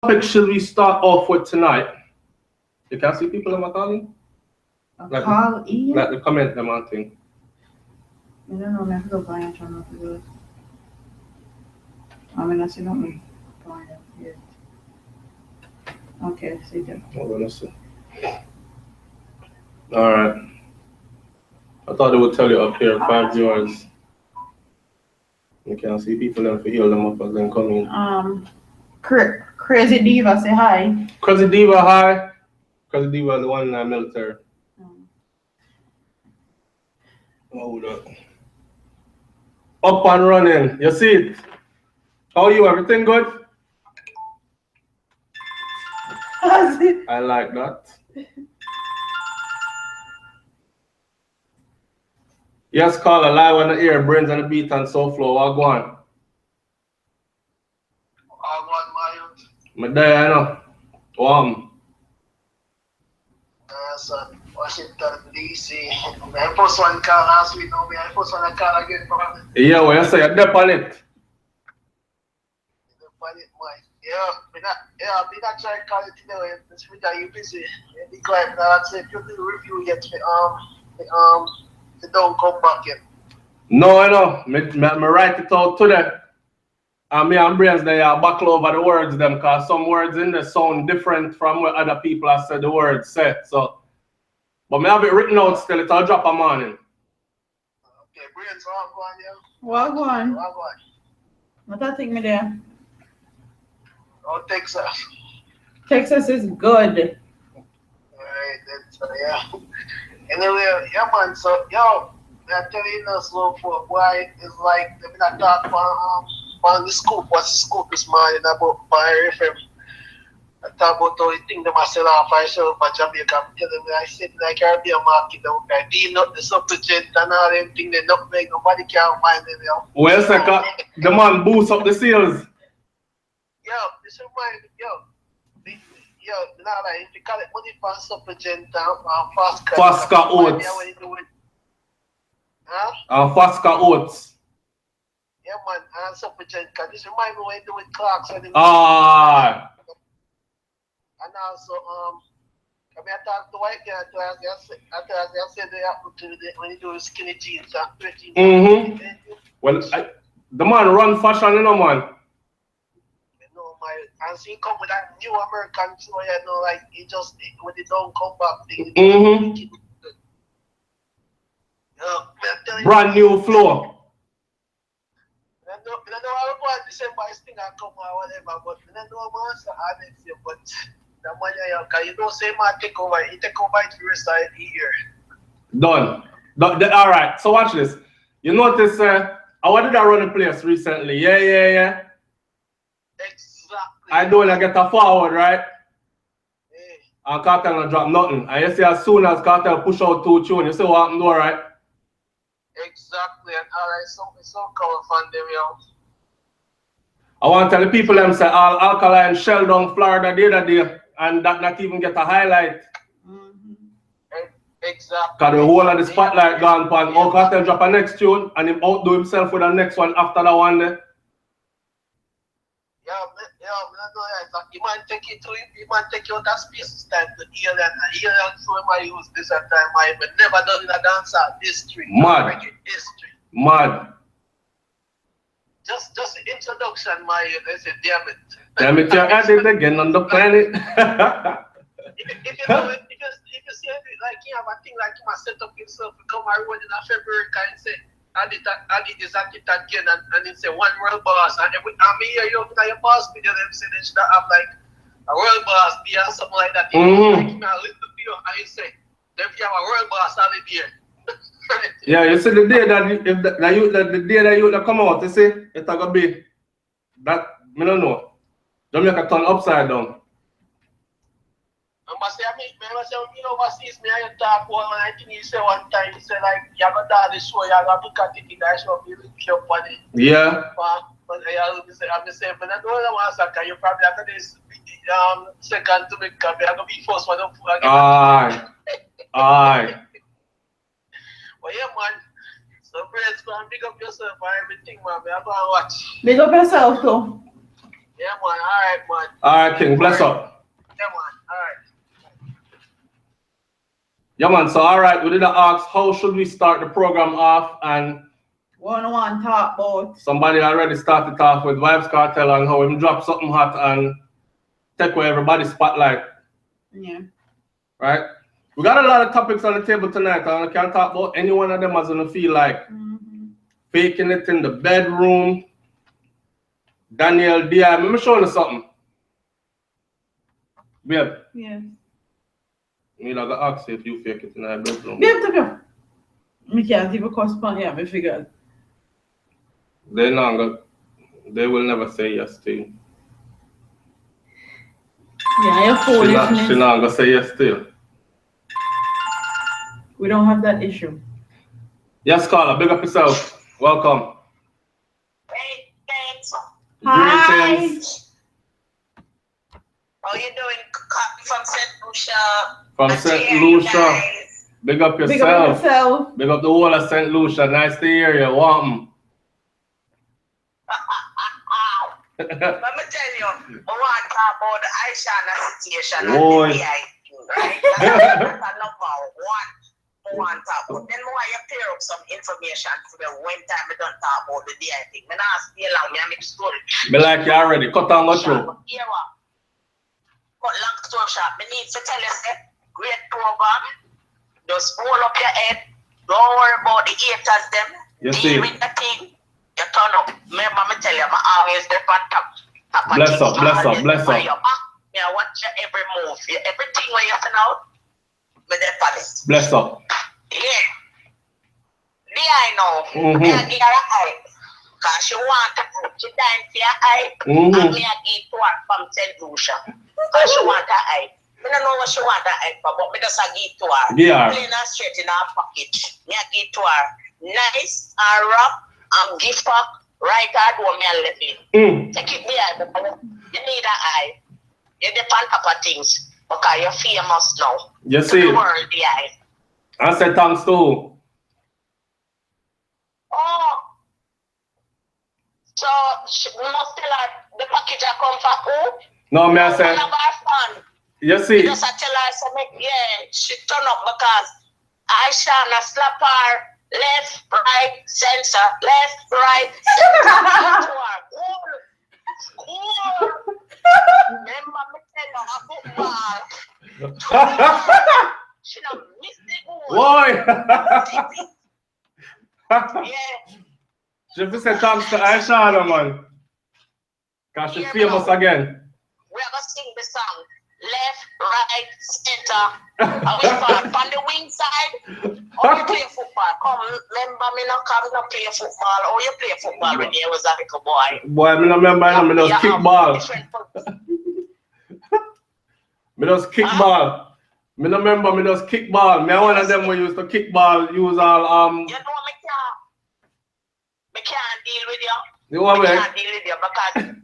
topic should we start off with tonight? You can see people in my calling? Like the comment them on thing. I don't know, I have to go find it to do it. I mean, I see nothing. Okay, see that. Hold on a second. Alright. I thought it would tell you up here 5 viewers. You can see people then to heal them up as they come in. Crazy Diva, say hi. Crazy Diva, hi. Crazy Diva, the one in the military. Hold up. Up and running. You see it? How are you? Everything good? I like that. Yes, caller, live on the air, brains and the beat and SouFLo. What go on? My day, I know. Son, Washington, D.C. My first one call last week, now my first one call again probably. Yeah, well, you say you're dep on it. I've been trying to call it today. This week are you busy? Be quiet. Now I said you did review yet. They don't come back yet. No, I know. Me write it out today. And me and brains they are buckle over the words them because some words in there sound different from what other people have said the words said. So, but me have it written out still. It'll drop a morning. Okay, brains all gone, yeah. What going? What I think me there? Oh, Texas. Texas is good. Alright, that's yeah. Anyway, yeah man, so yo, I'm telling you now, SouFLo, boy, it's like they've been talking on the scoop. What's the scoop this morning about Fire FM? I talk about how you think they must sell off myself for Jamaica. I'm telling you, I said in the Caribbean market, I deal up the supplicant and all them things, they not make nobody can find them, yo. Well, second, the man boosts up the sales. Yo, this remind me, now like if you call it money for supplicant and Fasca oats. Huh? Fasca oats. Yeah, man, and supplicant. This remind me when you do with Clarks and Ah. and also, I mean, I talked to white guy, I said they happen to when you do skinny jeans and Well, the man run fashion, you know, man. And so he come with that new American show, you know, like he just when they don't come back thing. Brand new floor. I don't know how about December thing I come or whatever, but I don't know how next year, but the money you don't say man take over, he take over it the rest of the year. Done. All right, so watch this. You notice I did run a place recently. Yeah. Exactly. I don't want to get a forward, right? Yeah. And Kartel not drop nothing. And you see as soon as Kartel push out 2 tunes, you see what happened, right? Exactly, and alright, so cool fun them, yo. I want to tell the people them say all alkaline shell down Florida the other day and that not even get a highlight. Exactly. Because the whole of the spotlight gone pan. Kartel drop a next tune and him outdo himself with the next one after that one there. You might take it to him, you might take you out of space this time to alien, and alien show him I use this at time I have never done in a dancer history. Mad. History. Mad. Just the introduction, they say, damn it. Damn it, you're at it again on the planet. if you see it, like you have a thing like you must set up himself to come around in February and say, I did this and it again, and it's a one world boss. And I'm here, you know, your boss video, them say they should have like a world boss beer or something like that. Like, you know, a little video, and you say, them you have a world boss all the year. Yeah, you see the day that the day that you come out, you see, it's gonna be that, I don't know. Jamaica turn upside down. You know, overseas, me and you talk one, and I think you say one time, you say like, you're going to do the show, you're going to look at it in that show, you look up on it. Yeah. But I'm saying, but I don't want to say, you probably have this second to make up, you're going to be first one up. Aye. But yeah, man, so praise God, big up yourself for everything, man. I'm going to watch. Big up yourself, too. Yeah, man. All right, man. All right, King. Bless up. Yeah, man. All right. Yeah, man. So, all right, we did ask how should we start the program off, and one talk about. somebody already started off with Vybz Kartel and how him drop something hot and take away everybody's spotlight. Yeah. Right? We got a lot of topics on the table tonight, and I can't talk about any one of them as gonna feel like faking it in the bedroom. Daniel D.I. Let me show you something. Babe. Yeah. Me like to ask you if you fake it in the bedroom. Babe, to go. Me can't even correspond. Yeah, me figured. They will never say yes to you. Yeah, you're foolishness. She not gonna say yes to you. We don't have that issue. Yes, Carla, big up yourself. Welcome. Hey, thanks. Hi. Greetings. How you doing? From St. Lucia. From St. Lucia. Big up yourself. Big up yourself. Big up the whole of St. Lucia. Nice to hear you. Welcome. Let me tell you, I want to talk about the Ishawna situation and Boy. the VIP, right? That's number one. I want to talk about. Then why you clear up some information for the one time we don't talk about the VIP. I'm not stay long, I make story. Me like you already. Cut on go through. Here what? Cut long story short. I need to tell you, great program. Just hold up your head. Don't worry about the haters them. You Deal see. with the thing. You turn up. Remember me tell you, I'm always there on top. Bless up, bless up, bless up. Me I watch your every move. Everything where you send out, me there for it. Bless up. Yeah. I know. Me I give her a eye. Because she want to put she dying for your eye. And me I give to her from St. Lucia. Because she want her eye. I don't know what she want her eye for, but me just give to her. Yeah. Plain and straight in her pocket. Me I give to her. Nice and rough and gift pack. Right hard one me and left it. Take it there because you need an eye. You depend upon things because you're famous now. You To see. the world, the eye. I said thanks to who? Oh. So we must tell her the package I come from who? No, me I One said. of our fans. You see. Just I tell her so make, yeah, she turn up because Ishawna slap her. Left, right, censor, left, right, censor. Cool. Remember me tell you a football. She don't miss the goal. Boy. Yeah. She said thanks to Ishawna, man. Because she's famous again. We're going to sing the song. Left, right, center. And we fall on the wing side. Or you play football. Come, remember me not come not play football. Or you play football when you was a little boy. Boy, me not remember him. Me just kick ball. Me just kick ball. Me not remember. Me just kick ball. Me one of them who used to kick ball. Use all You know me can't deal with you. You want me? Can't deal with you because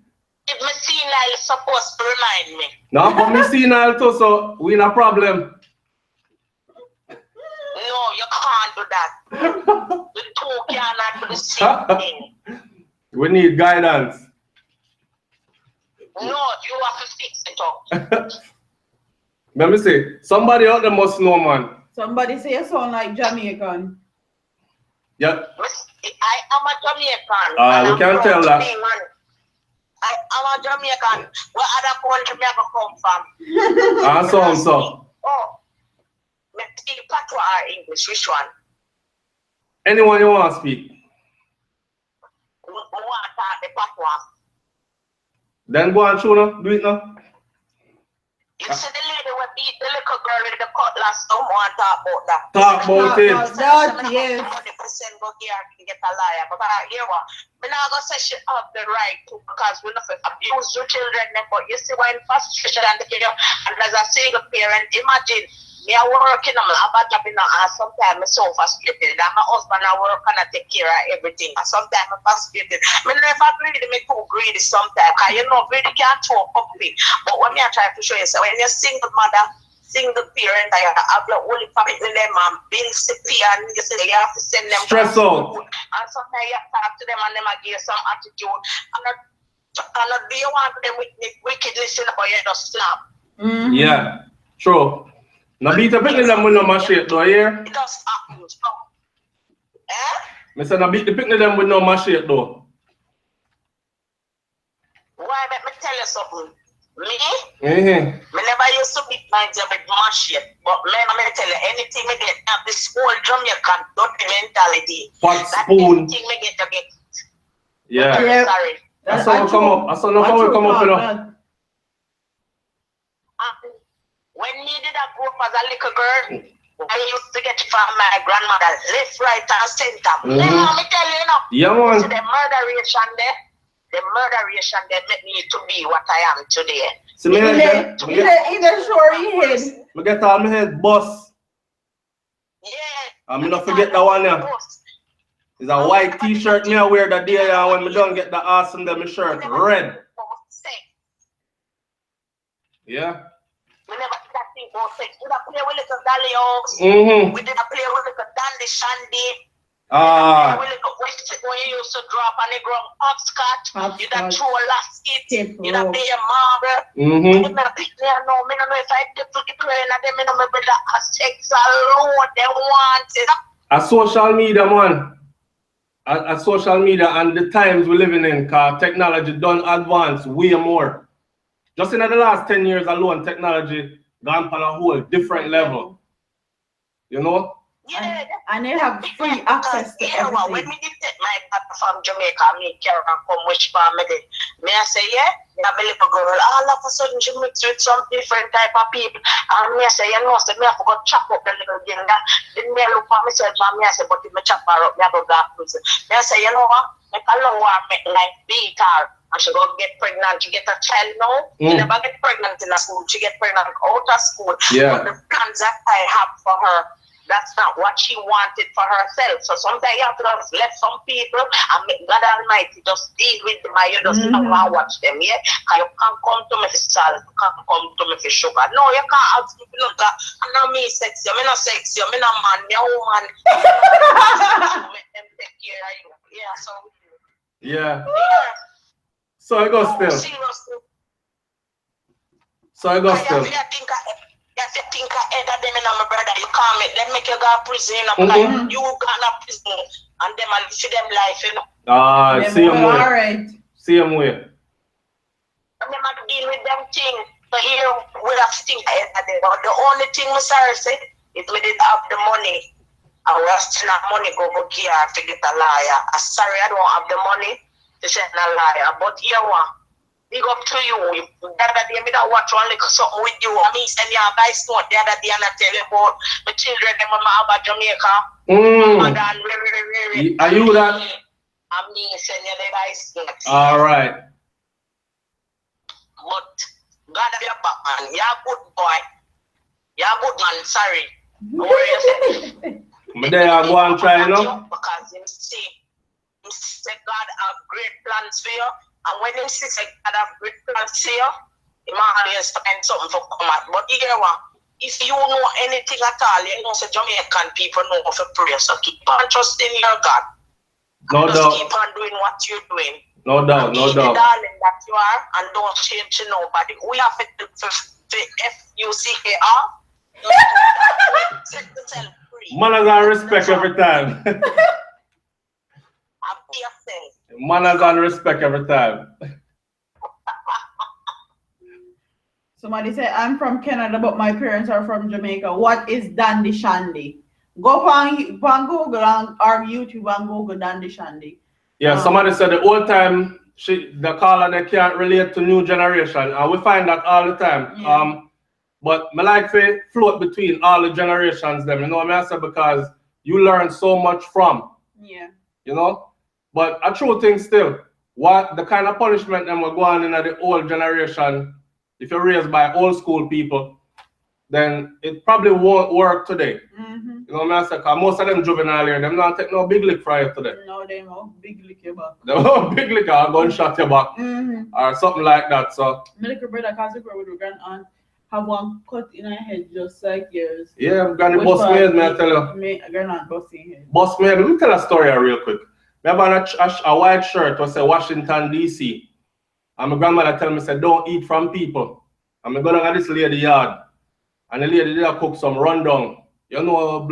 if me senile is supposed to remind me. No, but me senile too, so we in a problem. No, you can't do that. The two cannot do the same thing. We need guidance. No, you have to fix it up. Let me see. Somebody out there must know, man. Somebody say you sound like Jamaican. Yeah. I am a Jamaican. We can tell that. I am a Jamaican. Where other country me ever come from? So. Oh, me speak patois or English. Which one? Anyone you want to speak? We want to talk the patois. Then go on, Shuna. Do it now. You see the lady who beat the little girl with the cutlass, don't want to talk about that. Talk about it. Yes. 100% go here and get a liar. But here what? We're not going to say she have the right to because we're not abuse your children. But you see when frustration and as a single parent, imagine me are working, I'm a job in and sometimes I'm so frustrated. And my husband I work and I take care of everything. And sometimes I'm frustrated. I never greedy, me too greedy sometimes. Because you know, greedy can't talk up me. But when I try to show you, so when you're single mother, single parent, I have the only family them and bills to pay and you say you have to send them stress out. And sometimes you have to talk to them and them give you some attitude. And And do you want them with wickedness in about you just slap? Yeah, true. Now beat the picnic them with no machete, do you hear? It just happens. I said, now beat the picnic them with no machete, though. Why, let me tell you something. Me? Me never used to beat my job with machete. But let me tell you, anything me get, have this whole Jamaican dirty mentality. Pot spoon. Anything me get, you get. Yeah. Sorry. That's how we come up. That's how we come up, you know. When me did I grow up as a little girl, I used to get it from my grandmother, left, right, and center. Let me tell you, you know. Yeah, man. So the murderation there made me to be what I am today. So me head, head. I get all my head boss. Yeah. I'm not forget that one, yeah. It's a white t-shirt me I wear that day, yeah, when me don't get the awesome them shirt, red. Yeah. We never did that thing for sex. We did play with little dolly house. We did play with little dandy shandy. We did when you used to drop on the ground hopscotch. You did throw a lasket. You did play a marble. Me don't know if I did to the plane and them, me know my brother a sex alone. They want it. A social media, man. A social media and the times we're living in, cause technology done advance way more. Just in the last 10 years alone, technology gone on a whole different level. You know? Yeah. And they have free access to everything. When me did take my dad from Jamaica, me carry and come which family. Me I say, yeah, I'm a little girl. All of a sudden she mix with some different type of people. And me I say, you know, so me I forgot chop up the little thing. Then me I look for myself and me I say, but if me chop her up, me I go back prison. Me I say, you know what? Make a long one, make like beat her. And she go get pregnant, she get a child now. She never get pregnant in a school, she get pregnant out of school. Yeah. But the plans that I have for her, that's not what she wanted for herself. So sometimes you have to just let some people and make God Almighty just deal with them and you just don't want to watch them, yeah? Because you can't come to me for salt, you can't come to me for sugar. No, you can't ask me, look, I'm not me sexy, I'm not sexy, I'm not man, I'm a woman. Make them take care of you. Yeah, so we do. Yeah. So I go still. So I go still. If you think I end them in my brother, you can't make them make you go to prison. Like, you go to prison and them and see them life, you know. Same way. Alright. Same way. And them have to deal with them things. So here we have to think but the only thing I sorry say is we didn't have the money. I was still have money go here to get a liar. I'm sorry I don't have the money to send a liar. But here one. Big up to you. The other day, I watch one little something with you. I mean, send you a voice note the other day and I tell you about my children and my mama Jamaica. Are you that? I mean, send you the voice note. All right. But God have your back, man. You're a good boy. You're a good man. Sorry. What are you saying? But there I go and try, you know? Because him say God have great plans for you. And when him say God have great plans for you, he might always find something for come out. But you know what? If you know anything at all, you know, so Jamaican people know how to pray. So keep on trusting your God. No doubt. Just keep on doing what you're doing. No doubt, no doubt. Be the darling that you are and don't change to nobody. We have to F-U-C-K-R. Set yourself free. Manners and respect every time. And be yourself. Manners and respect every time. Somebody said, I'm from Canada, but my parents are from Jamaica. What is Dandy Shandy? Go on Google or YouTube and Google Dandy Shandy. Yeah, somebody said the old time, the caller, they can't relate to new generation. And we find that all the time. Yeah. But I like to float between all the generations them, you know what I mean? Because you learn so much from. Yeah. You know? But a true thing still, what the kind of punishment them will go on in the old generation, if you're raised by old school people, then it probably won't work today. You know what I mean? Because most of them juvenile here, them not take no big lick for you today. No, they won't big lick your back. They won't big lick or gunshot your back. Or something like that. So my little brother, because we grow with a grand aunt, have one cut in her head just like yours. Yeah, I'm gonna bust me head, man, I tell you. Me, a grand aunt busting head. Bust me head. Let me tell a story real quick. Remember a white shirt was say Washington, D.C. And my grandmother tell me, say, don't eat from people. And I go down at this lady yard. And the lady did cook some rundown. You know,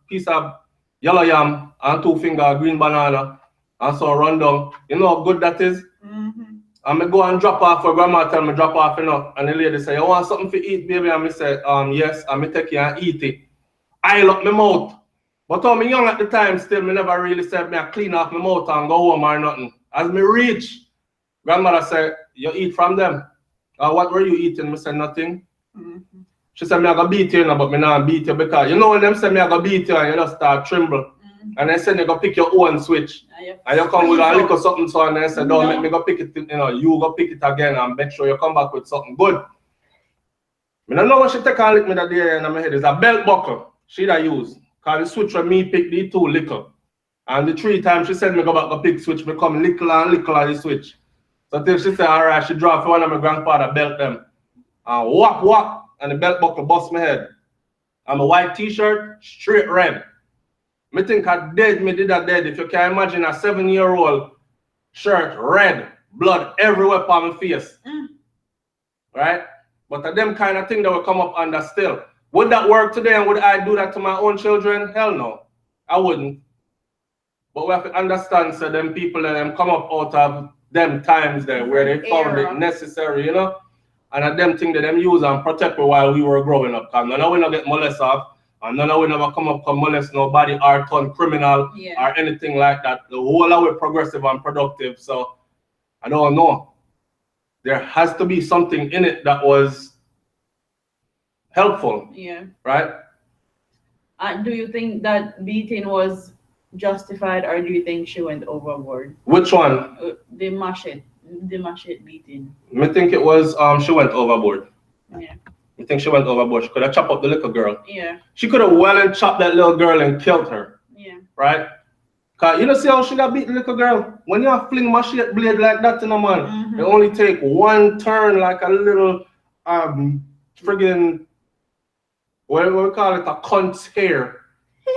piece of yellow yam and 2 finger green banana and some rundown. You know how good that is? And I go and drop off for grandma tell me drop off enough. And the lady say, you want something to eat, baby? And I say, yes. And I take you and eat it. I lock my mouth. But when I'm young at the time, still, me never really said me I clean off my mouth and go home or nothing. As me reach, grandmother said, you eat from them. What were you eating? I said, nothing. She said, me I go beat you, but me not beat you because, you know when them say me I go beat you and you just start tremble. And they said you go pick your own switch. And you come with a little something so and they said, don't let me go pick it, you know, you go pick it again and make sure you come back with something good. I don't know what she take and lick me that day in my head. It's a belt buckle she that use. Cause the switch when me pick the 2 liquor. And the 3 times she said me go back go pick switch, me come lickle and lickle on the switch. So till she said, alright, she draw for one of my grandfather belt them. And whap whap. And the belt buckle bust my head. And my white t-shirt, straight red. Me think I dead, me did that dead. If you can imagine a 7-year-old shirt, red, blood everywhere on my face. Right? But them kind of thing that will come up under still. Would that work today and would I do that to my own children? Hell no. I wouldn't. But we have to understand so them people that them come up out of them times there where they found it necessary, you know? And them thing that them use and protect me while we were growing up. Because none of we not get molested off. And none of we never come up and molest nobody or turn criminal or anything like that. The whole of it progressive and productive. So I don't know. There has to be something in it that was helpful. Yeah. Right? Do you think that beating was justified or do you think she went overboard? Which one? The machete beating. I think it was she went overboard. Yeah. I think she went overboard. She could have chopped up the little girl. Yeah. She could have well and chopped that little girl and killed her. Yeah. Right? Cause you know see how she got beat the little girl? When you fling machete blade like that in a man, it only take one turn like a little friggin' what we call it, a cunt's hair.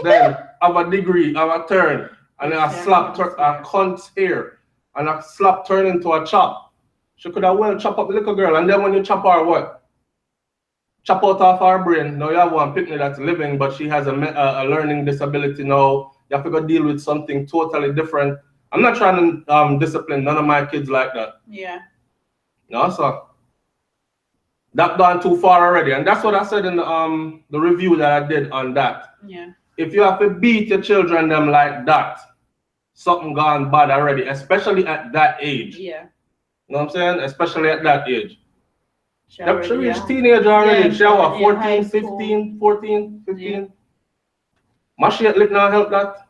Then have a degree, have a turn, and then a slap turn a cunt's hair. And a slap turn into a chop. She could have well chop up the little girl, and then when you chop her what? Chop out of her brain. Now you have one picnic that's living, but she has a learning disability now. You have to go deal with something totally different. I'm not trying to discipline none of my kids like that. Yeah. No, so that gone too far already, and that's what I said in the review that I did on that. Yeah. If you have to beat your children them like that, something gone bad already, especially at that age. Yeah. You know what I'm saying? Especially at that age. She reached yeah. teenager already. Yeah, she was 14, yeah, 15, 14, 15. Machete lick not help that.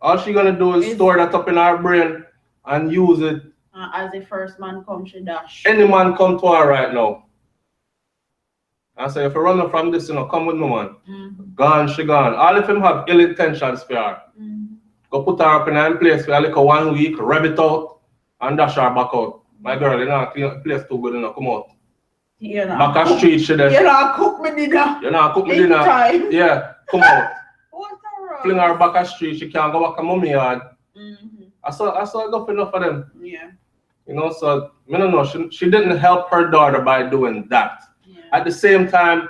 All she gonna do is store that up in her brain and use it. As the first man come, she dash. Any man come to her right now. I say, if you run from this, you know, come with me, man. Gone, she gone. All of them have ill intentions for her. Go put her up in a place for like 1 week, rev it out, and dash her back out. My girl, you know, clean the place too good, you know, come out. Back a street, she there. You not cook me dinner. You not cook me dinner. Time. Yeah, come out. What a rush. Fling her back a street, she can't go back to mommy yard. I saw enough for them. Yeah. You know, so, I don't know, she didn't help her daughter by doing that. Yeah. At the same time,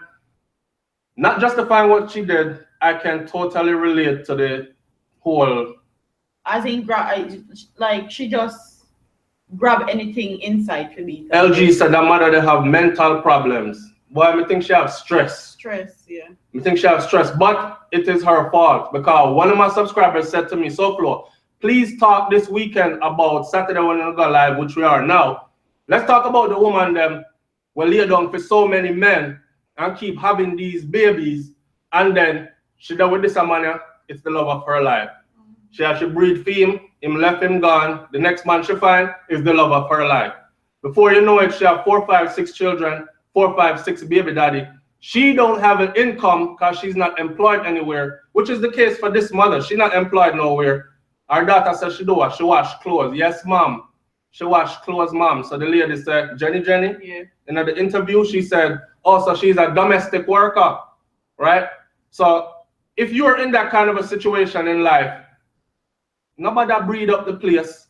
not justifying what she did, I can totally relate to the whole. I think, like, she just grab anything inside to me. LG said that mother they have mental problems. Boy, I think she have stress. Stress, yeah. I think she have stress, but it is her fault because one of my subscribers said to me, SouFLo, please talk this weekend about Saturday when we go live, which we are now. Let's talk about the woman them will lay down for so many men and keep having these babies, and then she done with this man, it's the love of her life. She breed for him left him gone. The next man she find is the love of her life. Before you know it, she have 4, 5, 6 children, 4, 5, 6 baby daddy. She don't have an income because she's not employed anywhere, which is the case for this mother. She's not employed nowhere. Her daughter says she do what? She wash clothes. Yes, mom. She wash clothes, mom. So the lady said, Jenny, yeah. In the interview, she said, oh, so she's a domestic worker, right? So if you're in that kind of a situation in life, nobody breed up the place.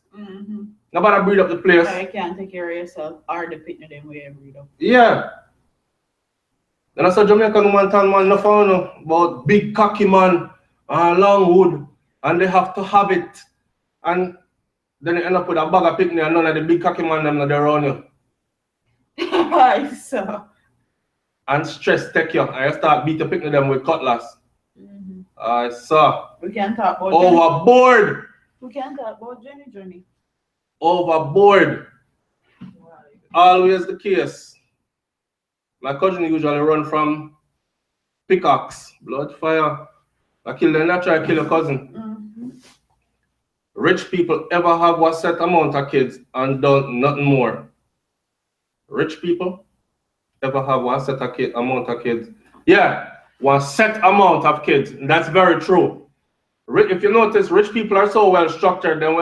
Nobody breed up the place. So you can't take care of yourself or the picnic them way breed up. Yeah. And I saw Jamaican woman tell man no phone about big cocky man and long wood, and they have to have it. And then they end up with a bag of picnic and none of the big cocky man them not around you. So. And stress take you. And you start beat the picnic them with cutlass. I saw. We can't talk about overboard. We can't talk about Johnny. Overboard. Always the case. My cousin usually run from pickaxe, blood, fire. I kill them, not try to kill your cousin. Rich people ever have one set amount of kids and done nothing more. Rich people ever have one set of amount of kids. Yeah, one set amount of kids. That's very true. If you notice, rich people are so well structured, then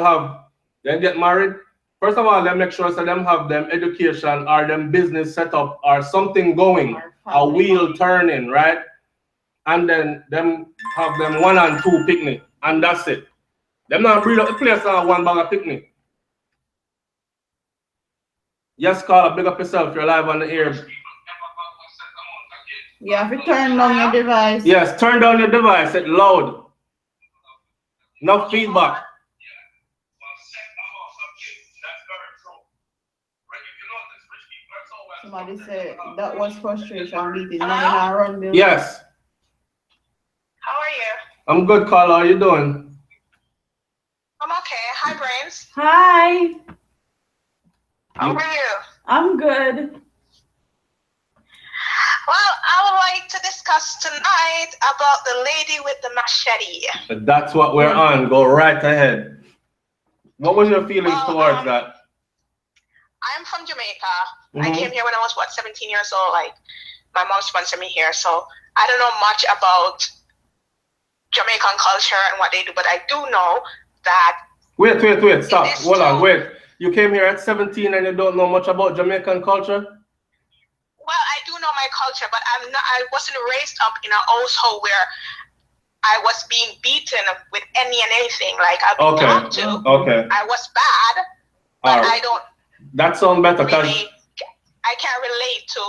they get married. First of all, they make sure that them have them education or them business set up or something going, a wheel turning, right? And then them have them 1 and 2 picnic, and that's it. Them not breed up the place on one bag of picnic. Yes, Carla, big up yourself. You're live on the air. You have to turn down your device. Yes, turn down your device. It's loud. No feedback. Somebody said that was frustration meeting. Now you run building. Yes. How are you? I'm good, Carla. How are you doing? I'm okay. Hi, Brains. Hi. How are you? I'm good. Well, I would like to discuss tonight about the lady with the machete. That's what we're on. Go right ahead. What was your feelings towards that? I'm from Jamaica. I came here when I was, 17 years old. Like, my mom sponsored me here. So I don't know much about Jamaican culture and what they do, but I do know that... Wait, stop. Hold on, wait. You came here at 17 and you don't know much about Jamaican culture? Well, I do know my culture, but I wasn't raised up in a household where I was being beaten with any and anything. Like, I've been talked to. Okay. I was bad, but I don't... That sounds better. Really, I can't relate to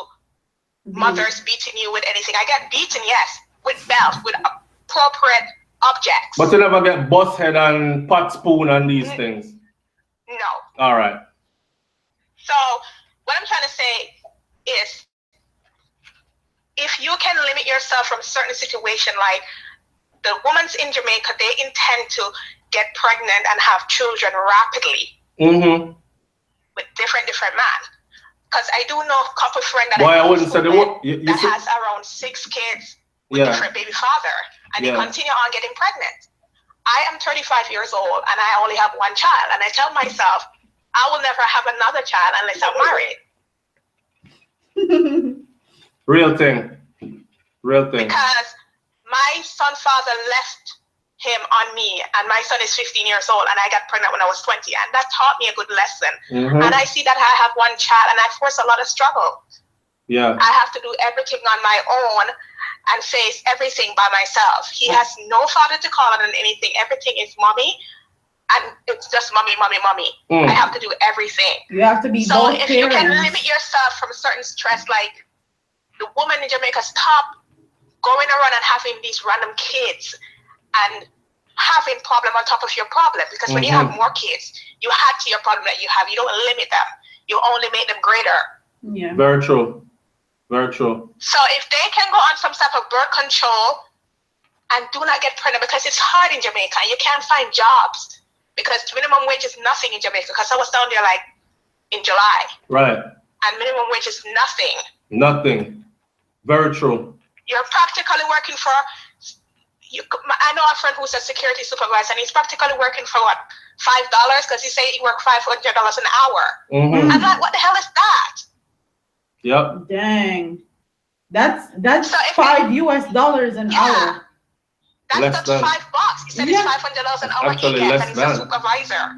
mothers beating you with anything. I get beaten, yes, with belts, with appropriate objects. But you never get bus head and pot spoon and these things? No. All right. So what I'm trying to say is, if you can limit yourself from a certain situation, like the women's in Jamaica, they intend to get pregnant and have children rapidly. With different men. Because I do know a couple friends that that has around 6 kids with different baby father, and they continue on getting pregnant. I am 35 years old and I only have 1 child, and I tell myself I will never have another child unless I'm married. Real thing. Because my son's father left him on me, and my son is 15 years old, and I got pregnant when I was 20, and that taught me a good lesson. And I see that I have 1 child, and I force a lot of struggle. I have to do everything on my own and face everything by myself. He has no father to call on and anything. Everything is mommy, and it's just mommy. I have to do everything. You have to be so both if parents. You can limit yourself from certain stress, like the woman in Jamaica, stop going around and having these random kids and having problem on top of your problem, because when you have more kids, you add to your problem that you have. You don't limit them. You only make them greater. Yeah. Very true. So if they can go on some type of birth control and do not get pregnant, because it's hard in Jamaica. You can't find jobs because minimum wage is nothing in Jamaica. Because I was down there like in July. Right. And minimum wage is nothing. Nothing. Very true. You're practically working for... I know a friend who's a security supervisor, and he's practically working for what, $5? Because he said he worked $500 an hour. I'm like, what the hell is that? Yep. Dang. That's so $5 US an hour. That's $5. He said it's $500 an hour he gets, and he's a supervisor.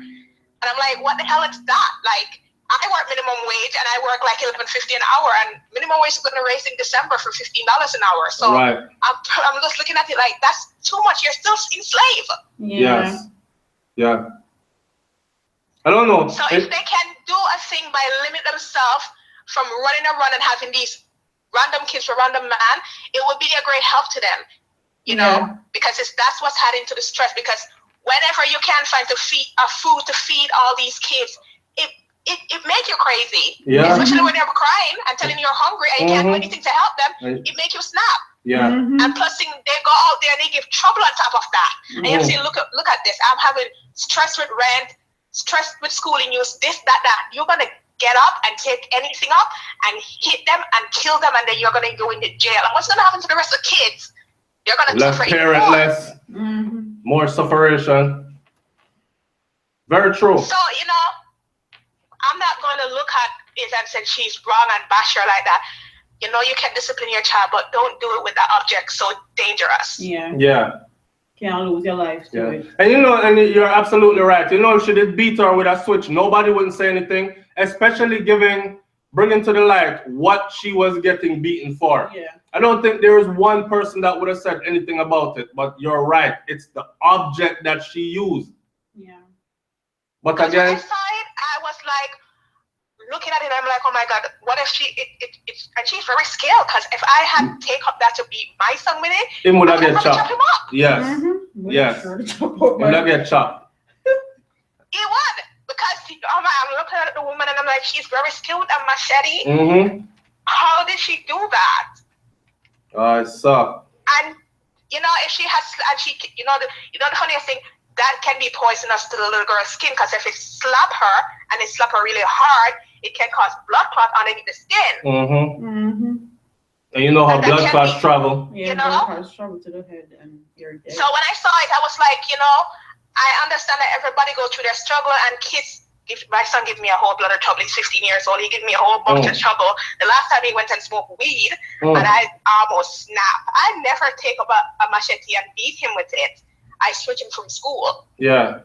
And I'm like, what the hell is that? Like, I work minimum wage, and I work like $11.50 an hour, and minimum wage is going to raise in December for $15 an hour. So I'm just looking at it like, that's too much. You're still enslaved. Yes. Yeah. I don't know. So if they can do a thing by limit themselves from running around and having these random kids for random man, it would be a great help to them, you know, because that's what's adding to the stress. Because whenever you can't find food to feed all these kids, it makes you crazy. Yeah. Especially when they're crying and telling you're hungry and you can't do anything to help them, it makes you snap. Yeah. And plus they go out there and they give trouble on top of that. And you have to say, look at this. I'm having stress with rent, stress with schooling use, this, that. You're gonna get up and take anything up and hit them and kill them, and then you're gonna go into jail. And what's gonna happen to the rest of the kids? They're gonna less suffer parentless, more sufferation. Very true. So, you know, I'm not going to look at it and say she's wrong and bash her like that. You know, you can discipline your child, but don't do it with that object so dangerous. Yeah. Yeah. Can't lose your life to it. And you know, and you're absolutely right. You know, if she did beat her with a switch, nobody wouldn't say anything, especially bringing to the light what she was getting beaten for. Yeah. I don't think there is one person that would have said anything about it, but you're right. It's the object that she used. Yeah. But Because when again, I saw it, I was like, looking at it, I'm like, oh my God, what if it's, and she's very scared, because if I had take up that to be my son with it, him would have get chop chopped. him up. Yes. Yes. He would have get chopped. He would, because I'm looking at the woman and I'm like, she's very skilled with a machete. How did she do that? Oh, it sucked. And you know, if she has, and she, you know, the funniest thing, that can be poisonous to the little girl's skin, because if it slap her and it slap her really hard, it can cause blood clot underneath the skin. And you know how blood clots travel. Yeah, you know? blood clots travel to the head and you're dead. So when I saw it, I was like, you know, I understand that everybody go through their struggle, and kids. My son gave me a whole lot of trouble. He's 15 years old. He gave me a whole bunch of trouble. The last time he went and smoked weed, and I almost snapped. I never take up a machete and beat him with it. I switch him from school. Yeah.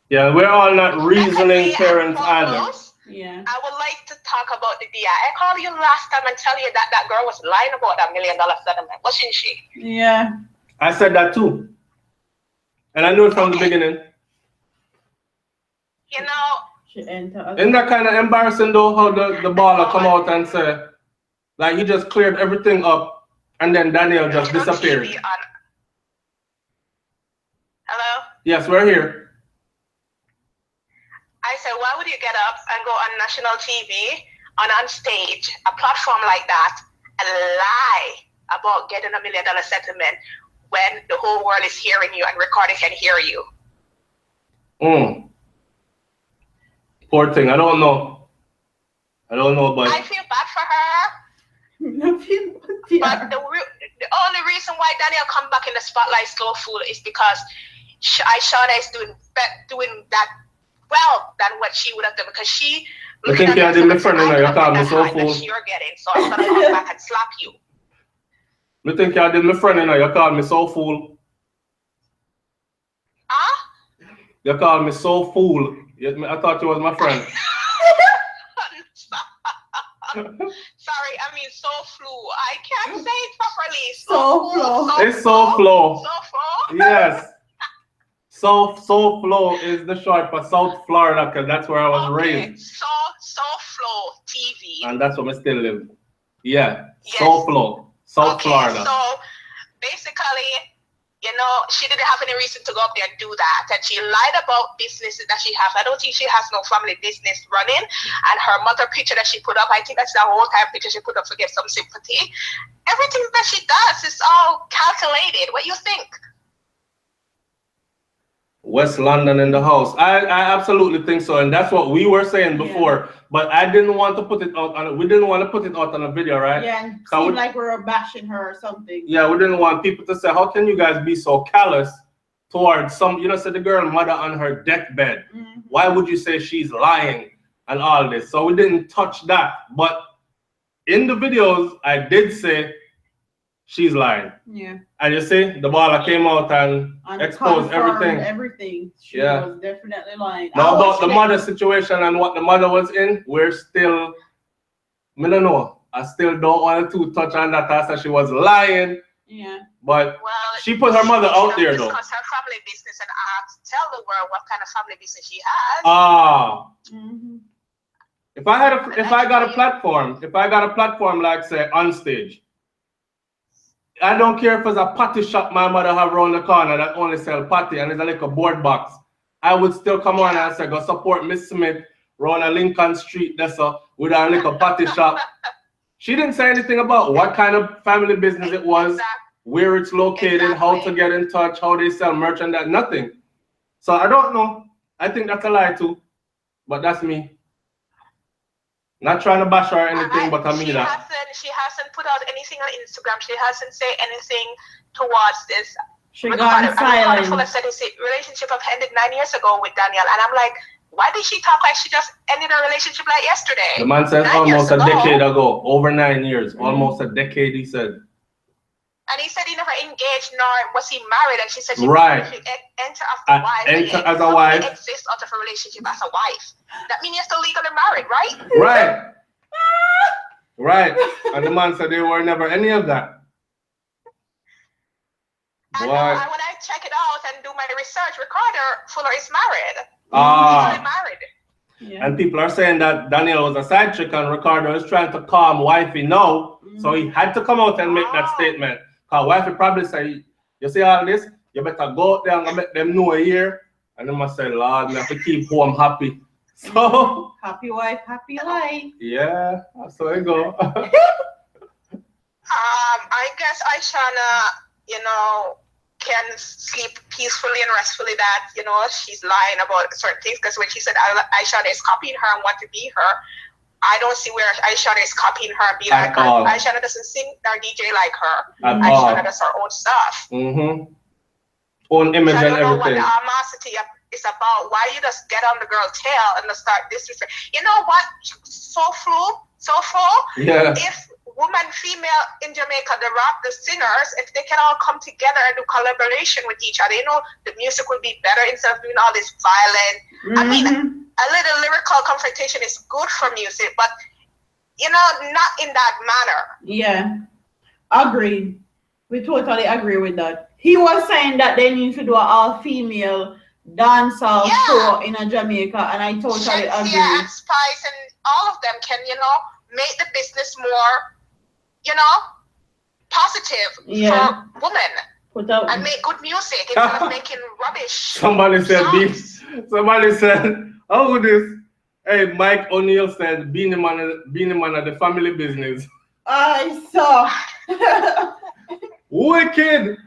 Yeah, we're all not reasoning parents either. Yeah. I would like to talk about the DI. I called you last time and tell you that that girl was lying about that $1 million settlement, wasn't she? Yeah. I said that too. And I knew it from the beginning. You know, isn't that kind of embarrassing though, how the baller come out and say, like, he just cleared everything up and then Daniel just disappeared. Hello? Yes, we're here. I said, why would you get up and go on national TV, on stage, a platform like that, and lie about getting $1 million settlement when the whole world is hearing you and recording can hear you? Poor thing. I don't know, but I feel bad for her. But the only reason why Daniel come back in the spotlight slow food is because Ishawna is doing that well than what she would have done, because she. I think you did my friend, you call me so fool. You're getting, so I'm gonna come back and slap you. I think you did my friend, you call me so fool. Huh? You call me so fool. I thought you was my friend. Sorry, I mean so flu. I can't say it properly. SouFLo. It's SouFLo. SouFLo? Yes. SouFLo is the short for South Florida, because that's where I was raised. SouFLoTV. And that's where I still live. Yeah. Yes. SouFLo. South Florida. So basically, you know, she didn't have any reason to go up there and do that. And she lied about businesses that she has. I don't think she has no family business running. And her mother picture that she put up, I think that's the whole time picture she put up to get some sympathy. Everything that she does is all calculated. What do you think? West London in the house. I absolutely think so. And that's what we were saying before. Yeah. But I didn't want to put it out on we didn't want to put it out on a video, right? Yeah, and seem like we were bashing her or something. Yeah, we didn't want people to say, how can you guys be so callous towards some, you know, say the girl mother on her deathbed. Why would you say she's lying and all this? So we didn't touch that. But in the videos, I did say she's lying. Yeah. And you see, the baller came out and exposed everything. Everything. She was definitely lying. Now about the mother situation and what the mother was in, we're still, I don't know. I still don't want to touch on that. I said she was lying Yeah. But Well, she put her mother out there though. Discuss her family business and tell the world what kind of family business she has. If I got a platform like say on stage, I don't care if it's a patty shop my mother have around the corner that only sell patty and it's a little board box. I would still come on and say, go support Miss Smith around a Lincoln Street that's with our little patty shop. She didn't say anything about what kind of family business it was, where it's located, how to get in touch, how they sell merchandise, nothing. So I don't know. I think that's a lie too, but that's me. Not trying to bash her or anything, but I mean that. She hasn't put out anything on Instagram. She hasn't said anything towards this. She gone silent. Fuller said his relationship have ended 9 years ago with Daniel, and I'm like, why did she talk like she just ended a relationship like yesterday? The man said almost a decade ago, over 9 years, almost a decade. He said. And he said he never engaged, nor was he married. And she said she right. Enter as a wife. Enter as a wife. Exist out of a relationship as a wife. That means you're still legally married, right? Right. Right. And the man said they were never any of that. And when I check it out and do my research, Ricardo Fuller is married. Legally married. Yeah. And people are saying that Daniel was a side chick and Ricardo is trying to calm wifey now. So he had to come out and make that statement. Because wifey probably say, you see all this? You better go out there and make them know a year. And they must say, Lord, we have to keep home happy. So happy wife, happy life. Yeah, that's how it go. I guess Ishawna, can sleep peacefully and restfully that, she's lying about certain things, because when she said Ishawna is copying her and want to be her, I don't see where Ishawna is copying her and be like her. Ishawna doesn't sing or DJ like her. Ishawna does her own stuff. Own image and everything. I don't know what the animosity is about. Why you just get on the girl's tail and start disrespect? You know what? SouFlo. Yeah. If female in Jamaica, the singers, if they can all come together and do collaboration with each other, the music would be better instead of doing all this violent. I mean, a little lyrical confrontation is good for music, but not in that manner. Yeah, agreed. We totally agree with that. He was saying that they need to do an all-female dancehall show in Jamaica, and I totally agree. And Spice and all of them can, make the business more, positive for women. And make good music instead of making rubbish. Somebody said, oh, this. Hey, Mike O'Neill said, Beanie Man of the family business. I saw. Wicked.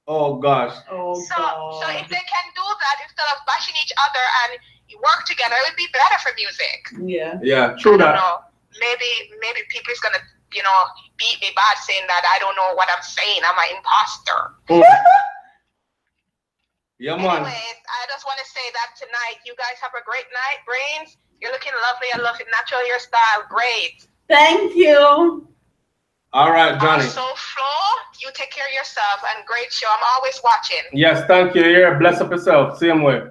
Oh, gosh. Oh, so if they can do that instead of bashing each other and work together, it would be better for music. Yeah. Yeah, true that. I don't know. Maybe people is going to, beat me bad saying that I don't know what I'm saying. I'm an imposter. Yeah, man. Anyways, I just want to say that tonight, you guys have a great night. Brains, you're looking lovely. I love your natural hairstyle. Great. Thank you. All right, Johnny. SouFlo, you take care of yourself, and great show. I'm always watching. Yes, thank you. Yeah, bless up yourself. Same way.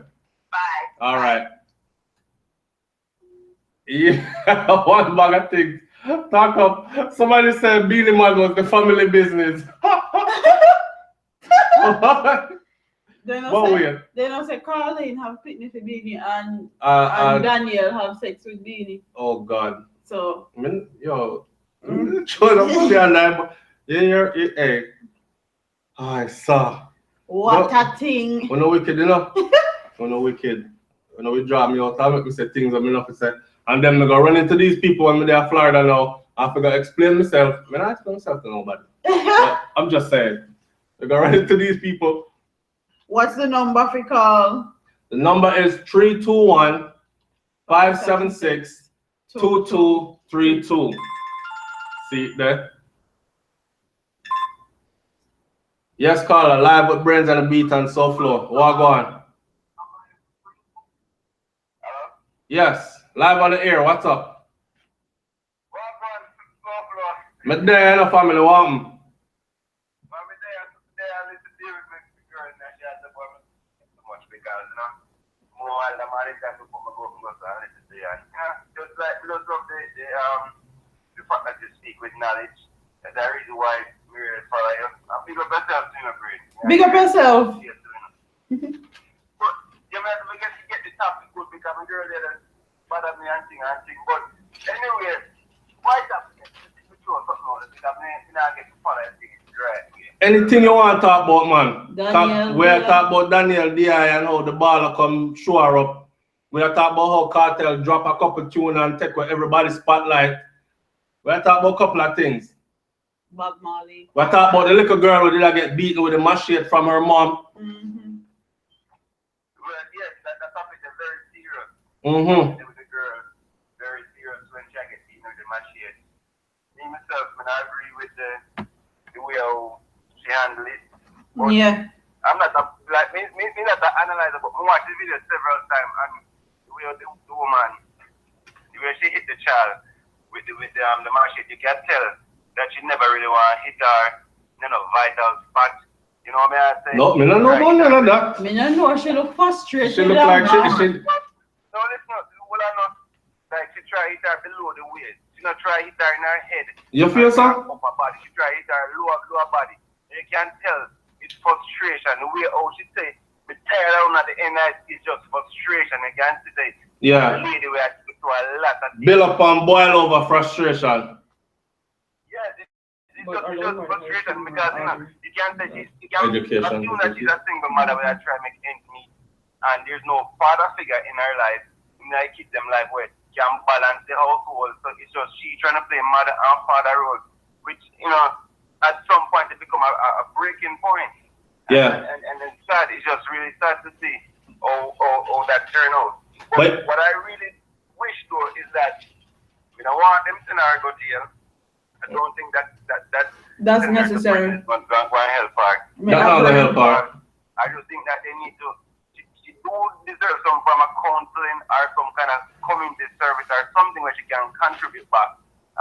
Bye. All right. Yeah, one bag of things. Talk up. Somebody said Beanie Man was the family business. They don't say Carlene have fitness with Beanie and Daniel have sex with Beanie. Oh God. So hey. I saw. What a thing. When no wicked, When no wicked. When we draw me out, I make me say things I'm enough to say. And then I go run into these people when they're in Florida now. I forgot to explain myself. I mean, I explain myself to nobody. I'm just saying. I go run into these people. What's the number for call? The number is 321-576-2232. See it there? Yes, caller, live with Brains and the Beat and SouFlo. Walk on. Yes, live on the air. What's up? Me there, no family, what? Just like because of the fact that you speak with knowledge, that's the reason why we follow you. And big up yourself, you know, Brain. Big up yourself. But you might have to get the topic good because I'm girl there bother me and thing. But anyway, why that? Anything you want to talk about, man? Daniel, we're talking about Daniel D.I. and how the baller come show her up. We're talking about how Kartel drop a couple tune and take away everybody's spotlight. We're talking about a couple of things. Bob Marley. We're talking about the little girl who did get beaten with a machete from her mom. Well, yes, that topic is very serious. With the girl, very serious when she gets beaten with a machete. Me myself, I agree with the way how she handled it. But yeah. I'm not like me not an analyzer, but I watched the video several times and the way the woman, the way she hit the child with the machete, you can tell that she never really want to hit her, vital spot. You know what I say? No, me no know none of that. Me no know. She look frustrated. She look like she. No, it's not. Well, I'm not. Like she try to hit her below the waist. She not try to hit her in her head. You feel so? Upper body. She try to hit her lower body. You can tell it's frustration. The way how she say, "Me tired out at the end is just frustration." You can see that. Yeah. The lady we have to do a lot of things. Build up and boil over frustration. Yeah, it's just frustration because you can't say you can't Education. assume that she's a single mother when I try to make ends meet, and there's no father figure in her life. I keep them life where can balance the household. So it's just she trying to play mother and father role, which at some point it become a breaking point. Yeah. And it's sad. It's just really sad to see how that turn out. But what I really wish though is that we don't want them to not go jail. I don't think that's necessary. Going to help her. That's not gonna help her. I just think that they need to. She do deserve some form of counseling or some kind of community service or something where she can contribute back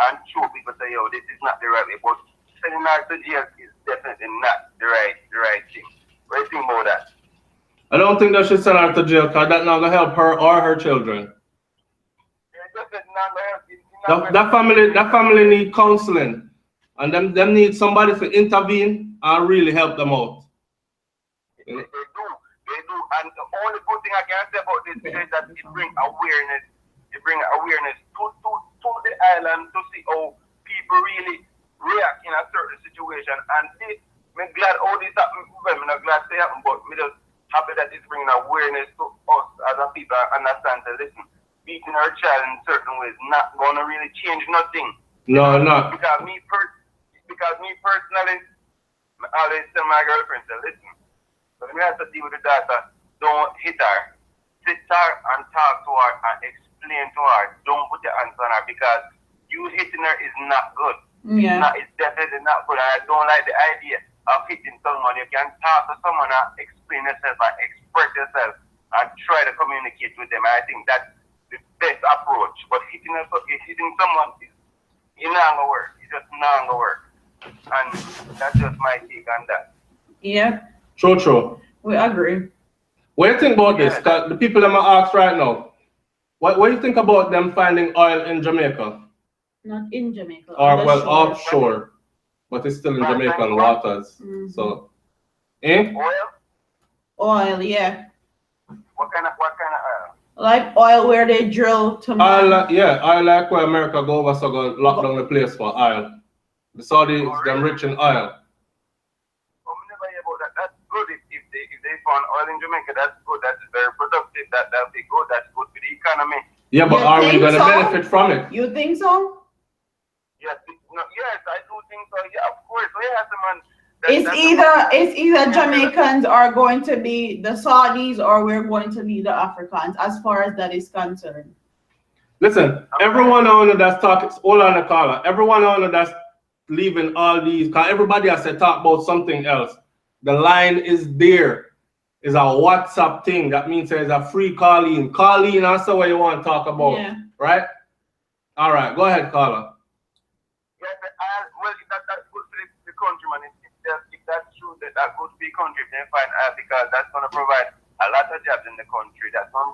and show people say, yo, this is not the right way. But sending her to jail is definitely not the right thing. What do you think about that? I don't think they should send her to jail because that's not gonna help her or her children. That family need counseling, and them need somebody to intervene and really help them out. They do. And the only good thing I can say about this is that it brings awareness. It brings awareness to the island to see how people really react in a certain situation. And I'm glad all this happened. Well, I'm not glad it happened, but I'm just happy that it's bringing awareness to us as a people understand that listen, beating our child in certain ways not gonna really change nothing. No, not. Because me personally, I always tell my girlfriend, listen, when we have to deal with the daughter, don't hit her. Sit her and talk to her and explain to her. Don't put your hands on her because you hitting her is not good. Yeah. It's definitely not good. And I don't like the idea of hitting someone. You can talk to someone and explain yourself and express yourself and try to communicate with them. I think that's the best approach. But hitting someone is not gonna work. It's just not gonna work. And that's just my take on that. Yeah. True. We agree. What do you think about this? The people that I ask right now, what do you think about them finding oil in Jamaica? Not in Jamaica. Or offshore, but it's still in Jamaican waters. So, Oil, yeah. What kind of oil? Like oil where they drill to oil like where America go over so go lock down the place for oil. The Saudis, them rich in oil. That's good if they found oil in Jamaica. That's good. That's very productive. That'll be good. That's good for the economy. Yeah, but are we going to benefit from it? You think so? Yes, I do think so. Yeah, of course. Man. It's either Jamaicans are going to be the Saudis or we're going to be the Africans as far as that is concerned. Listen, everyone on that's talking, hold on the caller. Everyone on that's leaving all these, because everybody has to talk about something else. The line is there. It's a WhatsApp thing. That means there's a free call-in. Call-in, that's what you want to talk about, right? All right, go ahead, caller. Yeah, well, that's good for the country, man. If that's true, that's good for the country, then fine, because that's going to provide a lot of jobs in the country. That's one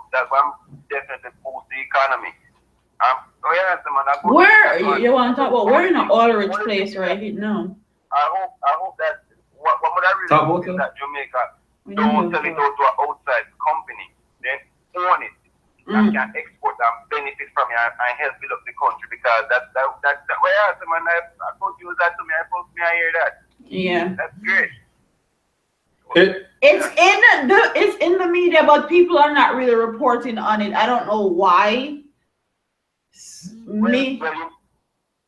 definitely boost the economy. Where you want to talk about? We're in an oil-rich place right now. I hope that what would I really hope is that Jamaica don't sell it out to an outside company, then own it and can export and benefit from it and help build up the country, because that's why I asked him, and I thought you was that to me. I thought I hear that. Yeah. That's great. It's in the media, but people are not really reporting on it. I don't know why.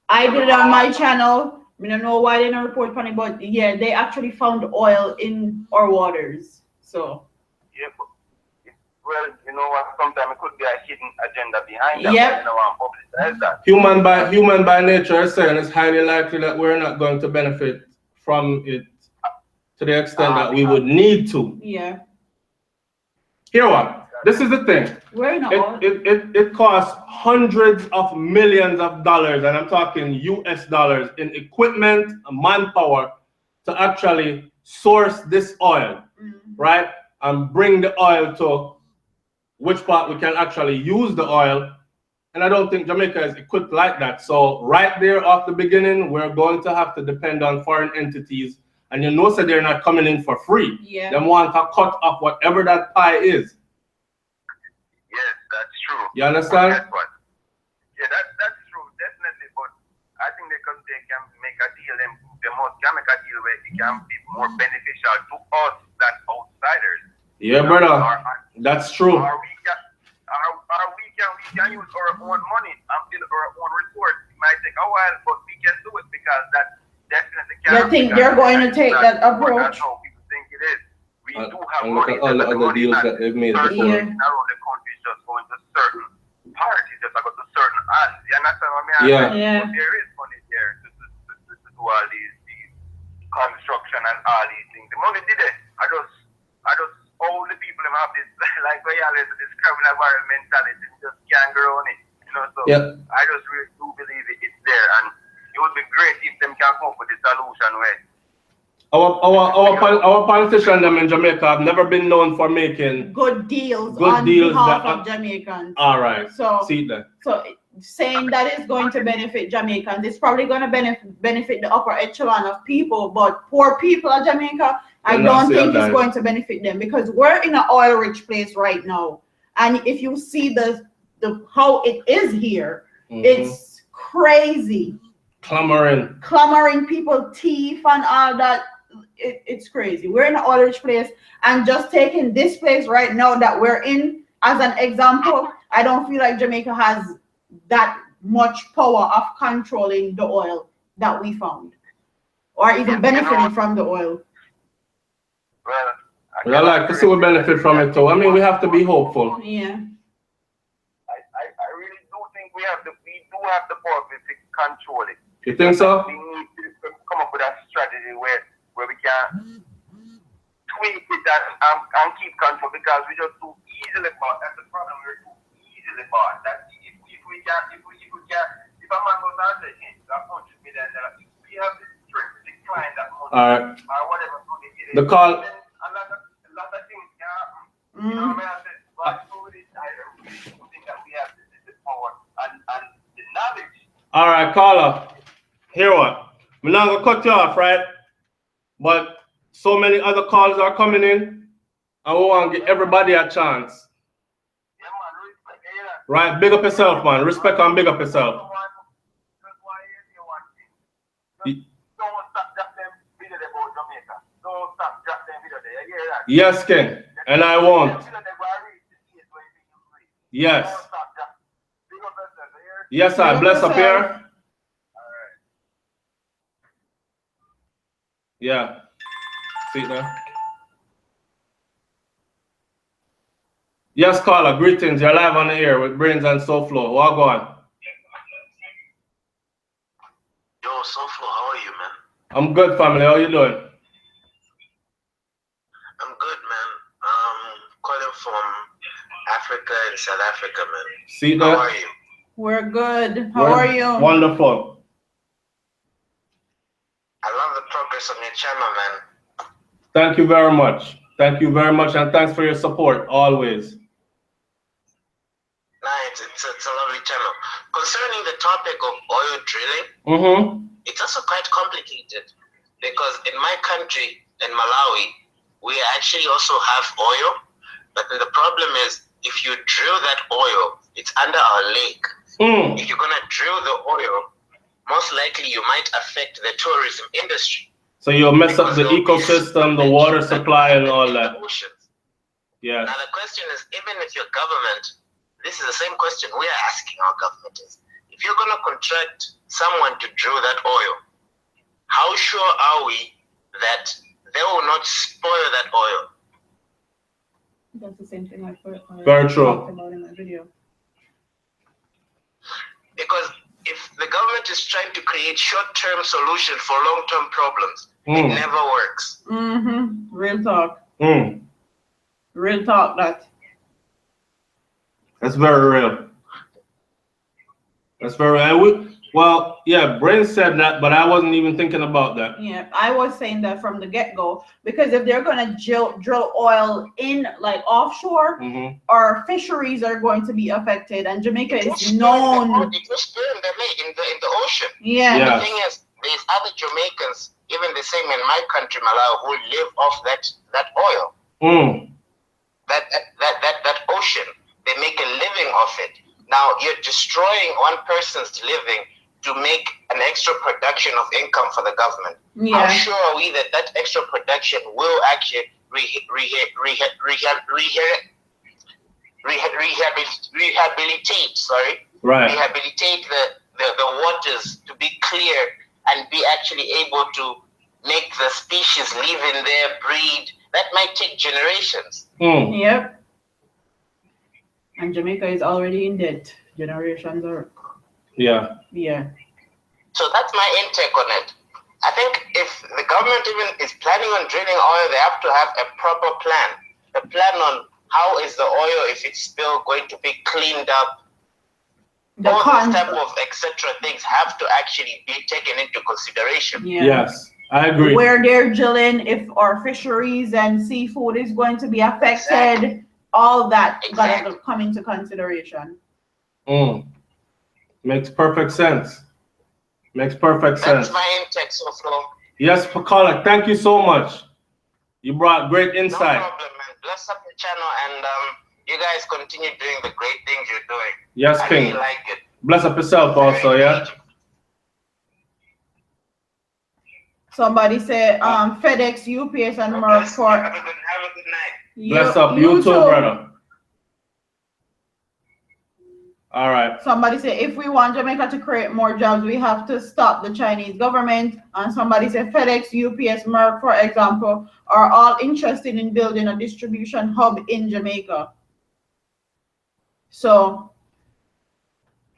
I did it on my channel. I don't know why they don't report on it, but yeah, they actually found oil in our waters. So yeah, well, you know what? Sometimes it could be a hidden agenda behind that. Yep. You know, and publicize that. Human by nature is saying it's highly likely that we're not going to benefit from it to the extent that we would need to. Yeah. Here what? This is the thing. It costs hundreds of millions of dollars, and I'm talking US dollars, in equipment and manpower to actually source this oil, right? And bring the oil to which part we can actually use the oil. And I don't think Jamaica is equipped like that. So right there off the beginning, we're going to have to depend on foreign entities. And you know, so they're not coming in for free. Yeah. They want to cut off whatever that pie is. Yes, that's true. You understand? Yeah, that's true, definitely. But I think they can make a deal, and they can make a deal where it can be more beneficial to us than outsiders. Yeah, brother. That's true. Or we can use our own money and build our own resource. It might take a while, but we can do it, because that definitely can. You think they're going to take that approach? That's how people think it is. We do have look money. at all the other deals that they've made before. Around the country is just going to certain parties, just go to certain hands. You understand what I mean? Yeah. But there is money there to do all these construction and all these things. The money did it. I just all the people have this like this criminal viral mentality, just can't grow on it. You know, so I just really do believe it's there, and it would be great if them can come up with a solution where our politicians them in Jamaica have never been known for making good deals on behalf of Jamaicans. All right. So see that. So saying that is going to benefit Jamaicans, it's probably going to benefit the upper echelon of people, but poor people of Jamaica, I don't think it's going to benefit them, because we're in an oil-rich place right now, and if you see the how it is here, it's crazy. Clamoring people, teeth and all that. It's crazy. We're in an oil-rich place, and just taking this place right now that we're in as an example, I don't feel like Jamaica has that much power of controlling the oil that we found, or even benefiting from the oil. Well, I like to see we benefit from it too. I mean, we have to be hopeful. Yeah. I really do think we do have the power to control it. You think so? We need to come up with a strategy where we can tweak it and keep control, because we just too easily bought. That's the problem. We're too easily bought. That's if a man goes out there and $100 million, if we have the strength to decline that money, or whatever money it is, the call. then a lot of things can happen. You know what I mean? But I really think that we have the power and the knowledge. All right, caller. Hear what? I'm not gonna cut you off, right? But so many other calls are coming in, and we want to give everybody a chance. Yeah, man, respect, right, big up yourself, man. Respect and big up yourself. Don't stop dropping video about Jamaica. Don't stop dropping video there. You hear that? Yes, Ken, and I won't. Yes. Yes, sir. Bless up here. Yeah. See it there. Yes, caller. Greetings. You're live on the air with Brains and SouFLo. What go on? Yo, SouFLo, how are you, man? I'm good, family. How you doing? I'm good, man. Calling from Africa and South Africa, man. See that? How are you? We're good. How are you? Wonderful. I love the progress on your channel, man. Thank you very much. Thank you very much, and thanks for your support always. Nice. It's a lovely channel. Concerning the topic of oil drilling, it's also quite complicated. because in my country, in Malawi, we actually also have oil, but then the problem is if you drill that oil, it's under our lake. If you're gonna drill the oil, most likely you might affect the tourism industry. So you'll mess up the ecosystem, the water supply, and all that. Yeah. Now the question is, even if your government, this is the same question we are asking our government is, if you're gonna contract someone to drill that oil, how sure are we that they will not spoil that oil? That's the same thing I Very true. talked about in my video. Because if the government is trying to create short-term solution for long-term problems, it never works. Real talk. Real talk, that. That's very real. That's very real. Well, yeah, Brent said that, but I wasn't even thinking about that. Yeah, I was saying that from the get-go, because if they're going to drill oil in like offshore, our fisheries are going to be affected, and Jamaica is known. It was spilling in the ocean. Yeah. The thing is, there's other Jamaicans, even the same in my country, Malawi, who live off that oil. That ocean. They make a living off it. Now you're destroying one person's living to make an extra production of income for the government. Yeah. How sure are we that that extra production will actually rehabilitate the waters to be clear and be actually able to make the species live in there, breed? That might take generations. Yep. And Jamaica is already in debt. Generations are. Yeah. Yeah. So that's my intake on it. I think if the government even is planning on drilling oil, they have to have a proper plan. A plan on how is the oil, if it's still going to be cleaned up. All these type of etc. things have to actually be taken into consideration. Yeah. Yes, I agree. Where they're drilling, if our fisheries and seafood is going to be affected, all that gotta come into consideration. Makes perfect sense. Makes perfect sense. That's my intake, SouFlo. Yes, Pakala, thank you so much. You brought great insight. No problem, man. Bless up the channel, and you guys continue doing the great things you're doing. Yes, I King. really like it. Bless up yourself also, yeah? Somebody said FedEx, UPS, and Merck for. Have a good night. Bless up. You too, brother. All right. Somebody said, if we want Jamaica to create more jobs, we have to stop the Chinese government. And somebody said FedEx, UPS, Merck, for example, are all interested in building a distribution hub in Jamaica. So,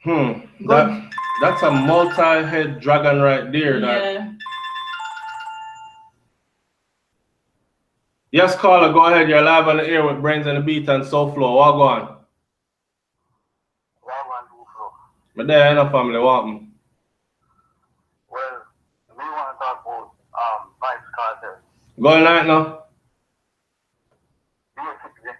that's a multi-head dragon right there. Yeah. Yes, caller, go ahead. You're live on the air with Brains and the Beat and SouFlo. What go on? But there ain't no family wanting. Well, we want to talk about Vybz Kartel. Go night now. Basically,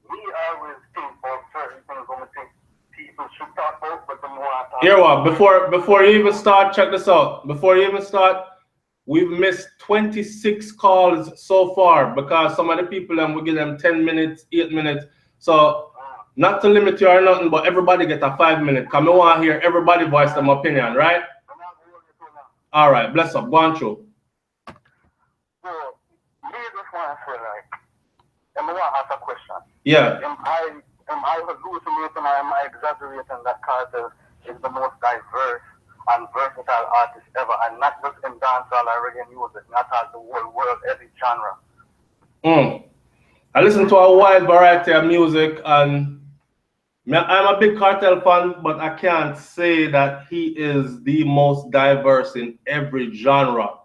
we always think about certain things when we think people should talk about, but the more I talk Here what? Before you even start, check this out. Before you even start, we've missed 26 calls so far because some of the people we give them 10 minutes, 8 minutes. So not to limit you or nothing, but everybody get a 5 minute. Come I want to hear everybody voice their opinion, right? All right, bless up. Go on through. So, me just want to say, like, I want to ask a question. Yeah. Am I hallucinating or am I exaggerating that Kartel is the most diverse and versatile artist ever, and not just in dancehall or reggae music, not as the whole world, every genre? I listen to a wide variety of music, and I'm a big Kartel fan, but I can't say that he is the most diverse in every genre.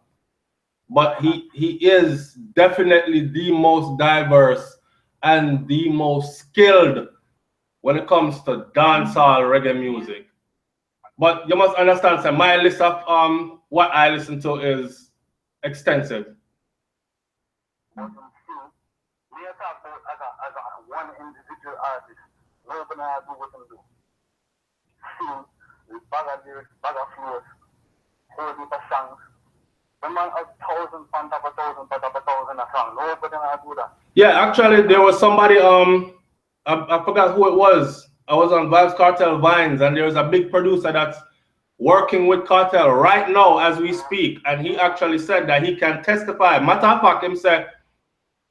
But he is definitely the most diverse and the most skilled when it comes to dancehall reggae music. But you must understand, sir, my list of what I listen to is extensive. We are talking about as a one individual artist. Nobody has to do what they do. Sing with bag of lyrics, bag of flows, whole heap of songs. The man has 1,000 on top of 1,000 on top of 1,000 a song. Nobody can do that. Yeah, actually, there was somebody, I forgot who it was. I was on Vybz Kartel Vines, and there was a big producer that's working with Kartel right now as we speak, and he actually said that he can testify. Matter of fact, him said,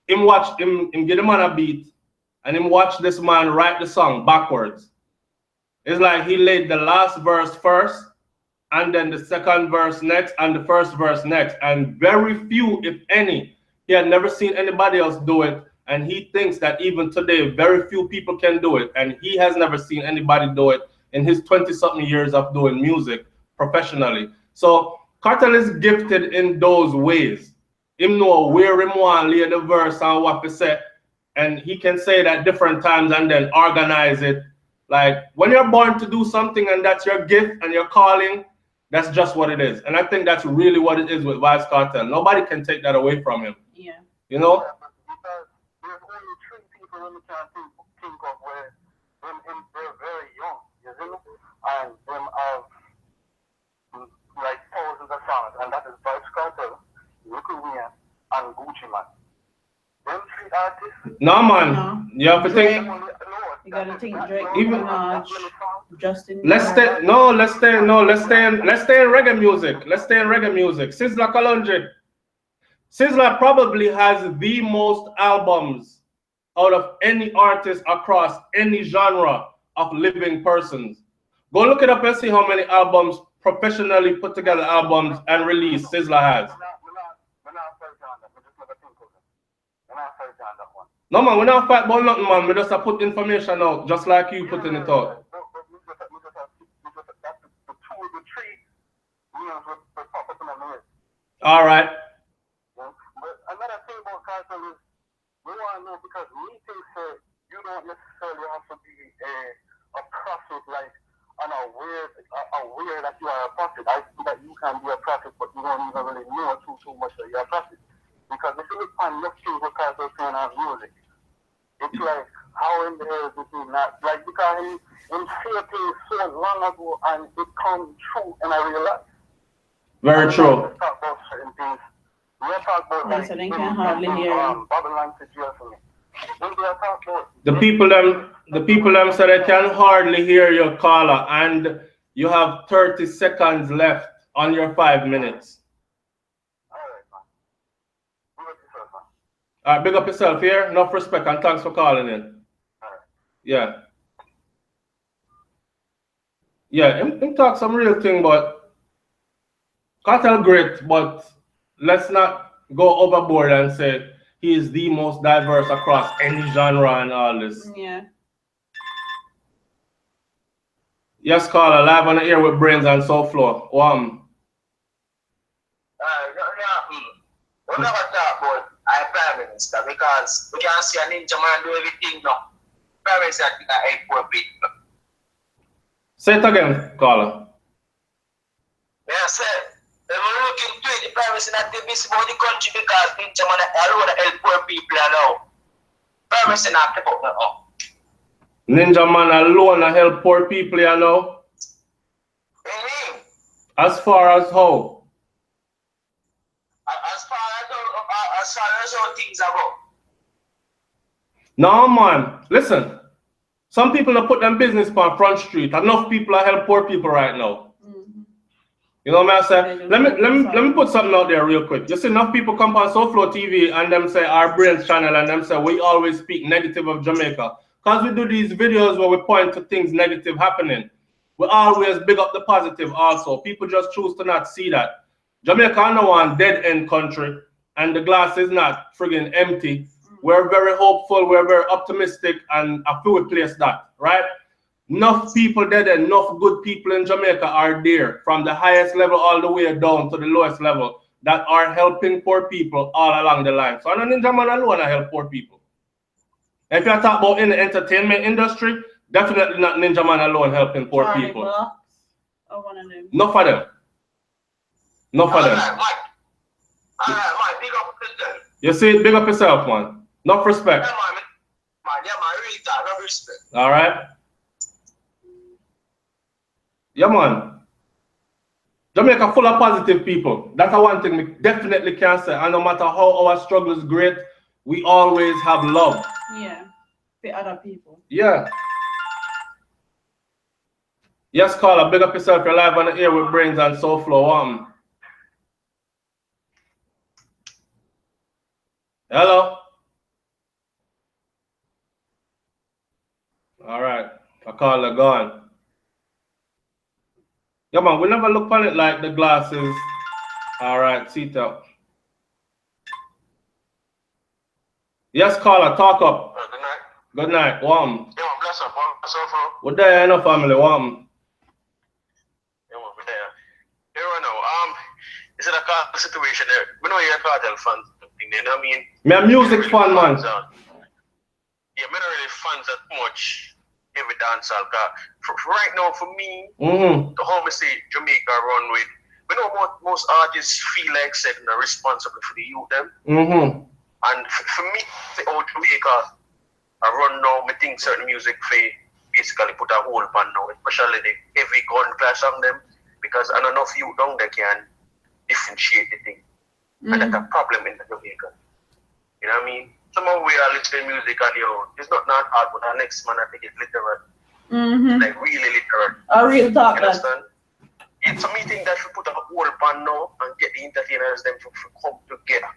him get him on a beat, and him watch this man write the song backwards. It's like he laid the last verse first, and then the second verse next, and the first verse next. And very few, if any, he had never seen anybody else do it. And he thinks that even today, very few people can do it. And he has never seen anybody do it in his 20-something years of doing music professionally. So Kartel is gifted in those ways. Him know where him want lay the verse and what to say. And he can say it at different times and then organize it. Like when you're born to do something and that's your gift and your calling, that's just what it is. And I think that's really what it is with Vybz Kartel. Nobody can take that away from him. Yeah. You know? Because there's only 3 people who can think of where they're very young, you know? And them have like thousands of songs, and that is Vybz Kartel, Ricky Williams, and Gucci Man. Them 3 artists. No, man. No. You have to think. You gotta think Drake, Even Justin. let's stay in reggae music. Let's stay in reggae music. Sizzla Kalonji. Sizzla probably has the most albums out of any artist across any genre of living persons. Go look it up and see how many albums, professionally put together albums and released Sizzla has. No man, we're not fight about nothing, man. We just put information out, just like you putting it out. All right. But another thing about Kartel is we want to know, because we think you don't necessarily have to be a prophet, like aware that you are a prophet. I think that you can be a prophet, but you don't even really know too much that you're a prophet. Because if you look on enough things what Kartel's saying on music, it's like, how in the hell is it not? Like, because he said things so long ago and it comes true in a real life. Very true. We talk about certain things. We talk about like, so they can hardly hear Babylon situation. The people them say they can hardly hear your caller, and you have 30 seconds left on your 5 minutes. All right, big up yourself here. Enough respect and thanks for calling in. Yeah. Yeah, him talk some real thing, but Kartel great, but let's not go overboard and say he is the most diverse across any genre and all this. Yeah. Yes, caller, live on the air with Brains and SouFLo. We never talk about our Prime Minister because we can see a ninja man do everything now. Prime Minister can help poor people. Say it again, caller. Yeah, sir. When we look into it, the Prime Minister not the business about the country because ninja man alone help poor people now. Prime Minister not step up now. Ninja man alone help poor people, you know? Mm-hmm. As far as how? As far as how things are going. No, man. Listen. Some people have put them business on Front Street. Enough people are help poor people right now. Mm-hmm. You know what I'm saying? Let me put something out there real quick. You see enough people come on SouFLoTV and them say our Brains channel and them say we always speak negative of Jamaica. Because we do these videos where we point to things negative happening. We always big up the positive also. People just choose to not see that. Jamaica is now a dead end country and the glass is not friggin' empty. We're very hopeful, we're very optimistic, and I feel we place that, right? Enough people dead, enough good people in Jamaica are there, from the highest level all the way down to the lowest level, that are helping poor people all along the line. So I don't Ninja Man alone to help poor people. If you talk about in the entertainment industry, definitely not Ninja Man alone helping poor people. One of them. Enough of them. Enough of them. All right, Mike, big up yourself. You see, big up yourself, man. Enough respect. Yeah, man, really talk, no respect. All right. Yeah, man. Jamaica full of positive people. That's one thing we definitely can say. And no matter how our struggle is great, we always have love. Yeah, for other people. Yeah. Yes, caller, big up yourself. You're live on the air with Brains and SouFLo. Hello. All right. I call her gone. Yeah, man, we never look on it like the glasses. All right, seat up. Yes, caller, talk up. Good night. Good night. Warm. Yeah, man, bless up. SouFLo. We're there in a family. Warm. Yeah, man, we're there. Here I know. Is it a Kartel situation there? We know you're a Kartel fan. You know what I mean? Me a music fan, man. Yeah, me not really fans that much every dancehall. For right now, for me, the home say Jamaica run with. We know most artists feel like saying they're responsible for the youth them. And for me, the old Jamaica, I run now. I think certain music for basically put a hold on now, especially the heavy gun clash on them, because I don't know if you down they can differentiate the thing. And that's a problem in the Jamaica. You know what I mean? Somehow we are listening music and it's not hard, but our next man I think it's literal. Like really literal. A real talk. You understand? It's a meeting that we put a whole band now and get the entertainers them to come together.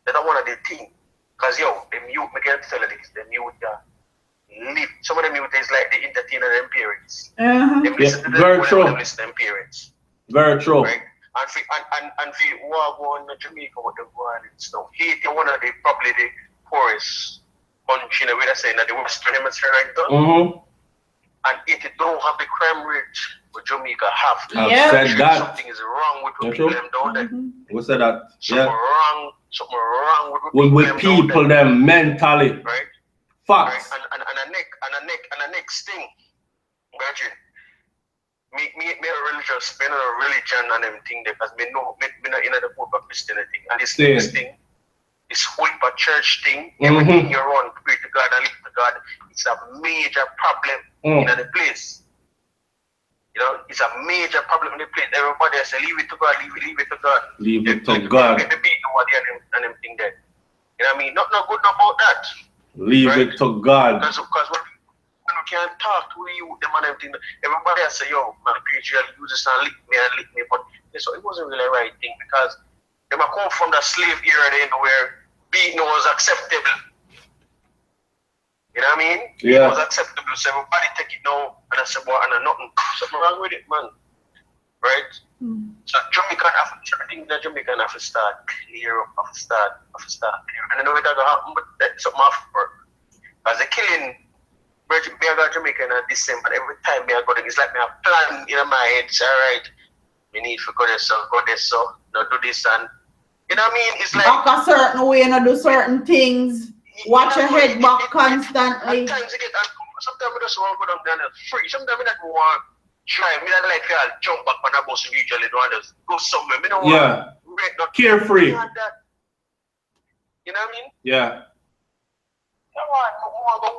That's one of the things. Because the mute, I can tell you this, the mute live. Some of the mute is like the entertainer them parents. They listen to very true. Them listen to them parents. Very true. Right? And for what go on in Jamaica, what they go on and stuff. Haiti, one of the probably the poorest country in the way they're saying that the Western Hemisphere right now. And Haiti don't have the crime rate what Jamaica have. I've said that. Something is wrong with what people them down there. We said that. Something wrong with people them mentally. Right? Facts. Right? And the next thing, Virgin. Me a religious, me a religion and everything there because me know me not in the book of Christianity. And this thing, this whole church thing, everything you run, pray to God and live to God, it's a major problem in the place. You know, it's a major problem in the place. Everybody say, leave it to God, leave it to God. Leave it to God. Get the beat and everything there. You know what I mean? Not good about that. Leave it to God. Because when we can't talk to you, them and everything. Everybody else say, yo, man, PHL use this and lick me. But so it wasn't really the right thing because they might come from the slave era then where beating was acceptable. You know what I mean? Yeah. It was acceptable. So everybody take it now and I said, boy, and nothing. Something wrong with it, man. Right? So Jamaica have I think that Jamaica have to start clear up, have to start clear. And I know it's gonna happen, but that's something after. As a killing me I got Jamaica in December, every time me I go there, it's like me a plan in my head, it's alright. We need to go this, not do this and you know what I mean? It's like act a certain way, not do certain things. Watch your head back constantly. Sometimes you get sometimes I just want to go down there free. Sometimes I don't want to try. I don't like to jump back on a bus usually don't just go somewhere. I don't want carefree. You know what I mean? Yeah. I want to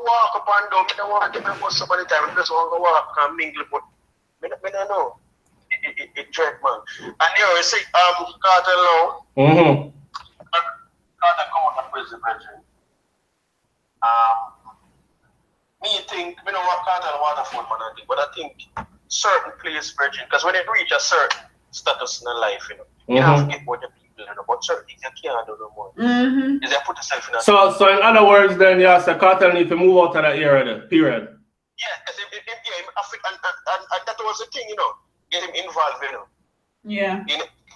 walk up and down. I don't want to go so many times. I just want to walk and mingle, but I don't know. It dread, man. And you see, Kartel now. Kartel come out of prison, Virgin. Me think, you know what Kartel Waterford, man, I think, but I think certain place, Virgin, because when they reach a certain status in their life, you have to get what the people, but certain things you can't do no more. Is they put yourself in a So in other words, then you say Kartel need to move out of that area, then, period. Yeah, and that was the thing, get him involved, Yeah.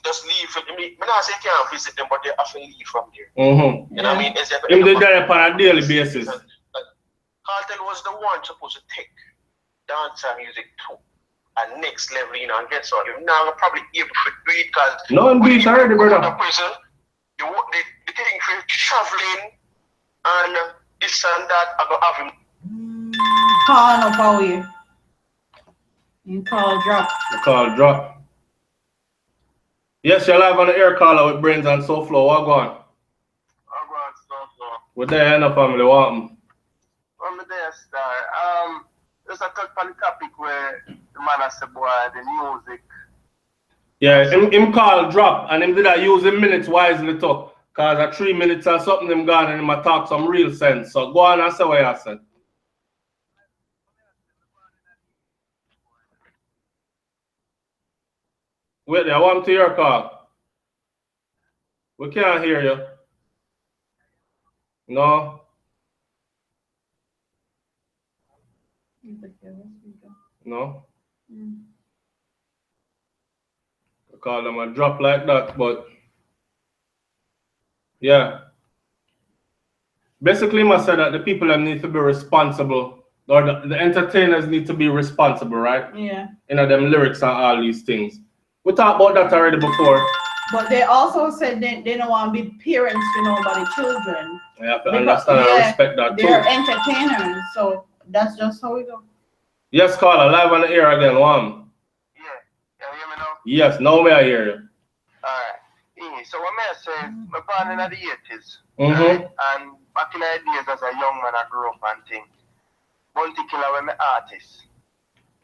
Just leave. I mean, I say can't visit them, but they have to leave from there. You know what I mean? Him did that on a daily basis. Kartel was the one supposed to take dancehall music to a next level, and get so you're now probably able to do it because no one beats already, brother. Prison, the thing for traveling and this and that, I go have him. Call up away. You call drop. The call drop. Yes, you're live on the air caller with Brains and SouFLo. What going? We're there in the family. What happened? I'm there, star. There's a touch on the topic where the man has said, boy, the music. Yeah, him call drop and him did I use him minutes wisely too. Cause at 3 minutes or something him gone and him a talk some real sense. So go on and say what you said. Wait there, I want to hear your call. We can't hear you. No. No. I call them a drop like that, but yeah. Basically, I said that the people that need to be responsible, or the entertainers need to be responsible, right? Yeah. You know, them lyrics and all these things. We talked about that already before. But they also said they don't want to be parents to nobody children. You have to understand and respect that too. They're entertainers, so that's just how we go. Yes, caller, live on the air again, one. Yeah, can you hear me now? Yes, now may I hear you. Alright. Yeah, so what may I say, I'm born in the 80s. Mm-hmm. And back in the days as a young man, I grew up and things. Bounty Killer was my artist.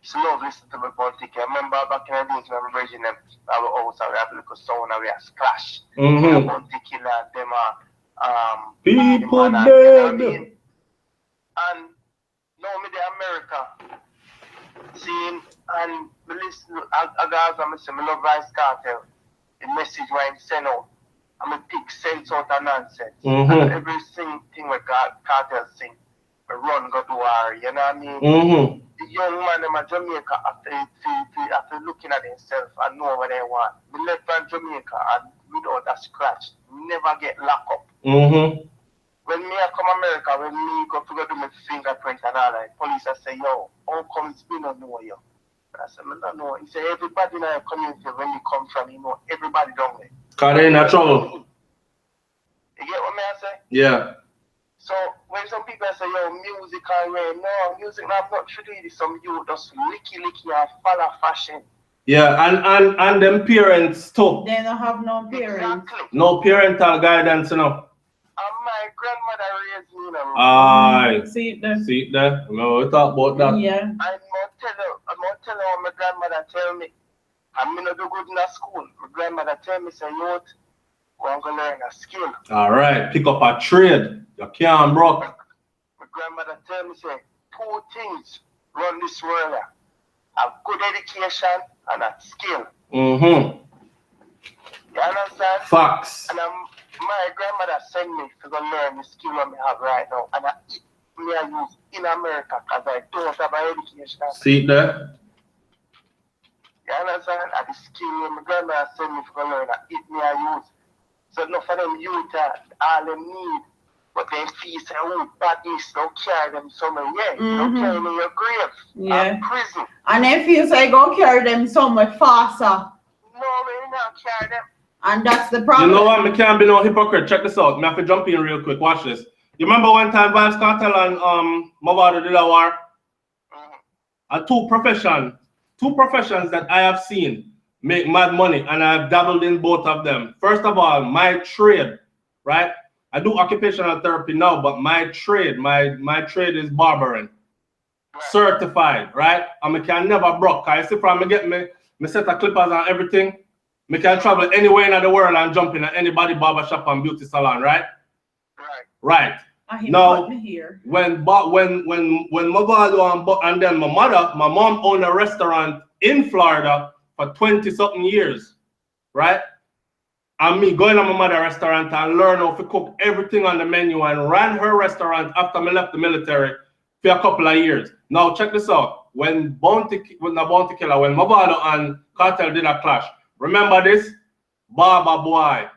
It's love listen to my Bounty Killer. I remember back in the days when I'm bridging them, our house, I have a little sound, we have Splash. Mm-hmm. Bounty Killer, them are people dead. dead. And now me the America. Seeing and me listen to guys and say me love Vybz Kartel. The message where he send out. I'm a pick sense out of nonsense. Mm-hmm. And every thing where Kartel sing, I run go to war, you know what I mean? Mm-hmm. The young man in Jamaica after looking at himself and know what they want. We left from Jamaica and without a scratch, never get locked up. Mm-hmm. When me I come America, when me go to go do my fingerprint and all that, police I say, yo, how come it's me not know you? I said, I don't know. He said, everybody in our community, when you come from, you know, everybody down there. Cause they in a trouble. You get what me I say? Yeah. So when some people say, yo, music and rain, no, music not much to do with some you just licky and follow fashion. Yeah, and them parents too. They don't have no parents. Exactly. No parental guidance, you know. And my grandmother raised me, you know. Aye. See it there. See it there? Remember we talked about that? Yeah. I'm not telling what my grandmother tell me. I'm not do good in a school. My grandmother tell me, say, yo, I'm going to learn a skill. All right, pick up a trade. You can't broke. My grandmother tell me, say, 2 things run this world. A good education and a skill. Mm-hmm. You understand? Facts. And my grandmother sent me to go learn the skill that I have right now. And I use in America because I don't have an education. See it there? You understand? And the skill that my grandmother sent me to go learn, I use. So enough of them youth all they need. But they feel say, oh, badness, don't carry them somewhere. Yeah, don't carry them in your grave. Yeah. Prison. And they feel say go carry them somewhere faster. No, we not carry them. And that's the problem. You know what? I can't be no hypocrite. Check this out. I have to jump in real quick. Watch this. You remember one time Vybz Kartel and Mavado did a war? Two professions that I have seen make mad money, and I've dabbled in both of them. First of all, my trade, right? I do occupational therapy now, but my trade, my trade is barbering. Right. Certified, right? And I can never broke. I see from me get me set of clippers and everything. I can travel anywhere in the world and jump in at anybody barbershop and beauty salon, right? Right. Now, when Mavado and then my mom owned a restaurant in Florida for 20-something years, right? And me going to my mother's restaurant and learn how to cook everything on the menu and ran her restaurant after I left the military for a couple of years. Now check this out. When Mavado and Kartel did a clash, remember this? Baba Boy.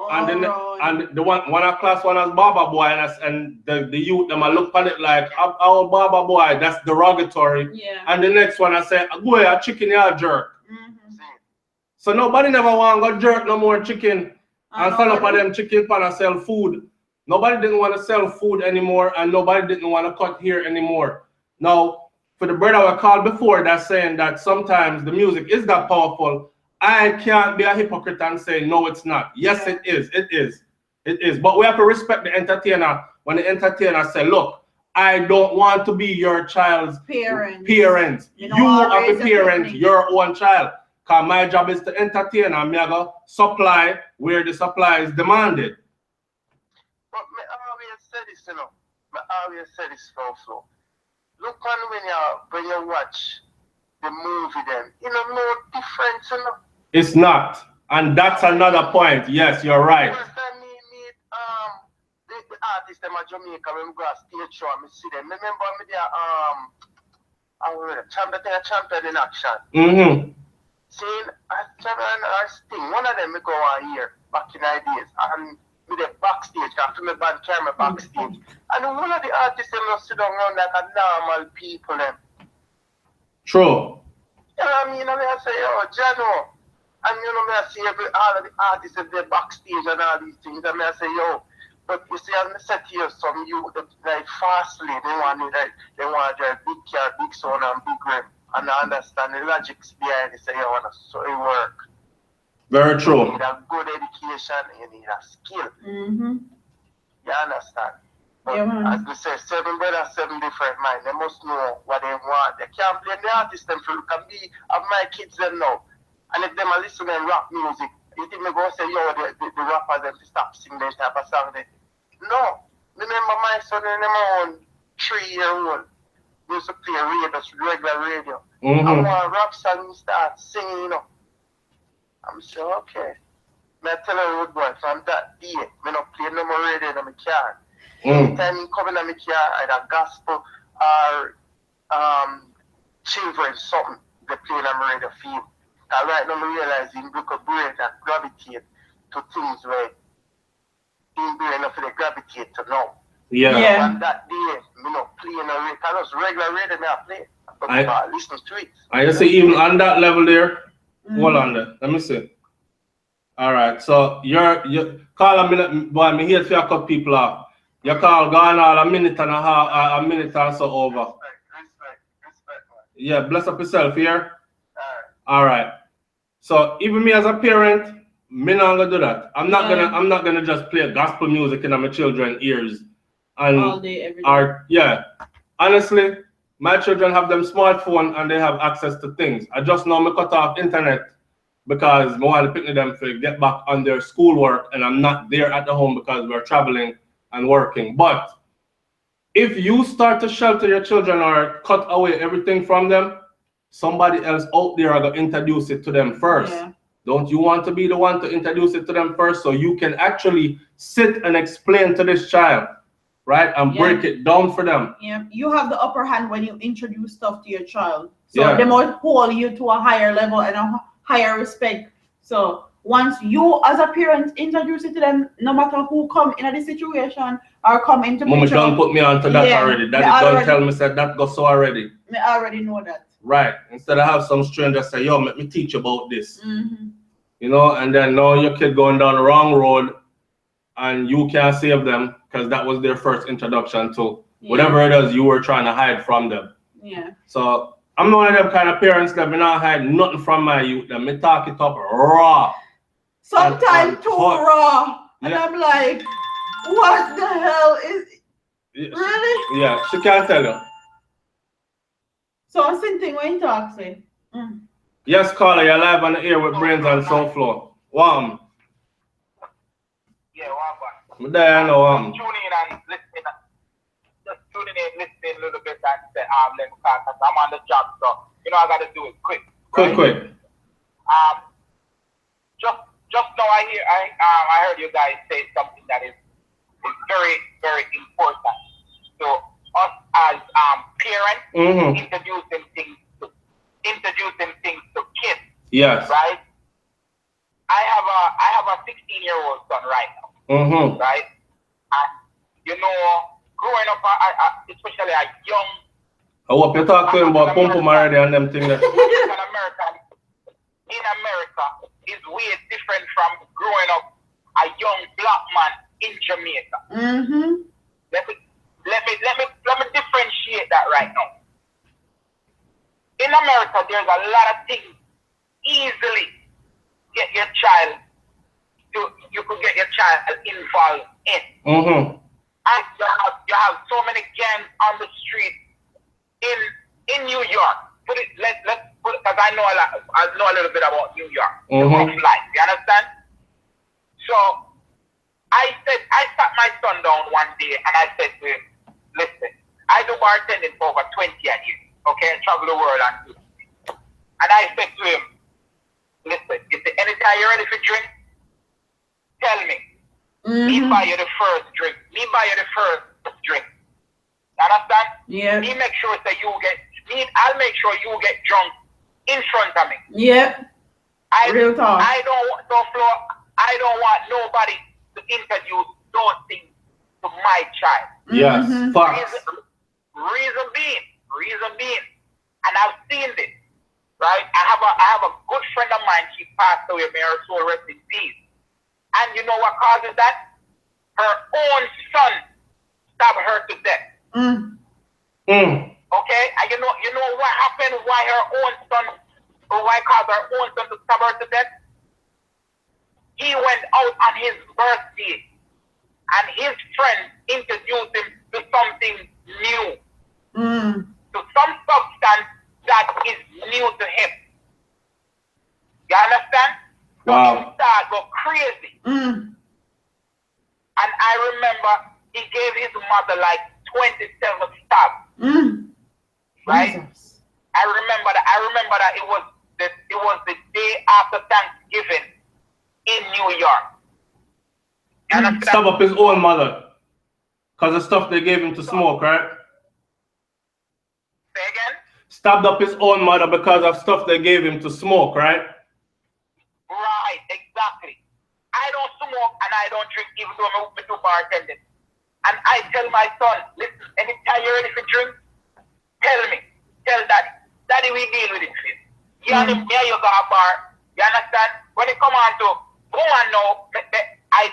And the one class one as Baba Boy and the youth them I look at it like our Baba Boy, that's derogatory. Yeah. And the next one I say, boy, a chicken ya jerk. So nobody never want to go jerk no more chicken and stand up at them chicken pan and sell food. Nobody didn't want to sell food anymore and nobody didn't want to cut hair anymore. Now, for the brother I called before that's saying that sometimes the music is that powerful, I can't be a hypocrite and say, no, it's not. Yes, it is. It is. It is. But we have to respect the entertainer when the entertainer say, look, I don't want to be your child's parent. You are the parent, your own child. Because my job is to entertain and me I go supply where the supply is demanded. But me always say this, you know. Me always say this, SouFlo. Look on when you watch the movie then, you know, no difference, you know. It's not. And that's another point. Yes, you're right. First time me meet the artists them at Jamaica when we go to stage show and me see them. Remember me there champion in action. Mm-hmm. Seeing I sting. One of them me go on here back in the days and with the backstage, after my band camera backstage. And one of the artists them just sit down around like a normal people them. True. You know what I mean? I say, yo, Jano. And you know, I see all of the artists in there backstage and all these things. And I say, yo, but you see, I said here some youth that like fastly, they want to drive big car, big sound and big rim. And I understand the logics behind it. Say, yo, so it work. Very true. You need a good education, you need a skill. Mm-hmm. You understand? But Yeah, as we say, 7 brothers, 7 different minds. They must know what they want. They can't blame the artist them for look at me of my kids them now. And if them are listening to rap music, you think they go say, yo, the rappers them to stop singing this type of song. No. Remember my son in my own 3-year-old used to play radio, regular radio. Mm-hmm. I want a rap song start singing, you know. I'm saying, okay. I tell her, boy, from that day, I don't play no more radio in my car. Anytime you come in my car, either gospel or children, something, they play in my radio field. And right now, I realize you look a brain and gravitate to things where you brain enough to gravitate to know. Yeah. And that day, you know, playing a radio, because regular radio, I play. I listen to it. I see even on that level there. Hold on there. Let me see. All right. So you call a minute, boy. Me here to cut people off. You call gone all a minute and a half, a minute or so over. Respect, man. Yeah. Bless up yourself here. All right. So even me as a parent, me not gonna do that. I'm not gonna just play gospel music in my children's ears and all day, every day. yeah. Honestly, my children have them smartphone and they have access to things. I just know me cut off internet because I want to pick them to get back on their schoolwork and I'm not there at the home because we're traveling and working. But if you start to shelter your children or cut away everything from them, somebody else out there are going to introduce it to them first. Yeah. Don't you want to be the one to introduce it to them first so you can actually sit and explain to this child, right? And break it down for them. Yeah, you have the upper hand when you introduce stuff to your child. So they might hold you to a higher level and a higher respect. So once you as a parent introduce it to them, no matter who come in a situation or come into Mama don't put me onto that already. Daddy don't tell me said that goes so already. I already know that. Right. Instead of have some stranger say, yo, let me teach you about this. You know, and then now your kid going down the wrong road and you can't save them because that was their first introduction to whatever it is you were trying to hide from them. Yeah. So I'm one of them kind of parents that me not hide nothing from my youth. That me talk it up raw. Sometimes too raw. And I'm like, what the hell is really? Yeah, she can't tell you. So I'm thinking when you talk, say. Yes, caller, you're live on the air with Brains and SouFlo. Wow. Yeah, wow. I'm there, I know. Tune in and listening. Just tuning in, listening a little bit and say, let me talk because I'm on the job, so you know I gotta do it quick. Quick. Just now I heard you guys say something that is very, very important. So us as parents introducing things to kids. Yes. Right? I have a 16-year-old son right now. Right? And you know, growing up especially a young I hope you talk to him about pump already and them things. In America is way different from growing up a young black man in Jamaica. Let me differentiate that right now. In America, there's a lot of things easily get your child you could get your child involved in. And you have so many gangs on the street in New York. Let's put it, because I know a little bit about New York, the rough life. You understand? So I sat my son down one day and I said to him, listen, I do bartending for over 20 years, okay, and travel the world and do things. And I said to him, listen, if anytime you're ready for drink, tell me. Me buy you the first drink. You understand? Yeah. Me make sure that I'll make sure you get drunk in front of me. Yep. Real talk. I don't want nobody to introduce those things to my child. Yes. Reason being, and I've seen this, right? I have a good friend of mine. She passed away. May her soul rest in peace. And you know what causes that? Her own son stabbed her to death. Okay, and you know what happened? Why caused her own son to stab her to death? He went out on his birthday, and his friend introduced him to something new, to some substance that is new to him. You understand? So he started go crazy. And I remember he gave his mother like 27 stabs. Right? Jesus. I remember that it was the day after Thanksgiving in New York. Stab up his own mother because of stuff they gave him to smoke, right? Say again? Stabbed up his own mother because of stuff they gave him to smoke, right? Right, exactly. I don't smoke and I don't drink even though I'm open to bartending. And I tell my son, listen, anytime you're ready for drink, tell me. Tell daddy. Daddy, we deal with it. You and him, you go a bar. You understand? When it come on to go on now, I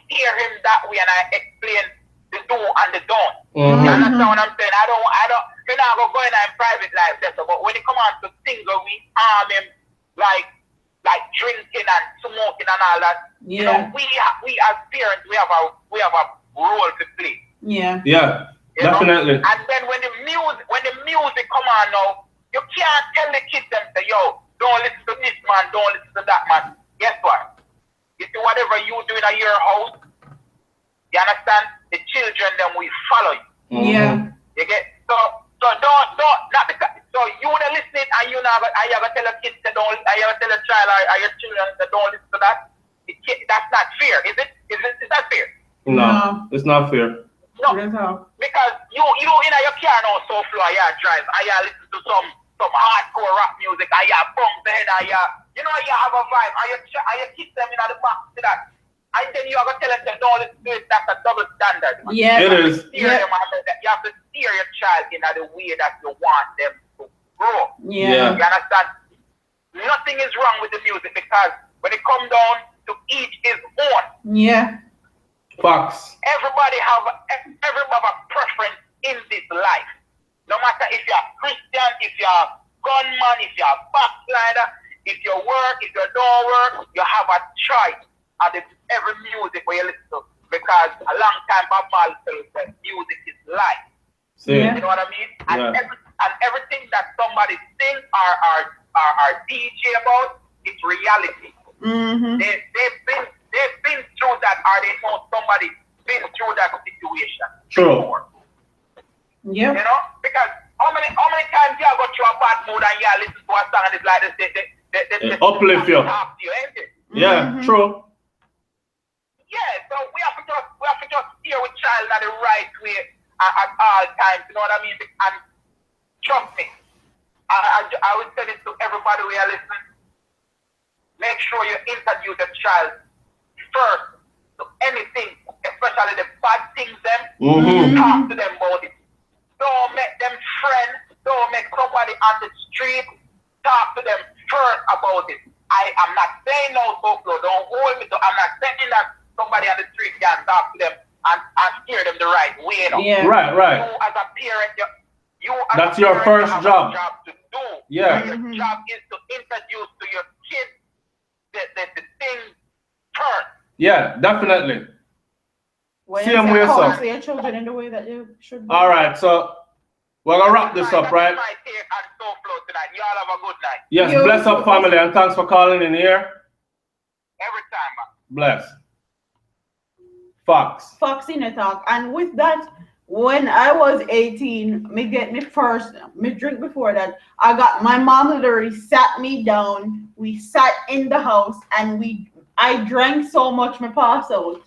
steer him that way and I explain the do and the don't. You understand what I'm saying? I don't we're not gonna go in our private life, but when it come on to things where we harm him like drinking and smoking and all that, you know, we as parents we have a role to play. Yeah, you definitely. Know? And then when the music come on now, you can't tell the kids them say, yo, don't listen to this man, don't listen to that man. Guess what? You do whatever you doing at your house, you understand? The children then will follow you. Yeah. You get so don't not because so you not listening and you not I ever tell a kid that don't I ever tell a child or your children that don't listen to that. That's not fair, is it? Is that fair? No, it's not fair. No, because you in your car now, SouFLo, you drive, and you listen to some hardcore rap music, and you bump the head, and you know you have a vibe, and you kiss them in the back to that, and then you have to tell them don't listen to it. That's a double standard. Yeah, it is. You have to steer your child in the way that you want them to grow. Yeah. You understand? Nothing is wrong with the music because when it comes down to each his own. Yeah. Facts. Everybody have a preference in this life. No matter if you're Christian, if you're gunman, if you're a backslider, if you work, if you don't work, you have a choice of every music where you listen to. Because a long time Bob Marley said music is life. Yeah. You know what I mean? And everything that somebody sings or DJ about, it's reality. They've been through that, or they know somebody been through that situation. True. Yeah. You know, because how many times you go through a bad mood and you listen to a song and it's like they uplift you. Talk to you, ain't it? Yeah, true. Yeah, so we have to just steer with child in the right way at all times. You know what I mean? And trust me, I would say this to everybody who are listening. Make sure you introduce the child first to anything, especially the bad things them. Talk to them about it. Don't make them friends. Don't make somebody on the street. Talk to them first about it. I am not saying no, SouFLo. Don't hold me. I'm not saying that somebody on the street can talk to them and steer them the right way. No? Yeah. Right. You as a parent, that's your first job. Job to do. Yeah. Your job is to introduce to your kids the thing first. Yeah, definitely. Same way, so your children in the way that you should be. All right, so we're gonna wrap this up, right? My take on SouFLo tonight. and y'all have a good night. Yes, You bless up too. family and thanks for calling in here. Every time, man. Bless. Fox. Fox in a talk. And with that, when I was 18, me get me first, me drink before that. I got my mom literally sat me down. We sat in the house and I drank so much me passed out.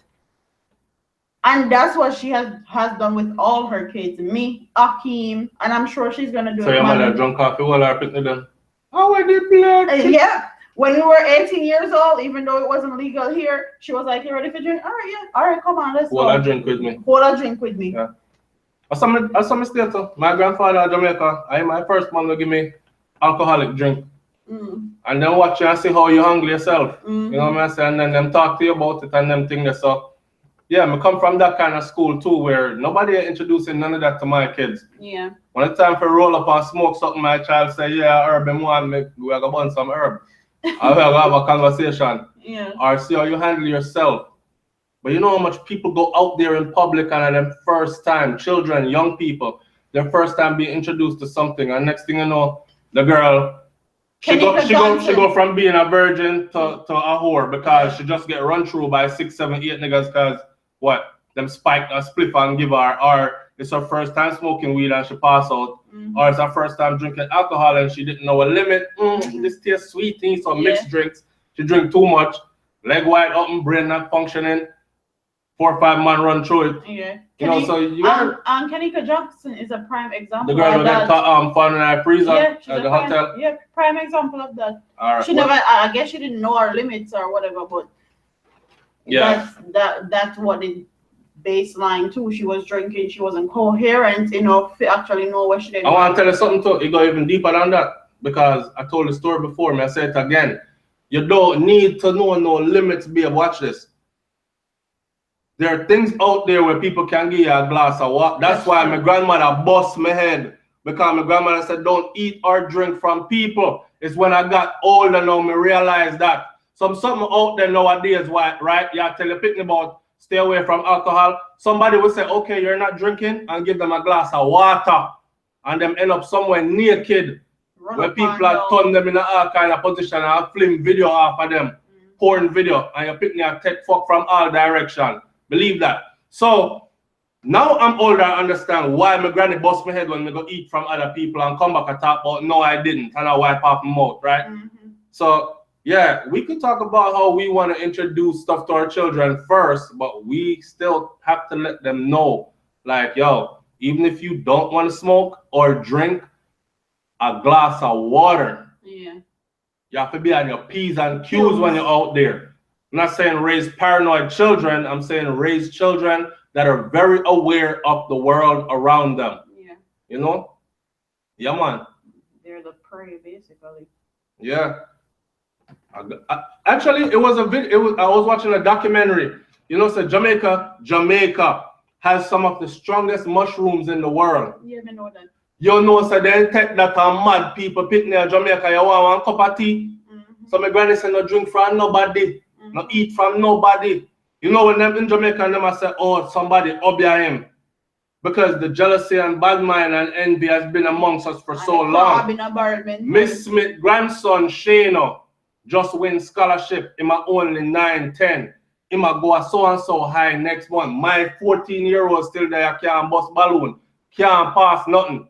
And that's what she has done with all her kids. Me, Akeem, and I'm sure she's gonna do So it. your mother drunk coffee while I picked them. Oh, I did blood. Yeah. When we were 18 years old, even though it wasn't legal here, she was like, "You ready for drink? All right, yeah. All right, come on, let's go. Hold a drink with me. Hold a drink with me." Yeah. I saw my state. My grandfather in Jamaica, my first man to give me alcoholic drink. And then watch you and see how you handle yourself. You know what I'm saying? And then them talk to you about it and them things. So yeah, I come from that kind of school too, where nobody introducing none of that to my kids. Yeah. When it's time for roll up and smoke something, my child say, "Yeah, herb, we are gonna burn some herb." I will have a conversation. Yeah. Or see how you handle yourself. But you know how much people go out there in public and at their first time, children, young people, their first time being introduced to something, and next thing you know, the girl, she go from being a virgin to a whore because she just get run through by 6, 7, 8 niggas because what? Them spike a spliff and give her, or it's her first time smoking weed and she pass out, or it's her first time drinking alcohol and she didn't know a limit. This tastes sweet, things or mixed drinks. She drink too much, leg wide open, brain not functioning. 4 or 5 man run through it. Yeah. You know, so you got Kanika Jackson is a prime example. the girl who got found in her freezer at the hotel. Yeah, prime example of that. All right. She never. I guess she didn't know her limits or whatever, but yeah, that's what the baseline too. She was drinking. She wasn't coherent enough to actually know what she did. I want to tell you something too. It go even deeper than that because I told the story before. I say it again. You don't need to know no limits, babe. Watch this. There are things out there where people can give you a glass of water. That's why my grandmother bust my head. Because my grandmother said, don't eat or drink from people. It's when I got older now, me realized that. Something out there nowadays, right? You tell your picnic about stay away from alcohol. Somebody will say, okay, you're not drinking, and give them a glass of water. And them end up somewhere naked. Where people are turn them in all kind of position and film video off of them. Porn video. And your picnic take fuck from all direction. Believe that. So now I'm older, I understand why my granny bust my head when we go eat from other people and come back and talk about no, I didn't, and I wipe off my mouth, right? So yeah, we could talk about how we want to introduce stuff to our children first, but we still have to let them know, like, yo, even if you don't want to smoke or drink, a glass of water. Yeah. You have to be on your P's and Q's when you're out there. I'm not saying raise paranoid children. I'm saying raise children that are very aware of the world around them. Yeah. You know? Yeah, man. They're the prey, basically. Yeah. Actually, it was a video. I was watching a documentary. You know, so Jamaica has some of the strongest mushrooms in the world. Yeah, I know that. You know, so they take that mad people pick near Jamaica. You want one cup of tea? So my granny said, no drink from nobody. No eat from nobody. You know, when them in Jamaica, them I say, oh, somebody up behind him. Because the jealousy and bad mind and envy has been amongst us for so long. Miss Smith grandson, Shano, just win scholarship. He might only 9, 10. He might go so-and-so high next month. My 14-year-old still there, can't bust balloon. Can't pass nothing.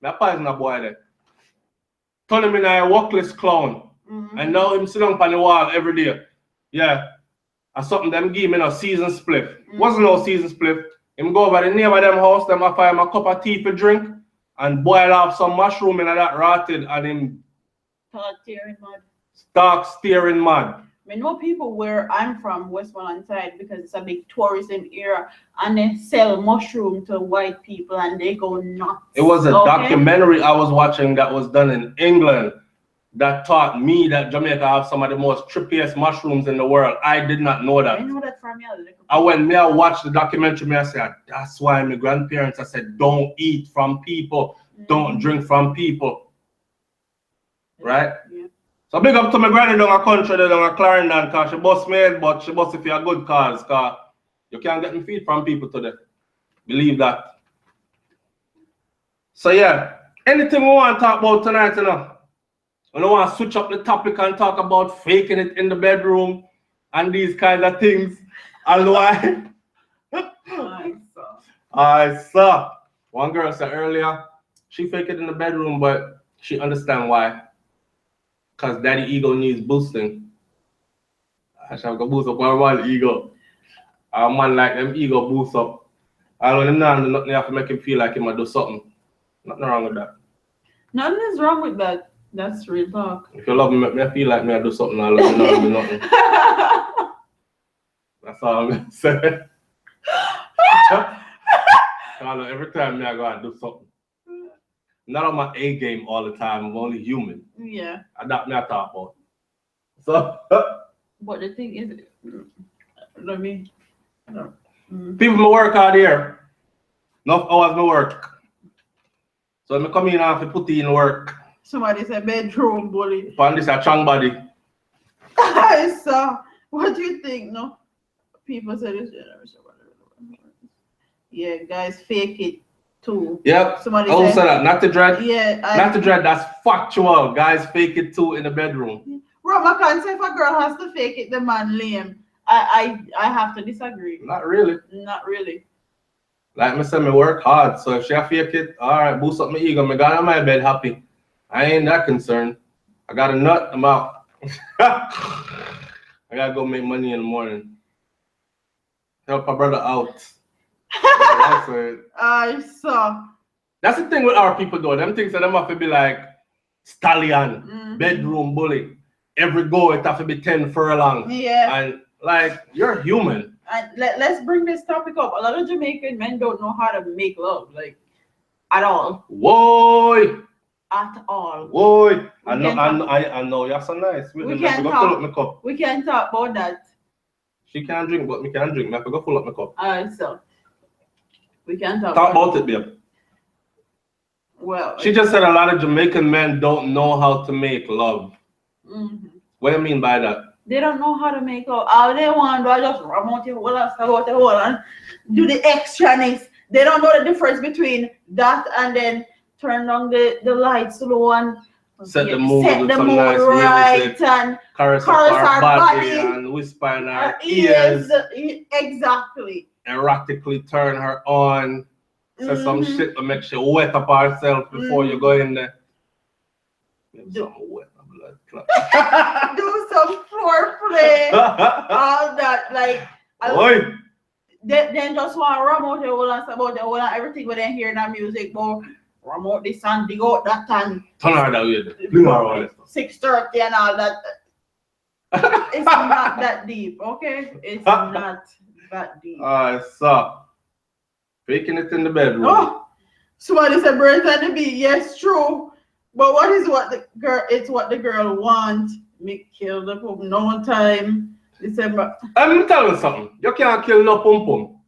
That pass no boy there. Turn him in a workless clown. And now him sit down on the wall every day. Yeah, and something them give me no season spliff. Wasn't no season spliff. Him go over the neighbor them house, them I find him a cup of tea for drink and boil off some mushroom in that rotted and him start steering mad. I know people where I'm from, Westmoreland side, because it's a big tourism area, and they sell mushroom to white people and they go nuts. It was a documentary I was watching that was done in England that taught me that Jamaica have some of the most trippiest mushrooms in the world. I did not know that. I know that from you. I watched the documentary, I said, that's why my grandparents, I said, don't eat from people. Don't drink from people. Right? Yeah. So big up to my granny down a country, down a Clarendon, because she bust me head, but she bust it for a good cause, because you can't get me feed from people today. Believe that. So yeah, Anything we want to talk about tonight, you know? I don't want to switch up the topic and talk about faking it in the bedroom and these kind of things. And why? I saw. One girl said earlier, she fake it in the bedroom, but she understand why. Because daddy ego needs boosting. I shall go boost up our man ego. Our man like them ego boost up. I don't know nothing have to make him feel like he might do something. Nothing wrong with that. Nothing is wrong with that. That's real talk. If you love me, make me feel like me I do something, I'll let you know I do nothing. That's all I'm gonna say. Every time me I go and do something. Not on my A game all the time, I'm only human. Yeah. That me I talk about. So but the thing is, let me people may work out here. Enough hours me work. So I come in and have to put in work. Somebody said bedroom bully. Find this a strong body. So what do you think? No? People say this generation. Yeah, guys fake it too. Yep. Somebody said that. Not to dread. Yeah. Not to dread. That's factual. Guys fake it too in the bedroom. Rama can't say if a girl has to fake it, the man lame. I have to disagree. Not really. Not really. Like me say, me work hard. So if she fake it, all right, boost up my ego. Me got on my bed happy. I ain't that concerned. I got a nut. I'm out. I gotta go make money in the morning. Help my brother out. I saw. That's the thing with our people though. Them things that them have to be like stallion, bedroom bully. Every go it have to be 10 furlong. Yeah. And like you're human. And let's bring this topic up. A lot of Jamaican men don't know how to make love, like at all. Whoa. At all. Whoa. I know you're so nice. We can talk. We can talk about that. She can't drink, but me can drink. Me have to go fill up my cup. So we can talk about it, babe. Well, she just said a lot of Jamaican men don't know how to make love. What do you mean by that? They don't know how to make love. All they want to just ram out your whole and do the extraness. They don't know the difference between that and then turn on the lights slow and set the mood nice right music, and caress our body and whisper in our ears. Exactly. Erotically turn her on. Say some shit to make she wet up herself before you go in there. Do some foreplay. All that, like. Then just want to ram out the whole and about the whole and everything when they hear that music, but ram out this and dig out that and turn her that way. 6:30 and all that. It's not that deep, okay? It's not that deep. So faking it in the bedroom. Oh, somebody said brains and the beat. Yes, true. But what is what the girl? It's what the girl wants. Me kill the pum no time. December. Let me tell you something. You can't kill no pum pum.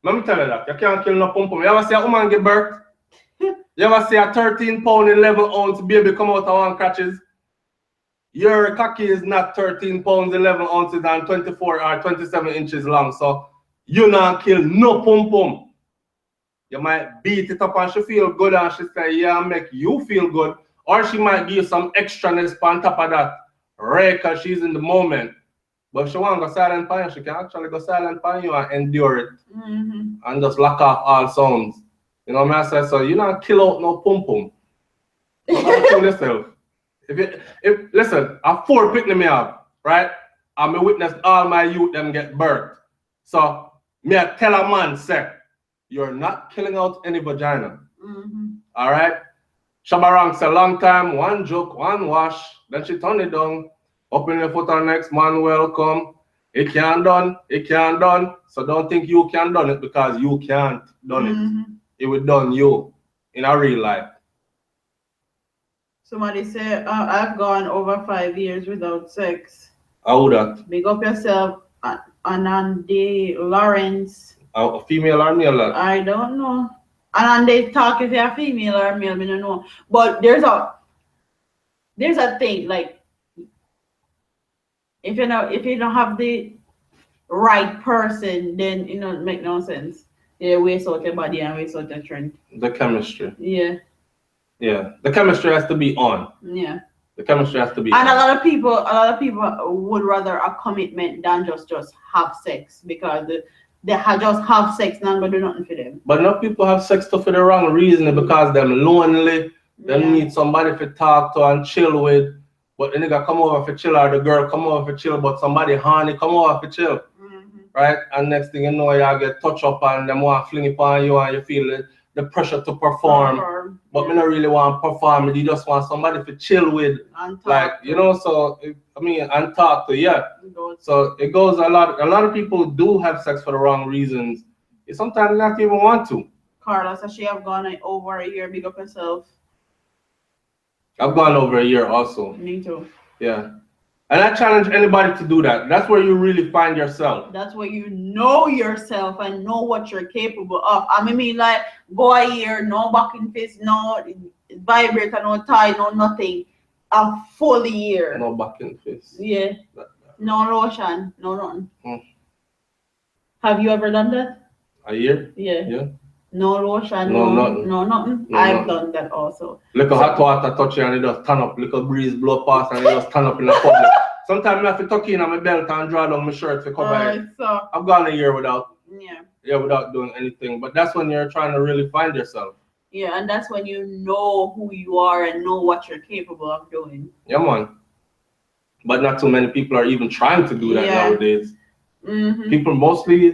Let me tell you that. You can't kill no pum pum. You ever see a woman give birth? You ever see a 13-pound, 11-ounce baby come out of one crutches? Your cocky is not 13 pounds, 11 ounces and 24 or 27 inches long. So you not kill no pum pum. You might beat it up and she feel good and she say, yeah, make you feel good. Or she might give you some extraness on top of that. Right, because she's in the moment. But if she want to go silent on you, she can actually go silent on you and endure it. And just lock off all sounds. You know what I say? So you not kill out no pum pum. Kill yourself. Listen, I 4 picking me up, right? I'm a witness all my youth them get birthed. So me I tell a man, say, you're not killing out any vagina. All right? Shabarang say long time, one joke, one wash. Then she turn it down. Open your foot on next man, welcome. It can't done, it can't done. So don't think you can done it because you can't done it. It will done you in a real life. Somebody say, I've gone over 5 years without sex. How that? Big up yourself, Anande Lawrence. A female or male? I don't know. And they talk if you're female or male, I don't know. But there's a thing, like, if you don't have the right person, then it don't make no sense. Yeah, waste out your body and waste out your strength. The chemistry. Yeah. Yeah, the chemistry has to be on. Yeah. The chemistry has to be And on. a lot of people would rather a commitment than just have sex, because they just have sex and not gonna do nothing for them. But enough people have sex for the wrong reason, because they're lonely. They need somebody to talk to and chill with. But the nigga come over for chill, or the girl come over for chill, but somebody horny come over for chill. Right? And next thing you know, you get touch up and them want to fling it on you, and you feel the pressure to perform. But me not really want to perform. You just want somebody to chill with. Like, you know, so I mean, and talk to, yeah. So it goes a lot of people do have sex for the wrong reasons. You sometimes not even want to. Carla says she have gone over a year. Big up herself. I've gone over a year also. Me too. Yeah. And I challenge anybody to do that. That's where you really find yourself. That's where you know yourself and know what you're capable of. I mean, like, go a year, no back in fist, no vibrator, no tie, no nothing. A full year. No back in fist. Yeah. No lotion, no nothing. Have you ever done that? A year? Yeah. Yeah. No lotion, no nothing. No nothing. No, I've done that also. Little hot water touch you and it just turn up. Little breeze blow past and it just turn up in the public. Sometimes I have to tuck in on my belt and draw down my shirt to cover it. So I've gone a year without without doing anything. But that's when you're trying to really find yourself. Yeah, and that's when you know who you are and know what you're capable of doing. Yeah, man. But not too many people are even trying to do that nowadays. People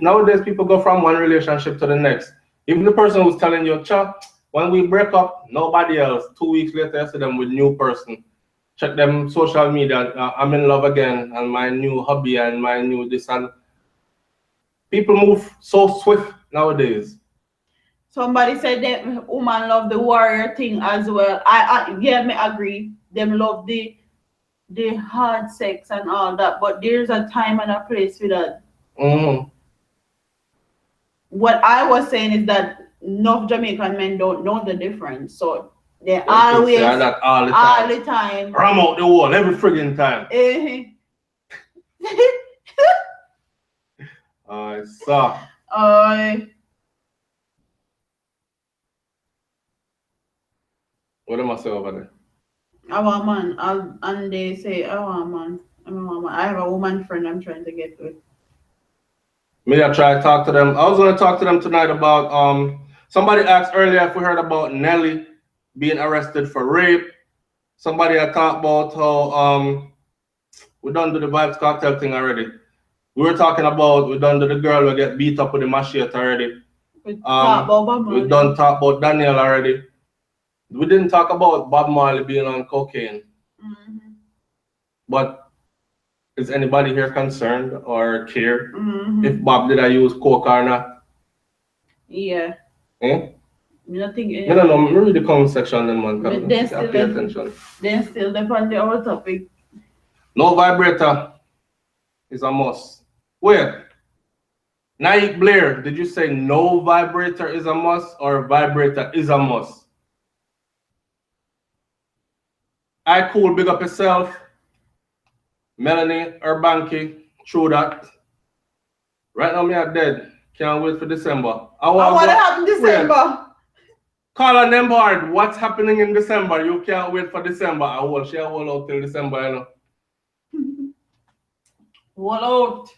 nowadays people go from one relationship to the next. Even the person who's telling you, "Cha, when we break up, nobody else." 2 weeks later, I see them with new person. Check them social media. I'm in love again, and my new hobby, and my new this, and people move so swift nowadays. Somebody said that women love the warrior thing as well. I me agree. Them love the hard sex and all that, but there's a time and a place for that. What I was saying is that enough Jamaican men don't know the difference, so they always that all the time. Ram out the wall every friggin' time. So. What am I saying over there? I want man, and they say, I want man. I have a woman friend I'm trying to get with. Maybe I try to talk to them. I was going to talk to them tonight about somebody asked earlier if we heard about Nelly being arrested for rape. Somebody had talked about how we done do the Vybz Kartel thing already. We were talking about we done do the girl who get beat up with the machete already. We done talk about Daniel already. We didn't talk about Bob Marley being on cocaine. But is anybody here concerned or care if Bob did I use coke or not? Yeah. Nothing. No. Read the comment section then, man. Pay attention. Then still depend on our topic. No vibrator is a must. Wait. Naik Blair, did you say no vibrator is a must or vibrator is a must? I cool, big up yourself. Melanie Urbanki, true that. Right now, me are dead. Can't wait for December. What happened in December? Call on them hard. What's happening in December? You can't wait for December. I will share all out till December, you know. What out?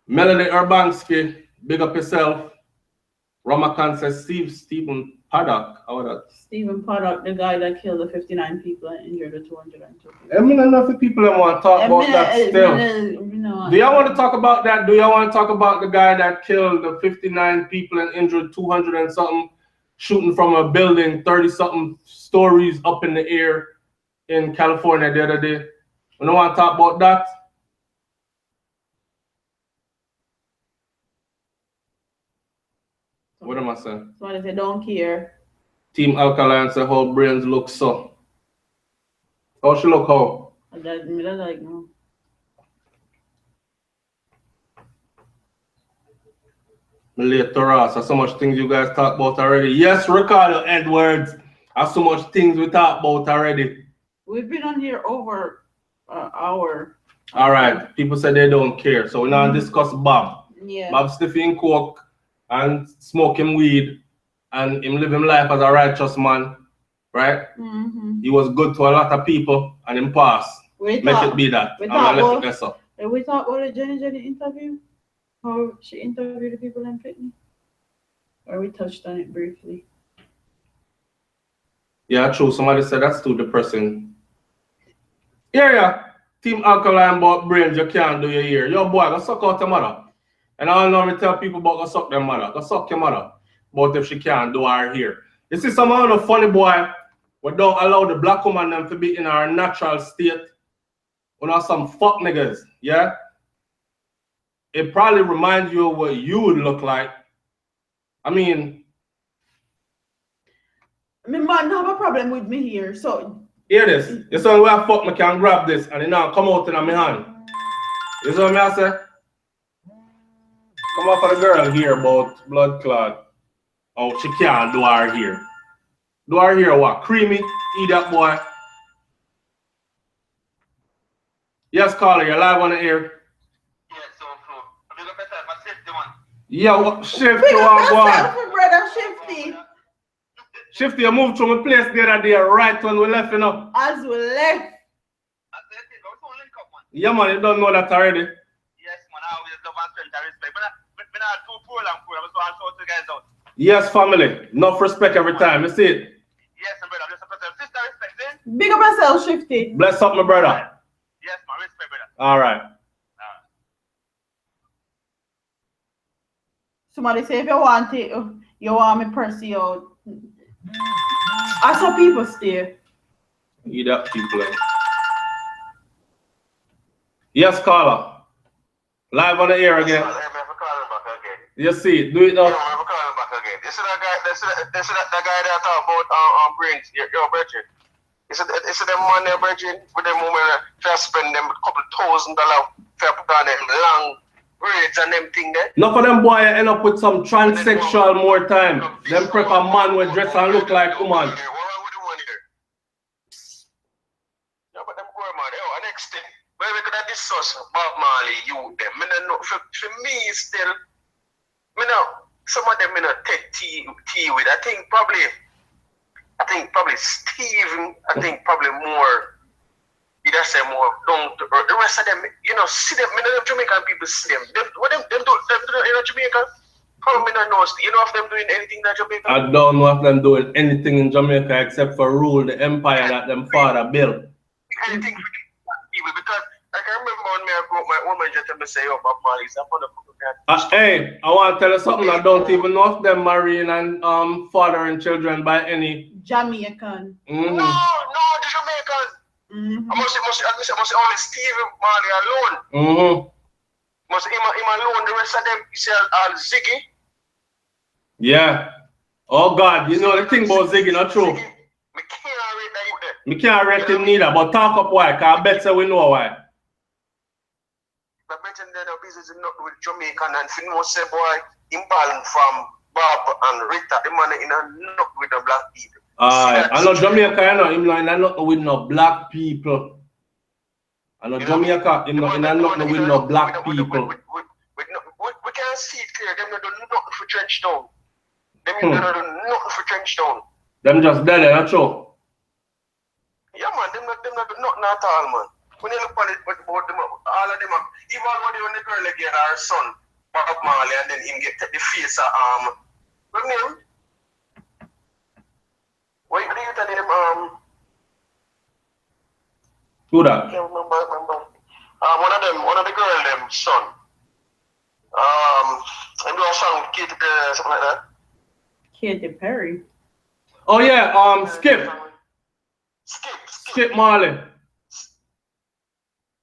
Melanie Urbanski, big up yourself. Ramakan says Stephen Paddock. How about that? Stephen Paddock, the guy that killed the 59 people and injured the 202 people. I mean, enough of people that want to talk about that still. Do y'all want to talk about that? Do y'all want to talk about the guy that killed the 59 people and injured 200 and something, shooting from a building 30-something stories up in the air in California the other day? We don't want to talk about that. What am I saying? Somebody say don't care. Team Alkaline say how brains look so. How she look how? I like no. Late Taurus, so much things you guys talk about already. Yes, Ricardo Edwards. There's so much things we talk about already. We've been on here over an hour. All right. People say they don't care. So we now discuss Bob. Yeah. Bob sniffing coke and smoking weed and him live him life as a righteous man, right? He was good to a lot of people and him passed. Make it be that. We talk about the Jenny interview? How she interviewed the people in Pitney? Or we touched on it briefly? Yeah, true. Somebody said that's too depressing. Yeah. Team Alkaline about brains, you can't do your ear. Yo, boy, go suck out your mother. And I don't know me tell people about go suck their mother. Go suck your mother. But if she can't do her hair. You see some of the funny boy, we don't allow the black woman them to be in our natural state. We know some fuck niggas, yeah? It probably reminds you of what you would look like. I mean, my man have a problem with me here, so hear this. You see when I fuck me can grab this and it now come out in my hand. You see what I say? Come up for the girl here about blood clot. Oh, she can't do her hair. Do her hair what? Creamy? Eat that boy. Yes, caller, you're live on the air. Yeah, so I'm gonna better my safety one. Yeah, what Shifty one boy? Brother Shifty. Shifty, you moved from a place the other day, right when we left, you know. As we left. Yeah, man, you don't know that already. Yes, man, I always love and strength and respect. But I too poor and poor, so I'll sort you guys out. Yes, family. Enough respect every time. You see it? Yes, my brother. Just a sister respect, eh? Big up yourself, Shifty. Bless up, my brother. Yes, man, respect, brother. All right. Somebody say if you want it, you want me press you out. I saw people stay. Eat that people. Yes, caller. Live on the air again. You see it. Do it now. Yeah, I'm calling back again. You see that guy that talk about brains, your virgin. You see them man there, virgin, with them women try to spend them $2,000 for put on them long braids and them thing there. Enough of them boy end up with some transsexual more time. Them prefer man with dress and look like woman. What wrong with the one here? Yeah, but them poor man, yo, next thing. Where we could have discussed Bob Marley, you them. I don't know, for me still, some of them take tea with. I think probably Steve, I think probably more, you just say more down to earth. The rest of them, see them, Jamaican people see them. What them do in Jamaica? How me not know? You know if them doing anything in Jamaica? I don't know if them doing anything in Jamaica except for rule the empire that them father built. Anything for people, because I can remember when I broke my woman just to say, oh, Bob Marley's up on the hey, I want to tell you something. I don't even know if them marrying and fathering children by any Jamaican. No, the Jamaican. I must only Steve Marley alone. Must him alone. The rest of them, you say all Ziggy. Yeah. Oh God, you know the thing about Ziggy, not true. Me can't rate that you there. Me can't rate him neither, but talk up why, cause I bet we know why. But better than the business not with Jamaican and if you know say boy, him ball from Bob and Rita, the man in a not with the black people. I know Jamaica, him not with no black people. I know Jamaica, him not with no black people. We can't see it clear. Them not do nothing for Trenchtown. Them not do nothing for Trenchtown. Them just dead, not true. Yeah, man. Them not do nothing at all, man. When you look at it, about them, all of them, even when the girl get her son, Bob Marley, and then him get the face of what name? What do you tell him? Who that? I can't remember. One of the girl, them son. And do a song with Katy Perry, something like that. Katy Perry. Oh yeah, Skip Marley.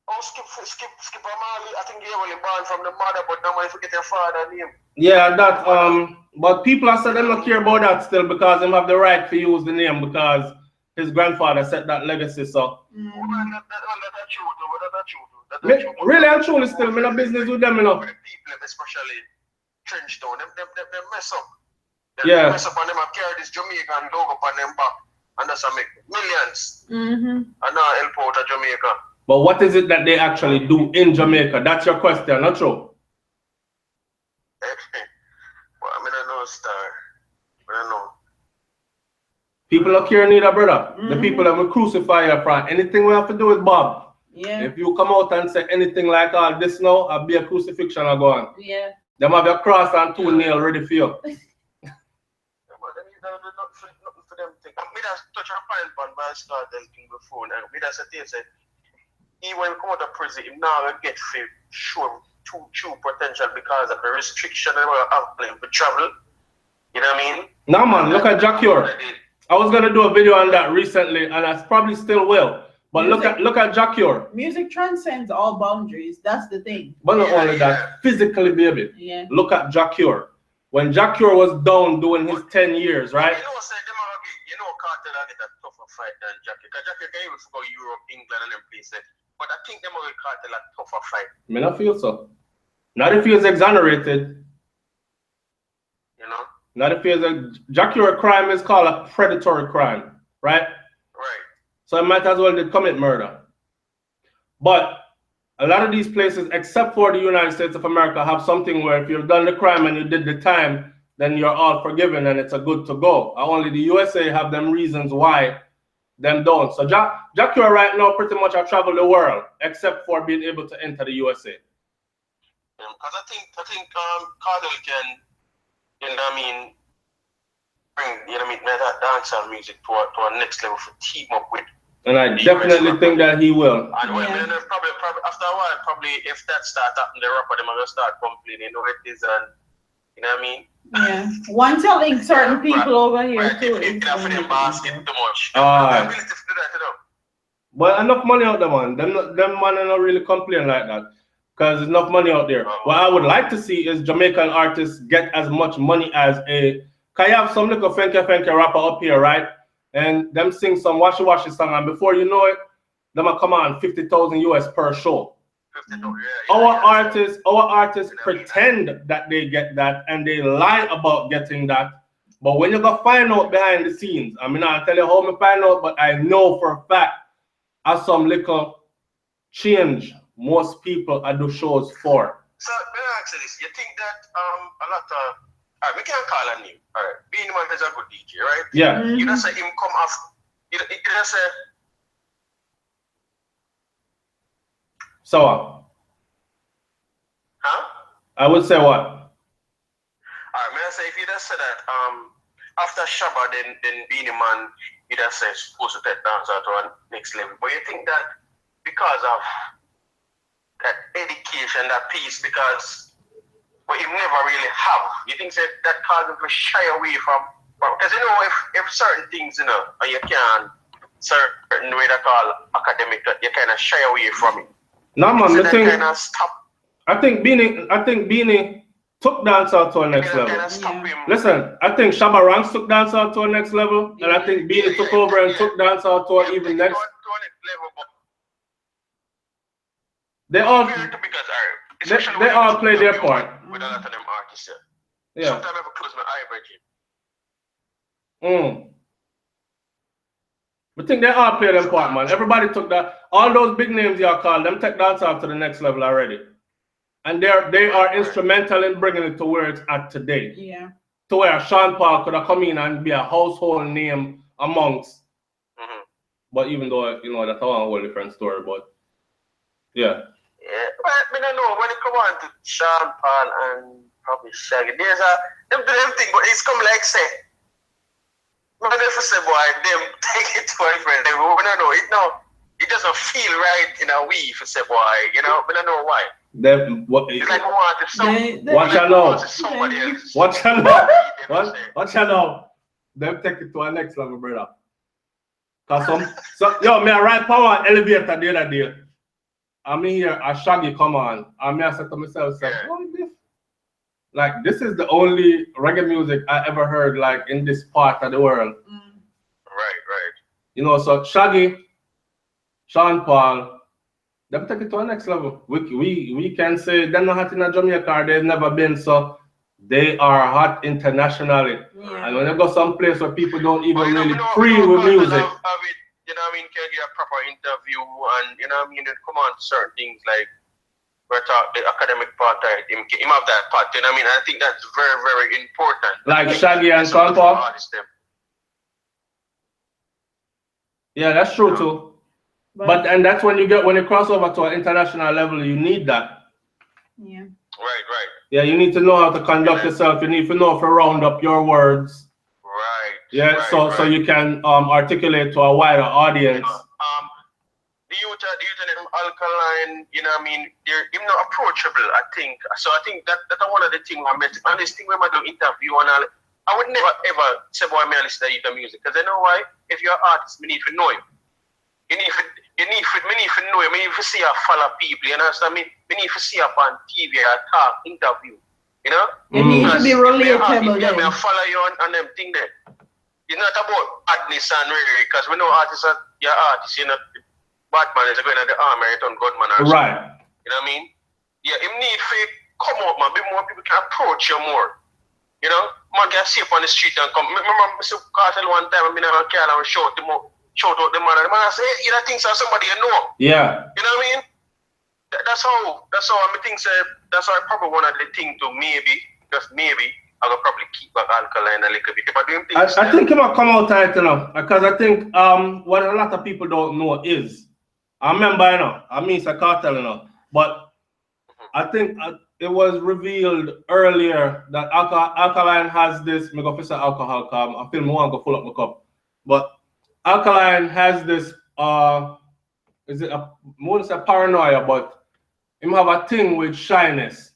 Oh, Skip Marley. I think he only born from the mother, but now I forget their father name. Yeah, that but people are saying they don't care about that still because they have the right to use the name because his grandfather set that legacy. So really and truly still, me no business with them, People, especially Trenchtown, them mess up. They mess up and them carry this Jamaican logo on them back, and that's make millions. And now help out of Jamaica. But what is it that they actually do in Jamaica? That's your question, not true? Well, I mean, I know, star. I don't know. People don't care neither, brother. The people that will crucify you for anything we have to do with Bob. Yeah. If you come out and say anything like all this now, I'll be a crucifixion or go on. Yeah. Them have your cross and 2 nails ready for you. Nothing for them thing. Me just touch a point on Vybz Kartel thing before, and me just say, he when he come out of prison, he now get show true potential because of the restriction that we have for travel. You know what I mean? No man, look at Jack Ure. I was gonna do a video on that recently, and I probably still will. But look at Jack Ure. Music transcends all boundaries. That's the thing. But not only that, physically, baby. Yeah. Look at Jack Ure. When Jack Ure was down doing his 10 years, right? You know, Kartel get a tougher fight than Jackie. Because Jackie can even go Europe, England, and them places. But I think them will Kartel a tougher fight. Me not feel so. Not if he is exonerated. You know? Not if he is Jack Ure crime is called a predatory crime, right? Right. So he might as well did commit murder. But a lot of these places, except for the United States of America, have something where if you've done the crime and you did the time, then you're all forgiven and it's a good to go. Only the USA have them reasons why them don't. So Jack Ure right now pretty much have traveled the world, except for being able to enter the USA. Because I think Kartel can, you know what I mean, bring, you know what I mean, that dancehall music to a next level for team up with. And I definitely think that he will. And when probably after a while, probably if that starts happening, the rapper them are gonna start complaining, you know it is, and you know what I mean? Yeah. One telling certain people over here right, too. If for them basket too much. Alright. Ability to do that, you know. But enough money out there, man. Them man don't really complain like that. Because there's enough money out there. What I would like to see is Jamaican artists get as much money as can you have some little fenke rapper up here, right? And them sing some washy song, and before you know it, them will come on 50,000 US per show. 50,000, Our artists pretend that they get that and they lie about getting that. But when you go find out behind the scenes, I mean, I'll tell you how me find out, but I know for a fact, as some little change most people I do shows for. So let me ask you this: you think that a lot of we can't call a name, all right? Being one is a good DJ, right? Yeah. You don't say him come off. You don't say. So what? Huh? I would say what? Alright, may I say if you just say that after Shabba then Beanie Man, you just say supposed to take dancer to a next level. But you think that because of that education, that piece, because what you never really have, you think that causes him to shy away from because you know if certain things, you know, and you can certain way they call academic, that you kind of shy away from it. No man, I think kind of stop. I think Beanie took dancehall to a next level. Yeah. Listen, I think Shabba Ranks took dancehall to a next level, and I think Beanie took over and took dancehall to an even next. They all play their part. With a lot of them artists, yeah. Sometimes I have to close my eye, Reggie. I think they all play their part, man. Everybody took that. All those big names y'all call them take dancehall to the next level already. And they are instrumental in bringing it to where it's at today. Yeah. To where Sean Paul could have come in and be a household name amongst. But even though, you know, that's a whole different story, but yeah. Yeah, but I don't know, when it come on to Sean Paul and probably Shaggy, there's them thing, but it's come like say, when they say, boy, them take it to a different level, we don't know, it doesn't feel right in a way for say, boy, you know, we don't know why. It's like we want watch out now. Somebody else. Watch out now. Watch out now. Them take it to a next level, brother. Cause yo, me I ride power on elevator the other day. I'm here, a Shaggy come on. And I said to myself, what is this? Like, this is the only reggae music I ever heard, like, in this part of the world. Right. You know, so Shaggy, Sean Paul, they take it to the next level. We can say they're not hot in Jamaica, they've never been, so they are hot internationally. Yeah. And when they go someplace where people don't even really free with music. You know what I mean, can get a proper interview and, you know what I mean, then come on certain things like we're talking the academic part, him have that part, you know what I mean? I think that's very, very important. Like Shaggy and Sean Paul? Yeah, that's true too. But and that's when you cross over to an international level, you need that. Yeah. Right. Yeah, you need to know how to conduct yourself. You need to know how to round up your words. Right. Yeah, so you can articulate to a wider audience. The youth and them alkaline, you know what I mean, they're even not approachable, I think. So I think that's one of the things I met. And this thing when I do interview and all, I would never ever say boy me listen to youth music. Because I know why? If you're an artist, we need to know you. You need to know you. We need to see you follow people, you understand me? We need to see you on TV or talk, interview. You know? You need to be relatable. Yeah, I follow you on them thing there. It's not about badness and really, because we know artists are your artists, you know. Batman is going to the army and on Godman or right. You know what I mean? Yeah, him need to come out, man. More people can approach you more. You know? Man can see up on the street and come. Remember Mr. Kartel one time, I'm in a car and shout out the man. And the man I say, hey, you know things are somebody you know. Yeah. You know what I mean? That's how I think that's why probably one of the things to maybe, just maybe, I will probably keep back alkaline a little bit. If I do things, I think it might come out tight enough. Because I think what a lot of people don't know is, I remember, you know, I mean, it's a cartel, you know, but I think it was revealed earlier that alkaline has this, I'm going to say alcohol, I feel I want to go full up my cup, but alkaline has this, is it I wouldn't say paranoia, but him have a thing with shyness.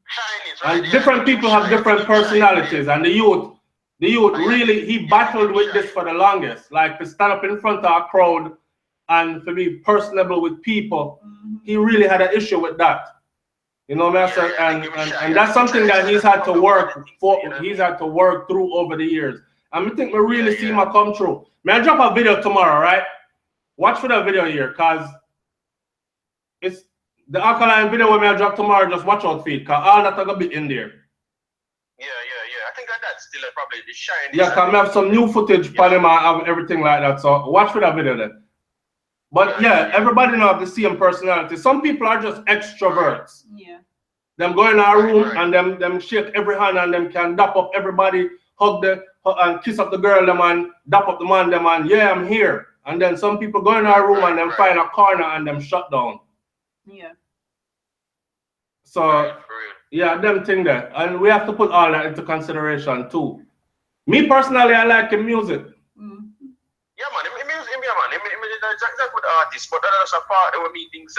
shyness, right? And different people have different personalities, and the youth really, he battled with this for the longest, like to stand up in front of a crowd and to be personable with people. He really had an issue with that. You know what I'm saying? And that's something that he's had to work for. He's had to work through over the years. And I think we really see him come through. May I drop a video tomorrow, right? Watch for that video here, cause it's the alkaline video when I drop tomorrow. Just watch out for it, cause all that are gonna be in there. Yeah. I think that's still probably the shine. Yeah, cause I have some new footage for him and everything like that. So watch for that video then. But yeah, everybody know the same personality. Some people are just extroverts. Yeah. Them go in our room and them shake every hand and them can dap up everybody, hug and kiss up the girl them and dap up the man them and yeah, I'm here. And then some people go in our room and them find a corner and them shut down. Yeah. So yeah, them thing there. And we have to put all that into consideration too. Me personally, I like the music. Yeah, man. He's a good artist, but that's a part of me things,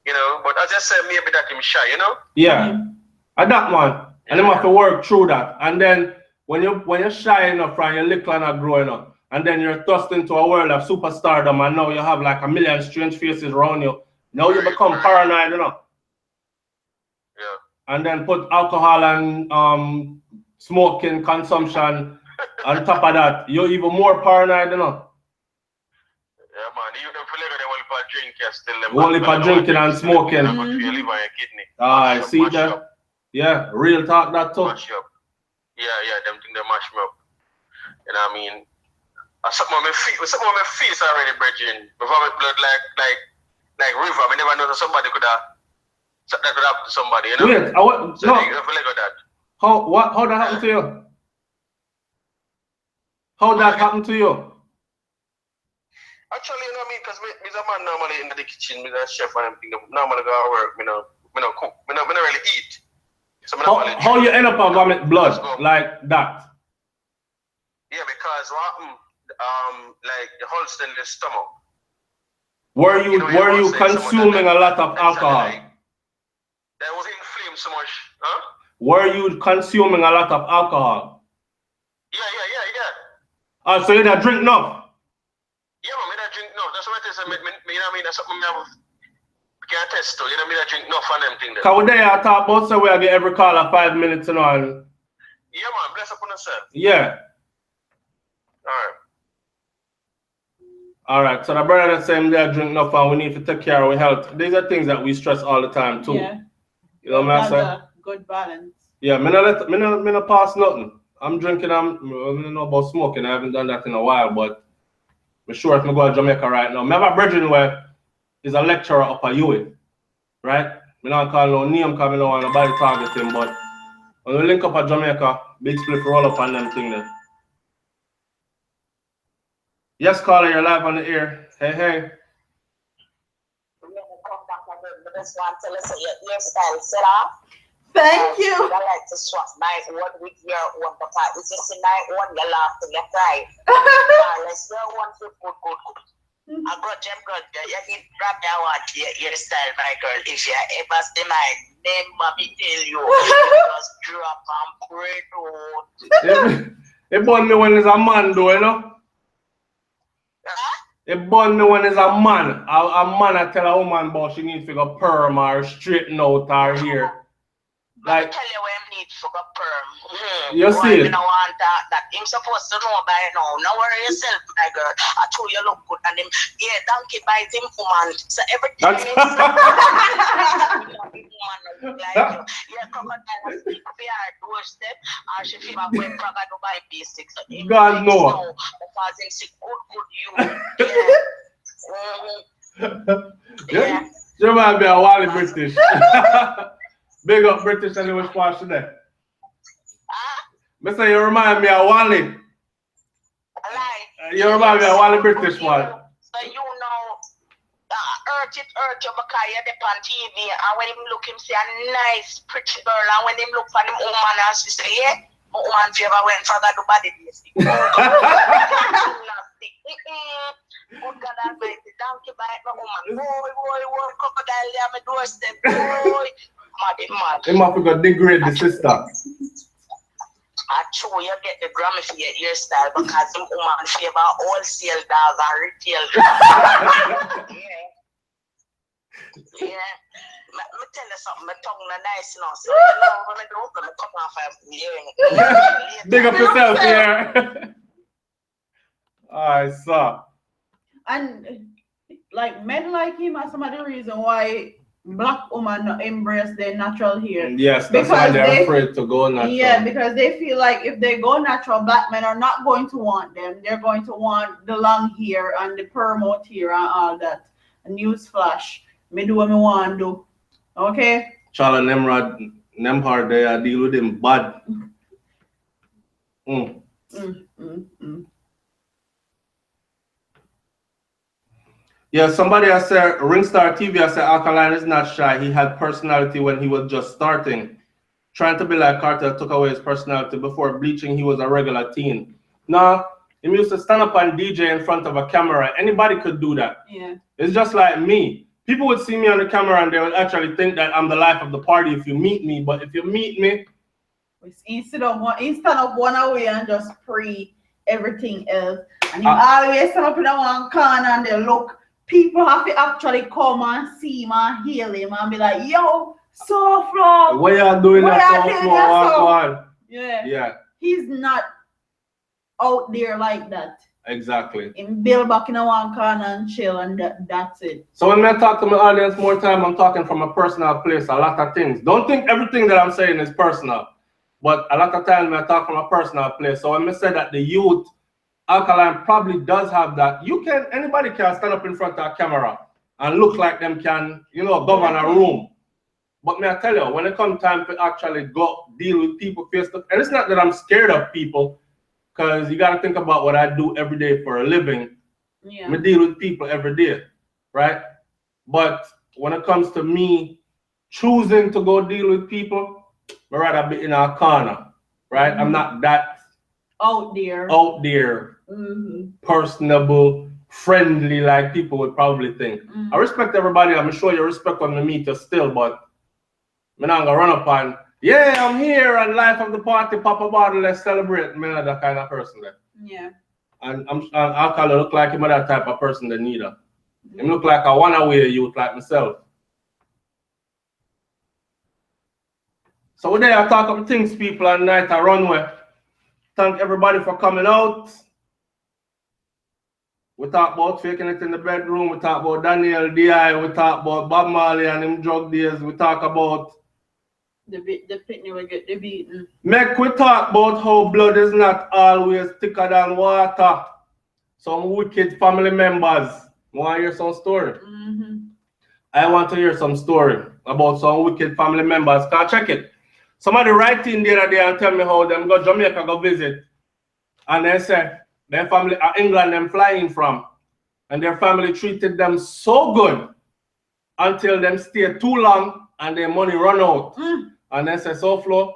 you know. But as I said, maybe that him shy, you know. Yeah, and that man, and him have to work through that. And then when you're shy enough, and you're little and not growing up, and then you're thrust into a world of superstardom, and now you have like a million strange faces around you. Now you become paranoid, you know. Yeah. And then put alcohol and smoking consumption on top of that, you're even more paranoid, you know. Yeah, man. You don't feel like they want to drink, still. Only for drinking and smoking. I see that. Yeah, real talk that too. Mash up. Yeah, them things they mash me up. You know what I mean? Something on my face already, brethren. Before my blood like river. I never know that somebody could have that could happen to somebody, you know? Wait, so no. I feel like that. How that happened to you? How that happened to you? Actually, you know what I mean? Because I'm a man normally in the kitchen, I'm a chef and everything. Normally go to work, I don't cook. I don't really eat. So how you end up on vomit blood like that? Yeah, because what happened, like the whole stainless stomach. Were you consuming a lot of alcohol? That was inflamed so much, huh? Were you consuming a lot of alcohol? Yeah. So you don't drink enough? Yeah, man, I drink enough. That's what I say. You know what I mean? That's something we can test to. You know what I mean? I drink enough on them things. Because we there I talk about so we get every call at 5 minutes, you know. And yeah, man, bless upon yourself. Yeah. Alright, so the brother that's saying they drink enough and we need to take care of our health. These are things that we stress all the time too. Yeah. You know what I'm saying? Good balance. Yeah, me not pass nothing. I'm drinking, I don't know about smoking. I haven't done that in a while, but I'm sure if I go to Jamaica right now. I have a brethren where he's a lecturer up at UA, right? I don't call no name because I don't want nobody target him, but when we link up at Jamaica, big split roll up on them thing there. Yes, caller, you're live on the air. Hey, hey. I just want to listen to your hairstyle set off. Thank you. I like to swap my one with your one, but it's just in my one, you laugh to your cry. Let's go one good. I got them good. You can grab that one, your style, my girl. If you ever stay my name, mommy tell you, just drop and pray to. It burn me when it's a man, though, you know? It burn me when it's a man. A man I tell a woman about she needs to go perm or straighten out her hair. Like, tell you where I need for a perm. You see it? I want that him supposed to know by now. Now worry yourself, my girl. I told you look good and him. Yeah, donkey bites him woman. So everything is woman like you. Yeah, crocodile has to be our doorstep. And she feel like when crocodile buy basics. So God no. Because him see good you. Yeah. You might be a Wally British. Big up British and which part today? I say you remind me of Wally. You remind me of Wally British one. So you know, hurt you because you're on TV, and when him look, him see a nice, pretty girl, and when him look for him woman, and she say, yeah, woman favor went for that body basic. Good God Almighty, donkey bite my woman. Boy, crocodile there, my doorstep, boy. Mad. Him have to go degrade the sister. I true, you get the Grammy for your hairstyle because them woman favor wholesale dolls and retail dolls. Yeah. Let me tell you something, my tongue is nice now. So you know when I do open, I come off of Big up yourself here. Alright, so. And like men like him are some of the reason why black women not embrace their natural hair. Yes, that's because why they're afraid to go natural. Yeah, because they feel like if they go natural, black men are not going to want them. They're going to want the long hair and the perm out here and all that. A newsflash. Me do what me want to do. Okay? Charlie Nemrod, Nemhard, they deal with him bad. Yeah, somebody has said, Ringstar TV has said Alkaline is not shy. He had personality when he was just starting. Trying to be like Kartel took away his personality. Before bleaching, he was a regular teen. Nah, he used to stand up and DJ in front of a camera. Anybody could do that. Yeah. It's just like me. People would see me on the camera and they would actually think that I'm the life of the party if you meet me. But if you meet me, instead of one away and just pre everything else. And you always stand up in one corner and they look. People have to actually come and see him and heal him and be like, yo, SouFLo. What y'all doing that SouFLo? Yeah. He's not out there like that. Exactly. In build back in a one corner and chill and that's it. So when I talk to my audience more time, I'm talking from a personal place, a lot of things. Don't think everything that I'm saying is personal. But a lot of times I talk from a personal place. So when I say that the youth, Alkaline probably does have that. Anybody can stand up in front of a camera and look like them can, govern a room. But may I tell you, when it comes time to actually go deal with people face to face, and it's not that I'm scared of people, because you got to think about what I do every day for a living. Yeah. I deal with people every day, right? But when it comes to me choosing to go deal with people, I'd rather be in a corner, right? I'm not that out there, personable, friendly, like people would probably think. I respect everybody. I'm sure you respect when we meet you still, but I'm not gonna run up and I'm here and life of the party, pop a bottle, let's celebrate. I'm not that kind of person there. Yeah. And I'll look like him that type of person that neither. Him look like a one-away youth like myself. So we're there, I talk up things, people, and night I runway. Thank everybody for coming out. We talk about faking it in the bedroom. We talk about Daniel D.I. We talk about Bob Marley and them drug days. We talk about the pitney will get the beaten. Make we talk about how blood is not always thicker than water. Some wicked family members. Want to hear some story? I want to hear some story about some wicked family members. Can I check it? Somebody write in the other day and tell me how them go Jamaica go visit. And they say, their family, England, them flying from, and their family treated them so good until them stay too long and their money run out. And then say, SouFlo,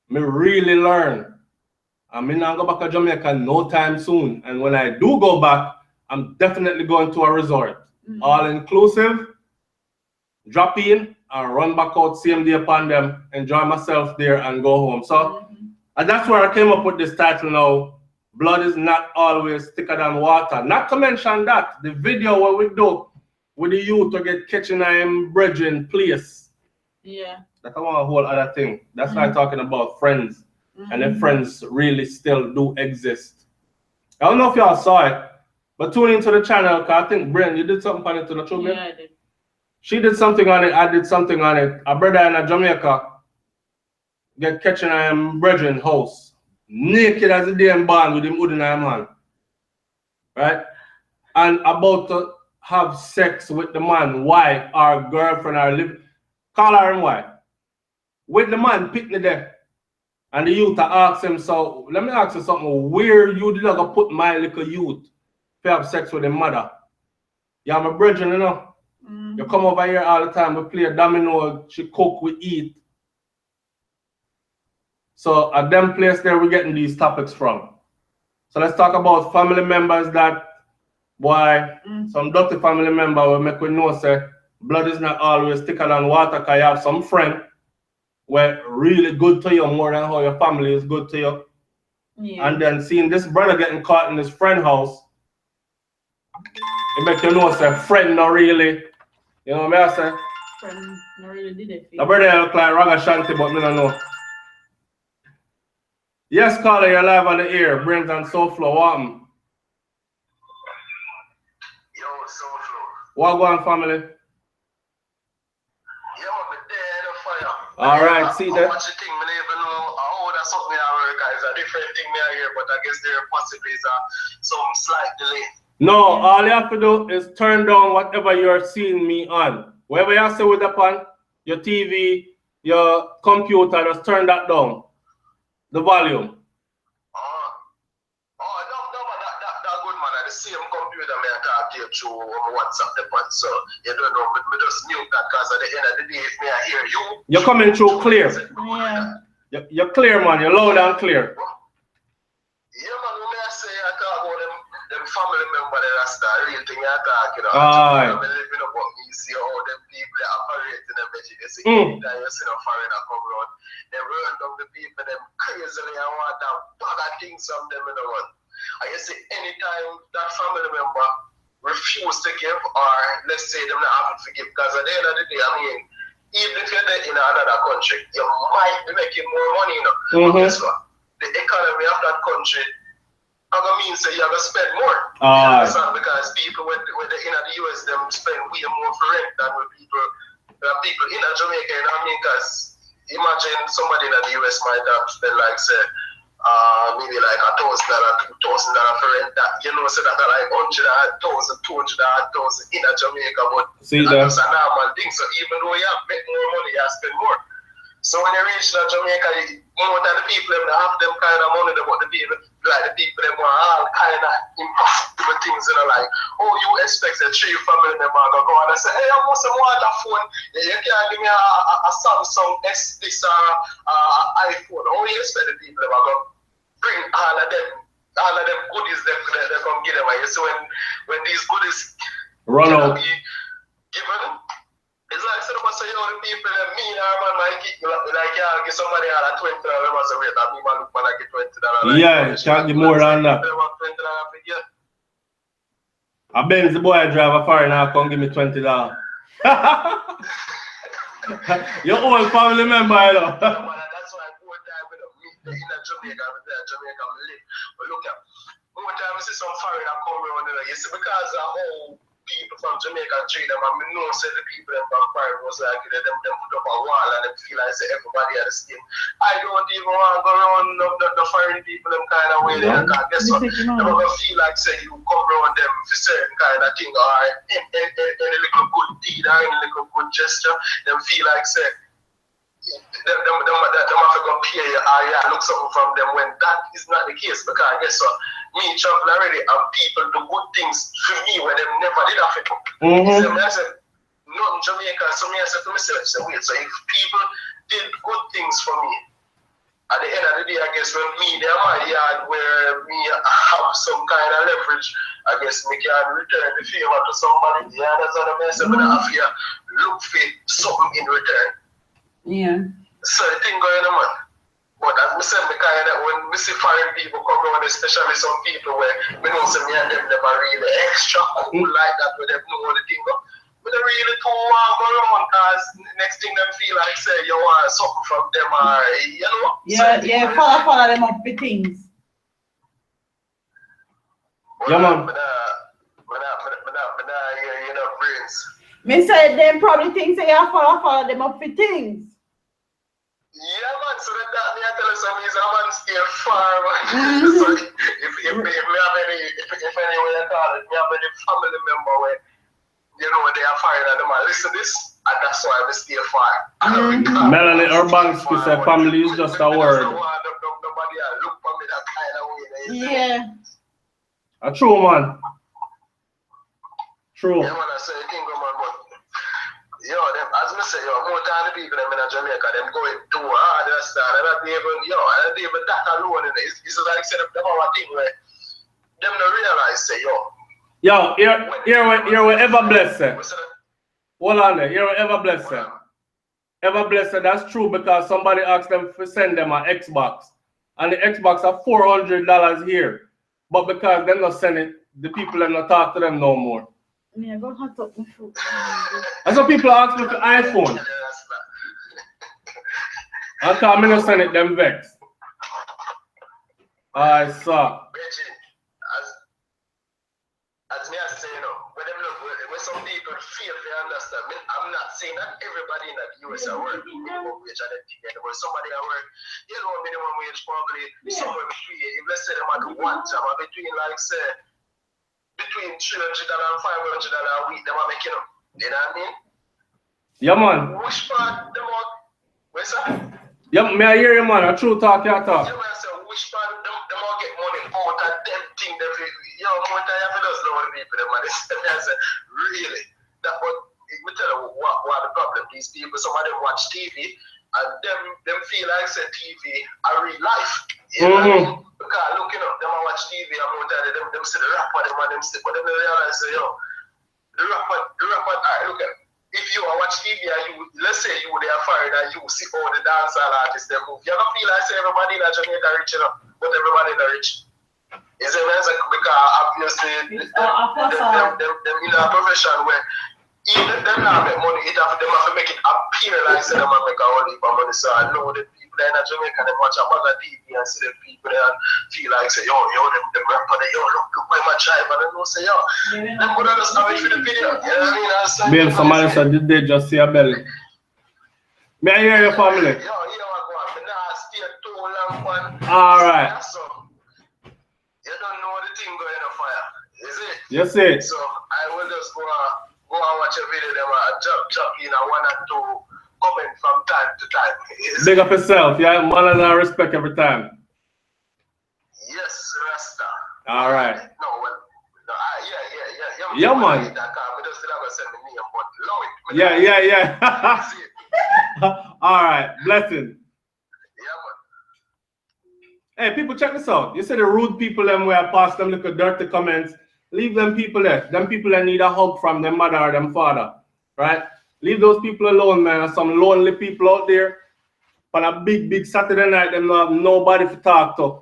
me really learn. I'm not go back to Jamaica no time soon. And when I do go back, I'm definitely going to a resort. All inclusive, drop in and run back out same day upon them, enjoy myself there and go home. So and that's where I came up with this title now. Blood is not always thicker than water. Not to mention that the video what we do with the youth to get catching in brethren place. Yeah. That's a whole other thing. That's why I'm talking about friends. And the friends really still do exist. I don't know if y'all saw it, but tune into the channel because I think Bren, you did something on it to the truth. Yeah, I did. She did something on it, I did something on it. A brother in Jamaica get catching in brethren house. Naked as a damn barn with him hood in him hand. Right? And about to have sex with the man, wife or girlfriend or live. Call her him wife. With the man, picnic there. And the youth ask him, so let me ask you something. Where you did not put my little youth to have sex with the mother? You have a brethren, you know? You come over here all the time, we play domino, she cook, we eat. So at them place there, we're getting these topics from. So let's talk about family members that, boy, some dirty family member will make we know, say, blood is not always thicker than water, because you have some friend were really good to you more than how your family is good to you. Yeah. And then seeing this brother getting caught in his friend house, it make you know, say, friend not really, you know what I say? Friend not really did it. The brother look like Raga Shanti, but me don't know. Yes, caller, you're live on the air. Brains and SouFlo, what happened? Yo, SouFlo. What go on, family? All right, see that. Watch the thing, I never know how that's something I work. It's a different thing here, but I guess there possibly is some slight delay. No, all you have to do is turn down whatever you're seeing me on. Wherever you say with upon your TV, your computer, just turn that down. The volume. That good man. The same computer may talk to you through WhatsApp the one, so you don't know. Me just mute that because at the end of the day, if me I hear you, you're coming through clear. Yeah. You're clear, man. You're loud and clear. Yeah, man. When I say I talk about them family member, that's the real thing I talk. You know, I'm living up on me, see how them people operate in the veggie. They see that you see no foreigner come around. They run down the people, them crazily and want that bag of things from them in the one. And you see, anytime that family member refuse to give, or let's say them not having to give, because at the end of the day, I mean, even if you're in another country, you might be making more money, you know. But guess what? The economy of that country, I'm going to mean say you're going to spend more. Because people, when they're in the US, them spend way more for rent than with people in Jamaica, you know what I mean? Because imagine somebody in the US might have spent like, say, maybe like $1,000, $2,000 for rent that, you know, so that like 100,000, 200,000 in Jamaica, but that's a normal thing. So even though you have make more money, you have spend more. So when you reach Jamaica, more than the people them have them kind of money, but the people, like the people them want all kind of impossible things, you know, like, oh, you expect a 3 family member to go and say, hey, I want some water phone. You can't give me a Samsung S6 or iPhone. Oh, you expect the people them to bring all of them goodies they come get them. So when these goodies run out, given. It's like somebody say, yo, the people that me and man like it, like yeah, give somebody out $20, I say, wait, I mean, man, look, man, I get $20. Yeah, can't give more than that. I Benz the boy drive a foreign now, come give me $20. Your own family member, you know. That's why I go time with them. In Jamaica, I'm there, Jamaica, I live. But look at, one time I see some foreigner come around there, you see, because of how people from Jamaica treat them, and I know say the people them from Paris was like them put up a wall and them feel like say everybody are the same. I don't even want to go around the foreign people them kind of way there, because guess what? They're gonna feel like say you come around them for certain kind of thing or any little good deed or any little good gesture, them feel like say have to go pay you or you look something from them when that is not the case. Because guess what? Me travel already and people do good things for me when they never did have it. So I said, not in Jamaica, so I said to myself, wait, so if people did good things for me, at the end of the day, I guess when me, they're my yard where me have some kind of leverage, I guess me can return the favor to somebody. You understand what I say? But I have to look for something in return. Yeah. So the thing going on, man. But as I said, when we see foreign people come around, especially some people where we know some of them never really extra cool like that, where they know the thing. But they really too want to go around because next thing them feel like say you want something from them or you know. Yeah, follow them up with things. Yeah, man. You know, brains. Me said them probably think say you follow them up with things. Yeah, man, so that me I tell you something is a man stay far, man. So if me have any, if any way you call it, me have any family member where, you know, they are fired at them, I listen to this, and that's why I stay far. Melanie Urbanski said family is just a word. Nobody look for me that kind of way. Yeah. A true man. True. Yeah, man, I say, King of man, but yo, them, as me say, yo, more time the people them in Jamaica, them going too hard, understand? And not even, and not even that alone, it's like set up them our thing where them don't realize, say, yo. Yo, you're ever blessed. Hold on there, you're ever blessed. Ever blessed, that's true because somebody asked them to send them an Xbox. And the Xbox are $400 here. But because they're not sending it, the people are not talk to them no more. Yeah, go hot up my foot. And some people ask me for iPhone. And because I don't send it, them vex. I saw. As me I say, you know, when some people feel they understand, I'm not saying that everybody in the US are working minimum wage and everything, but somebody at work, you know, minimum wage probably somewhere between, if let's say them at one time, between like say, between $300 and $500 a week, they are making up. You know what I mean? Yeah, man. Which part them out? What's that? Yeah, may I hear you, man? A true talk, you talk. Yeah, man, so which part them all get money out of them thing that you know, more time you just know the people, them, man. I say, really? That what me tell you what the problem. These people, some of them watch TV and them feel like say TV a real life. You know what I mean? Because looking up, them watch TV and more time them see the rapper, them and them see, but them realize say, yo, the rapper, alright, look at if you watch TV and you, let's say you there fired and you see all the dancehall artists they move, you don't feel like say everybody in Jamaica rich, you know, but everybody not rich. Is it because obviously them in a profession where even them not make money, them have to make it appear like say them make a whole heap of money. So I know the people in Jamaica they watch a bag of TV and see the people there and feel like say, yo, them rapper there, yo, look where my tribe, and they know say, yo, them good understand it for the video. You know what I mean? Bill, somebody said did they just see a belly? May I hear your family? Yo, you know what go on, but nah, stay too long, man. Alright. You don't know the thing going on fire, is it? Yes, it. So I will just go and watch a video them drop in a one or two comment from time to time. Big up yourself, yeah, man, and I respect every time. Yes, Rasta. Alright. No, well, no, yeah. Yeah, man. Yeah. Alright, blessing. Hey, people, check this out. You see the rude people them where pass them little dirty comments. Leave them people there. Them people that need a hug from them mother or them father. Right? Leave those people alone, man. Some lonely people out there. On a big Saturday night, them not have nobody to talk to.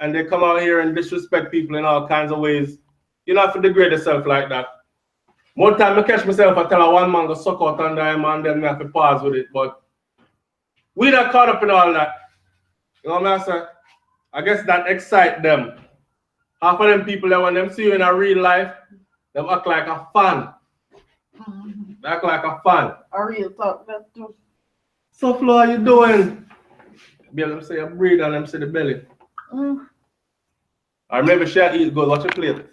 And they come out here and disrespect people in all kinds of ways. You don't have to degrade yourself like that. More time I catch myself, I tell a one man go suck out under him and then I have to pause with it. But we not caught up in all that. You know what I'm saying? I guess that excite them. Half of them people that when them see you in a real life, them act like a fan. They act like a fan. A real talk, that too. So Flo, how you doing? Be them say a breathe and them say the belly. Or maybe she eat good, watch your plate.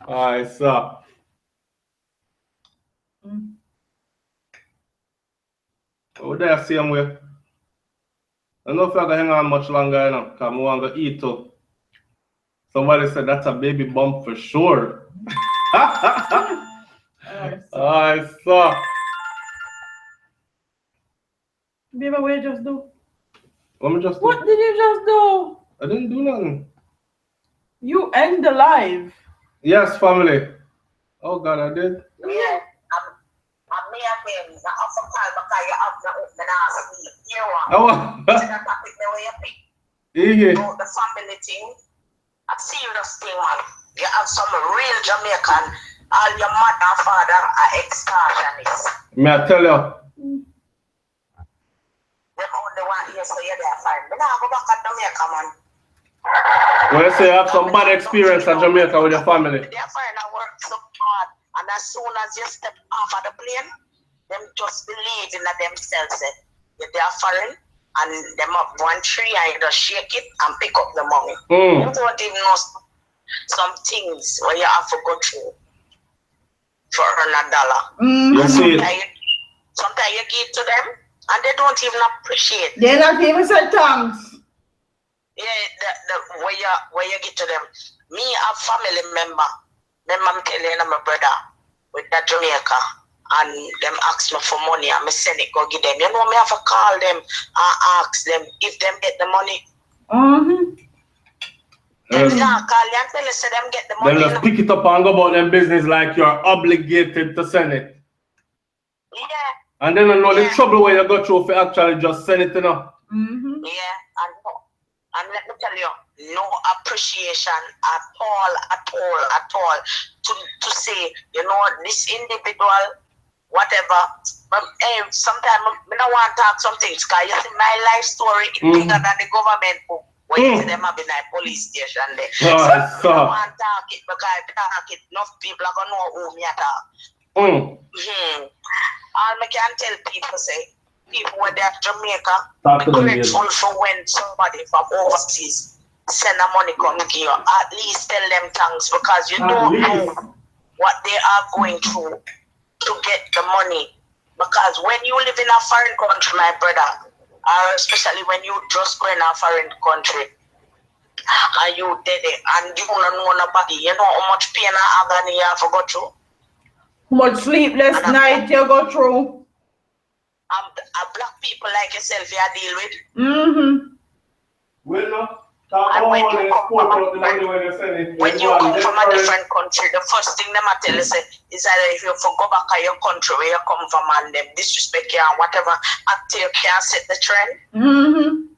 Alright, so. We're there same way. I don't know if I can hang on much longer, you know, because I want to eat too. Somebody said that's a baby bump for sure. Alright, so. Baby, what you just do? Let me just do. What did you just do? I didn't do nothing. You end the live. Yes, family. Oh God, I did. Yeah. I'm me again. The upper call because you have the open ass. You want. Oh. It's a topic the way you pick. Yeah. About the family thing. A serious thing, man. You have some real Jamaican. All your mother and father are extortionists. May I tell you? Them only want you so you're there fine. But now go back at Jamaica, man. When you say you have some bad experience in Jamaica with your family. They're fine. I work so hard. And as soon as you step off of the plane, them just believe in themselves. You're there foreign. And them up one tree and you just shake it and pick up the money. You don't even know some things where you have to go through for $1. You see, sometimes you give to them and they don't even appreciate. They not even say thanks. Yeah, the where you get to them. Me, a family member. I'm telling you, I'm a brother with that Jamaica. And them ask me for money and me send it, go give them. You know, me have to call them and ask them if them get the money. Them not call you and tell you say them get the money. Then just pick it up and go about them business like you're obligated to send it. Yeah. And then I know the trouble where you go through if you actually just send it, you know. Yeah, and let me tell you, no appreciation at all to say, you know, this individual, whatever. But hey, sometimes I don't want to talk some things because you see my life story is bigger than the government book. Where you see them have been at police station there. So I don't want to talk it because if I talk it, enough people are going to know who me talk. All I can tell people say, people when they're at Jamaica, be grateful for when somebody from overseas send the money come give you. At least tell them thanks because you don't know what they are going through to get the money. Because when you live in a foreign country, my brother, or especially when you just go in a foreign country, and you did it, and you don't know nobody, you know how much pain and agony you have to go through? How much sleepless night you go through? Black people like yourself you deal with. Well, no. And when you come from a different country, the first thing them I tell you is that if you go back to your country where you come from and them disrespect you and whatever until you can't set the trend. And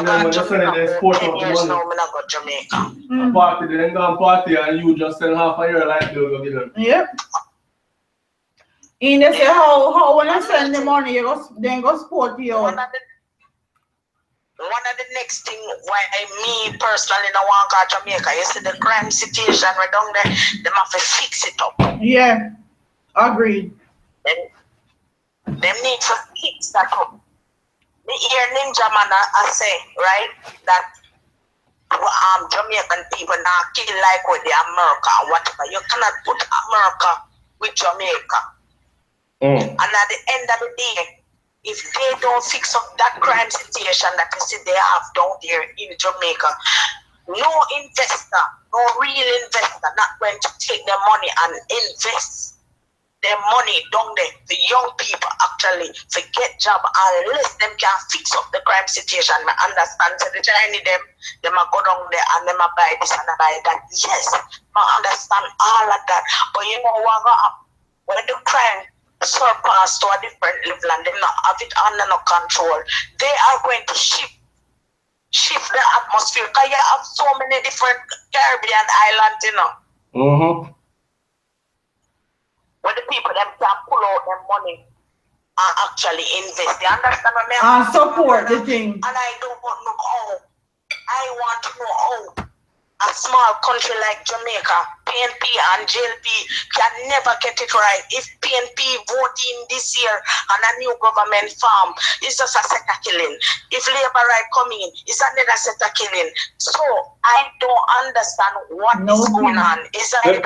then when you send it, they export out the money. Now, I go to Jamaica. Party, then go and party and you just send half a year like they'll go get them. Yep. And they say how when I send the money, you go then go support you. One of the next thing why me personally don't want to go to Jamaica, you see the crime situation right down there, they have to fix it up. Yeah, agreed. Them need to fix that up. Me hear Ninja Man I say, right, that Jamaican people now kill like with the America and whatever. You cannot put America with Jamaica. And at the end of the day, if they don't fix up that crime situation that you see they have down there in Jamaica, no investor, no real investor not going to take their money and invest their money down there. The young people actually forget job unless them can fix up the crime situation. I understand. So the Chinese them are go down there and them are buy this and buy that. Yes, I understand all of that. But you know what? When the crime surpass to a different level and they not have it under no control, they are going to shift the atmosphere because you have so many different Caribbean islands, you know. When the people them can pull out their money and actually invest. You understand what I mean? And support the thing. And I don't want to know how. I want to know how a small country like Jamaica, PNP and JLP can never get it right. If PNP vote in this year and a new government form, it's just a set of killing. If Labour right come in, it's another set of killing. So I don't understand what is going on. Is either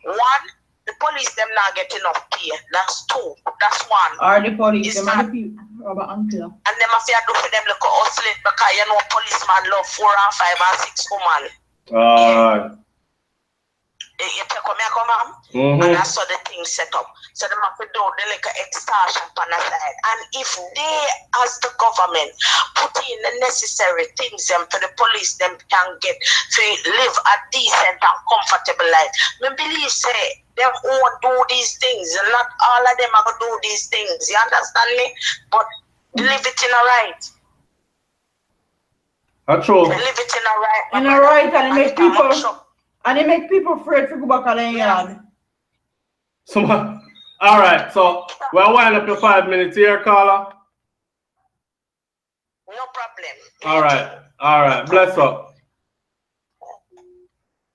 one, the police them not get enough pay. That's two. That's one. Or the police, It's them not, are the people, Robert Uncle. and them have to do for them look hustling because you know policeman love 4 and 5 and 6 woman. You take come here, and that's how the thing set up. So they have to do the like extortion on the side. And if they, as the government, put in the necessary things for the police, them can get to live a decent and comfortable life. I believe say them won't do these things. Not all of them are gonna do these things. You understand me? But live it in a right. That's true. Live it in a right. In a right, and it make people. And it make people afraid to go back on the yard. So, all right. So we'll wind up your 5 minutes here, Carla. No problem. All right. All right. Bless up.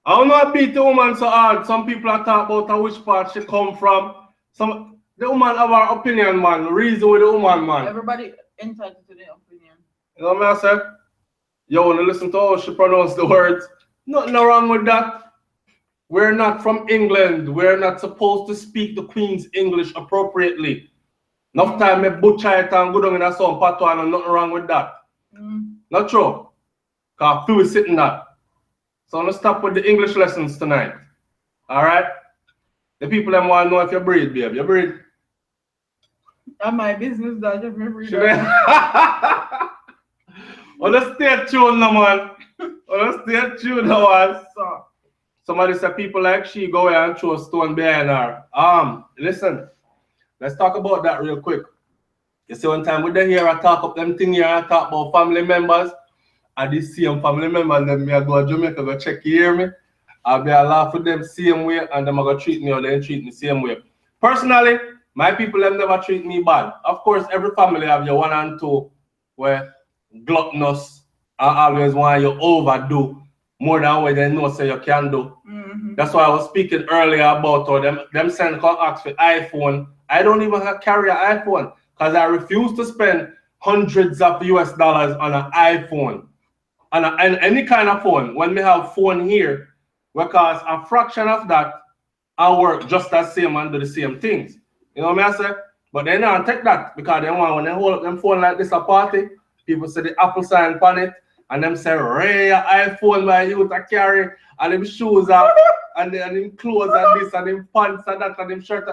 I don't know I beat the woman so hard. Some people are talking about which part she come from. The woman have her opinion, man. Reason with the woman, man. Everybody entitled to their opinion. You know what I said? You want to listen to how she pronounce the words. Nothing wrong with that. We're not from England. We're not supposed to speak the Queen's English appropriately. Enough time me butcher it and go down in a song patois and nothing wrong with that. Not true. Because few is sitting there. So I'm going to stop with the English lessons tonight. Alright? The people them want to know if you breathe, babe. You breathe? That's my business, that if you breathe. Well, let's stay tuned, no man. Well, let's stay tuned, no man. So, somebody said people like she go and throw a stone behind her. Listen, let's talk about that real quick. You see, one time with the here, I talk up them thing here, I talk about family members. And these same family members, then me I go to Jamaica, go check, you hear me? I'll be a laugh with them same way, and them are going to treat me or they treat me same way. Personally, my people them never treat me bad. Of course, every family have your 1 and 2 where gluttonous and always want you overdo more than what they know say you can do. That's why I was speaking earlier about how them send ask for iPhone. I don't even carry an iPhone because I refuse to spend hundreds of US dollars on an iPhone. And any kind of phone. When we have phone here, because a fraction of that I work just as same and do the same things. You know what I say? But they don't take that because they want when they hold up them phone like this a party, people say the Apple sign on it. And them say, rare iPhone by you to carry, and them shoes up, and them clothes and this, and them pants and that, and them shirt.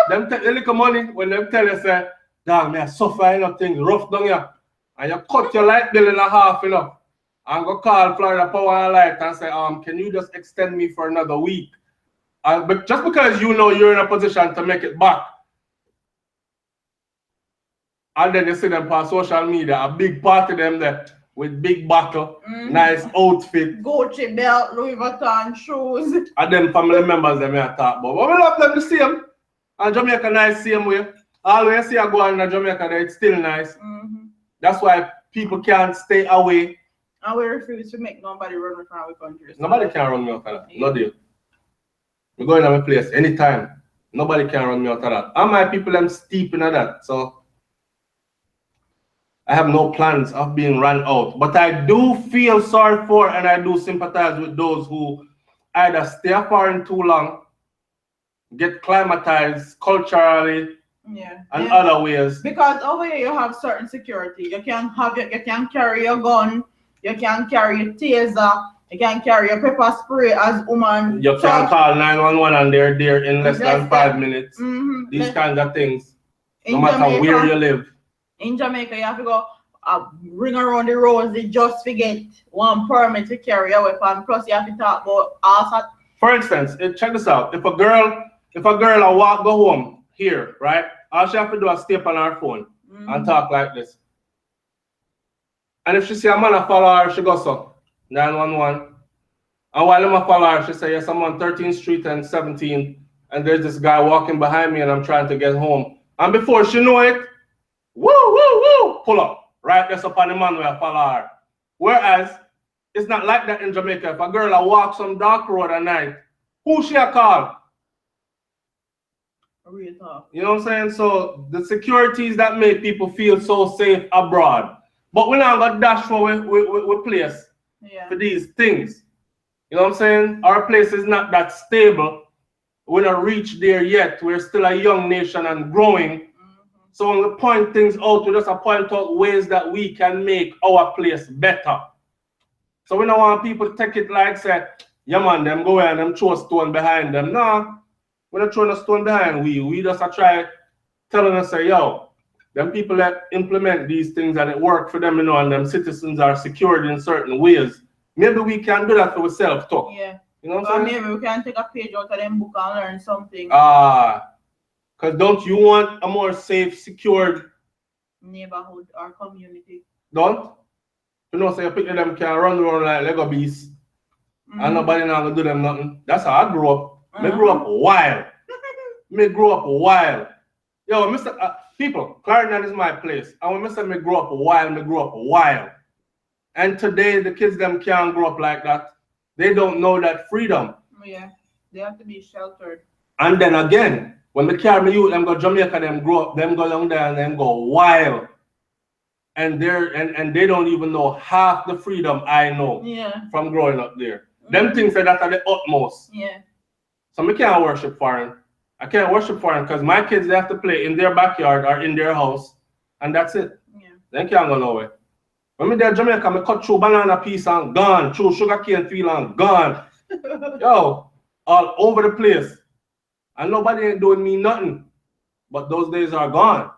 Them take the little money when them tell you, say, damn, me I suffer enough things rough down here. And you cut your light bill in half, you know, and go call Florida Power and Light and say, can you just extend me for another week? But just because you know you're in a position to make it back, and then you see them on social media, a big party them there. With big buckle, nice outfit, Gucci belt, Louis Vuitton shoes. And them family members them I talk about. But we love them the same. And Jamaica nice same way. Always see I go in Jamaica, it's still nice. That's why people can't stay away. And we refuse to make nobody run from our country. So nobody can run me out of that. No deal. We go in my place anytime. Nobody can run me out of that. And my people them steep in that. So I have no plans of being run out, but I do feel sorry for and I do sympathize with those who either stay foreign too long, get climatized culturally, and other ways. Because over here you have certain security. You can carry your gun, you can carry your taser, you can carry your pepper spray as woman. You can call 911 and they're there in less than 5 minutes. These kinds of things, no matter where you live. In Jamaica, you have to go ring around the rosy just to get one permit to carry a weapon. Plus, you have to talk about also. For instance, check this out. If a girl go home here, right? All she have to do is step on her phone and talk like this. And if she see a man follow her, she goes so 911. And while I'm follow her, she say, yes, I'm on 13th Street and 17th, and there's this guy walking behind me, and I'm trying to get home. And before she know it, woo, pull up. Right there's up on the man where I follow her. Whereas, it's not like that in Jamaica. If a girl walk some dark road at night, who she a call? Real talk. You know what I'm saying? So, the securities that make people feel so safe abroad. But we now got dash for we place for these things. You know what I'm saying? Our place is not that stable We're not reached there yet. We're still a young nation and growing. So when we point things out, we just point out ways that we can make our place better. So we don't want people to take it like, say, yeah man, them go and them throw a stone behind them. No, we're not throwing a stone behind we. We just try telling us, say, yo, them people that implement these things and it work for them, you know, and them citizens are secured in certain ways. Maybe we can do that for ourselves too. Yeah. You know what I'm saying? Maybe we can take a page out of them book and learn something. Because don't you want a more safe, secured neighborhood or community? Don't? You know, so you pick them can run around like Lego beasts. And nobody not gonna do them nothing. That's how I grew up. Me grew up wild. Me grew up wild. Yo, Mr. People, Clarendon is my place. And when Mr. Me grew up wild, me grew up wild. And today the kids them can't grow up like that. They don't know that freedom. Yeah, they have to be sheltered. And then again, when they carry me youth, them go Jamaica, them grow up, them go down there and them go wild. And they don't even know half the freedom I know from growing up there. Them things that are the utmost. Yeah. So I can't worship foreign. I can't worship foreign because my kids, they have to play in their backyard or in their house. And that's it. Yeah. They can't go nowhere. When I'm there in Jamaica, I cut through banana piece and gone, through sugar cane field and gone. Yo, all over the place. And nobody ain't doing me nothing. But those days are gone.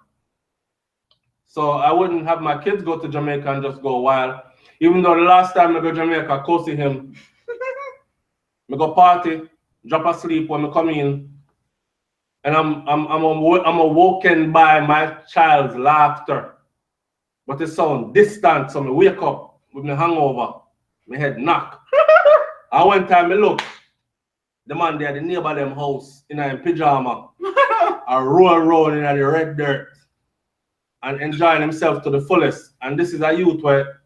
So I wouldn't have my kids go to Jamaica and just go wild. Even though the last time I go to Jamaica, I cozy him. I go party, drop asleep when I come in. And I'm awoken by my child's laughter. But it sounds distant, so I wake up with my hangover, my head knock. And one time I look, the man there, the neighbor them house, in pyjama, a roll in the red dirt, and enjoying himself to the fullest. And this is a youth where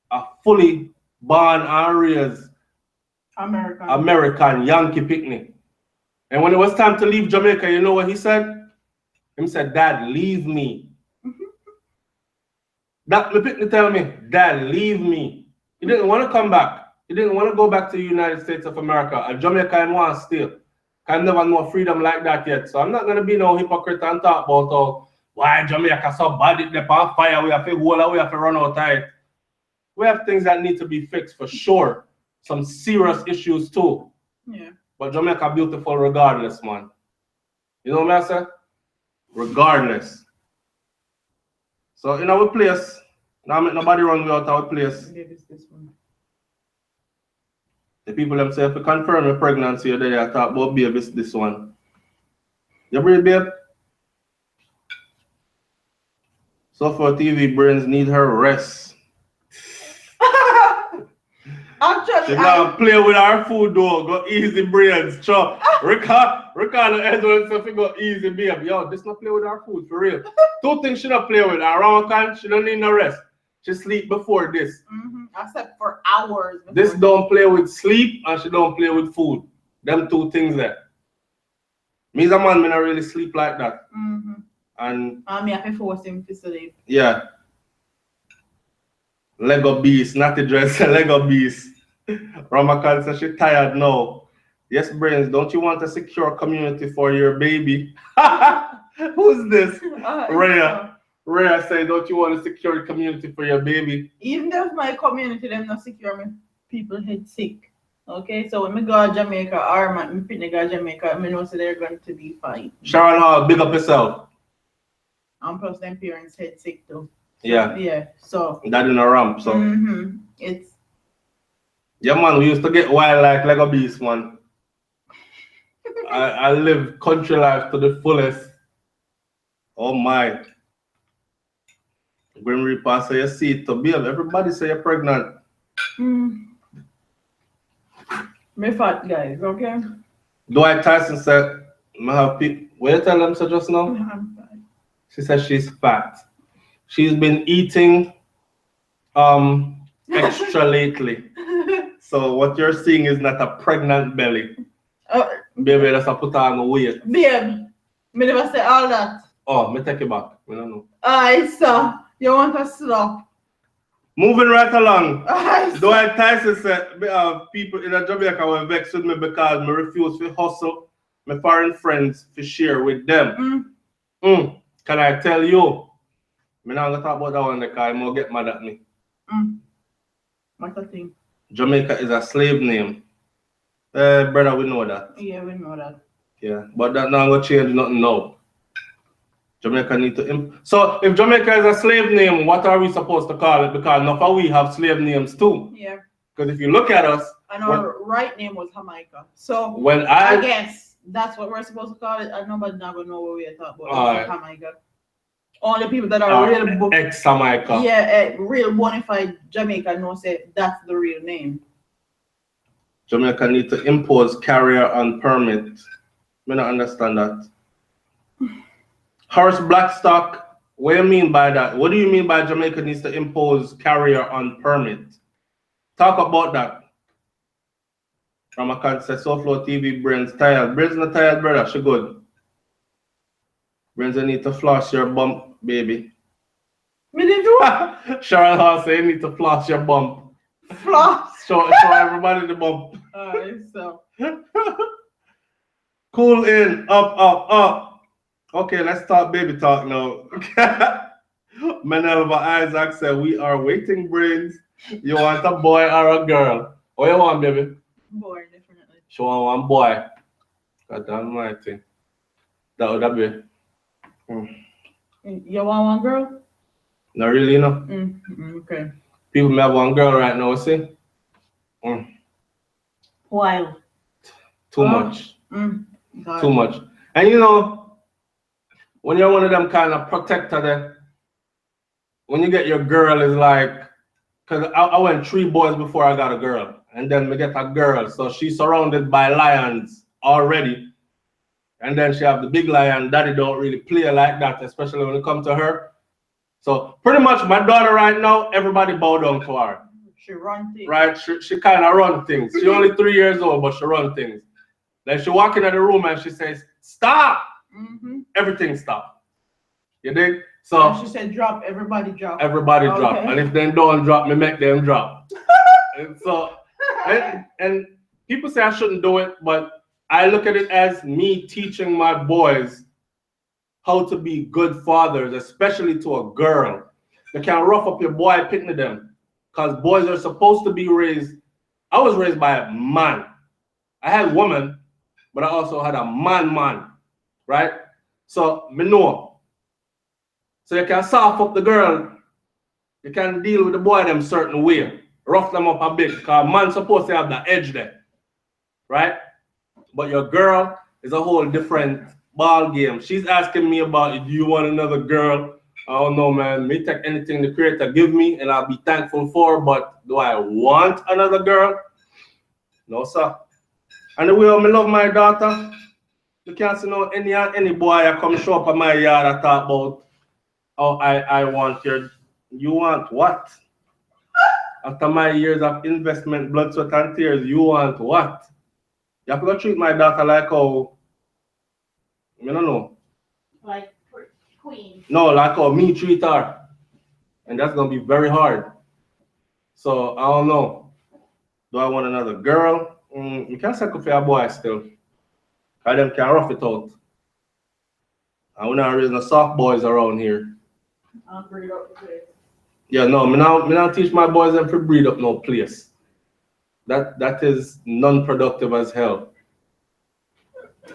a fully born and raised American Yankee picnic. And when it was time to leave Jamaica, you know what he said? He said, Dad, leave me. That the picnic tell me, Dad, leave me. He didn't want to come back. He didn't want to go back to the United States of America. And Jamaica and one still. I never know freedom like that yet. So I'm not gonna be no hypocrite and talk about why Jamaica so bad, it on fire, we have to hold it, we have to run out of it. We have things that need to be fixed for sure. Some serious issues too. Yeah. But Jamaica beautiful regardless, man. You know what I say? Regardless. So in our place, now make nobody run me out of our place. This one. The people them say if you confirm your pregnancy, they talk about baby, this one. You breathe, babe? SouFLoTV brains need her rest. Actually, she can't play with our food though. Go easy brains. Sure. Record the Edward stuff, you go easy, babe. Yo, this not play with our food for real. Two things she don't play with. Around can she don't need no rest. She sleep before this. Except for hours. This don't play with sleep and she don't play with food. Them two things there. Me as a man, me not really sleep like that. And me have to force him to sleep. Yeah. Lego beast, not the dress, Lego beast. Ramakan says she tired now. Yes, brains, don't you want a secure community for your baby? Who's this? Rhea say, don't you want a secure community for your baby? Even if my community them not secure, me people head sick. Okay, so when we go to Jamaica or my picnic go to Jamaica, I know so they're going to be fine. Sharon Hall, big up yourself. And plus them parents head sick too. Yeah. Yeah. So that in a ramp. So it's yeah, man. We used to get wild like Lego beast, man. I live country life to the fullest. Oh my. Grim Reaper say you see it to be. Everybody say you're pregnant. Me fat guys, okay? Dwight Tyson said, I have people. What you tell them so just now? I'm fat. She said she's fat. She's been eating extra lately. So what you're seeing is not a pregnant belly. Baby, that's a put on weight. Babe, me never say all that. Oh, me take it back. I don't know. I saw. You want to stop? Moving right along. I Dwight Tyson said, people in Jamaica were vexed with me because I refuse to hustle my foreign friends to share with them. Can I tell you? I'm not going to talk about that one because I'm going to get mad at me. What's the thing? Jamaica is a slave name. Brother, we know that. Yeah, we know that. Yeah, but that not going to change nothing now. Jamaica need to... So, if Jamaica is a slave name, what are we supposed to call it? Because enough of we have slave names too. Yeah. Because if you look at us... And our right name was Jamaica. So, when I guess that's what we're supposed to call it. And nobody's not going to know what we're talking about. Jamaica. Only people that are real... Ex-Jamaica. Yeah, real bona fide Jamaica know say that's the real name. Jamaica need to impose carrier on permit. I don't understand that. Horace Blackstock, what do you mean by that? What do you mean by Jamaica needs to impose carrier on permit? Talk about that. Ramakan says, SouFLoTV, Brains tired. Brains not tired, brother. She good. Brains, you need to floss your bump, baby. Me did you? Sharon Hall say you need to floss your bump. Floss? Show everybody the bump. Alright, so. Cool in, up. Okay, let's talk baby talk now. Menelva Isaac said, we are waiting, Brains. You want a boy or a girl? What you want, baby? Boy, definitely. She want one boy. God almighty. That would be. You want one girl? Not really, no. Okay. People may have one girl right now, see? Why? Too much. Too much. And you know, when you're one of them kind of protector there, when you get your girl is like, because I went 3 boys before I got a girl. And then we get a girl. So she's surrounded by lions already. And then she have the big lion. Daddy don't really play like that, especially when it comes to her. So pretty much my daughter right now, everybody bow down to her. She run things. Right? She kind of run things. She only 3 years old, but she run things. Like she walk into the room and she says, stop. Everything stop. You dig? So and she said drop, everybody drop. Everybody drop. And if they don't drop, me make them drop. And so and people say I shouldn't do it, but I look at it as me teaching my boys how to be good fathers, especially to a girl. You can't rough up your boy picking them. Because boys are supposed to be raised. I was raised by a man. I had woman, but I also had a man. Right? So me know. So you can soft up the girl. You can deal with the boy them certain way. Rough them up a bit. Because man's supposed to have the edge there. Right? But your girl is a whole different ball game. She's asking me about, do you want another girl? I don't know, man. Me take anything the creator give me and I'll be thankful for. But do I want another girl? No, sir. And the way I love my daughter, you can't see no any boy I come show up at my yard and talk about, oh, I want you want what? After my years of investment, blood, sweat, and tears, you want what? You have to go treat my daughter like how, I don't know. Like queen. No, like how me treat her. And that's going to be very hard. So, I don't know. Do I want another girl? You can't sacrifice a boy still. Because them can rough it out. And we're not raising the soft boys around here. I'll breed up the place. Yeah, no, me now teach my boys them to breed up no place. That is non-productive as hell.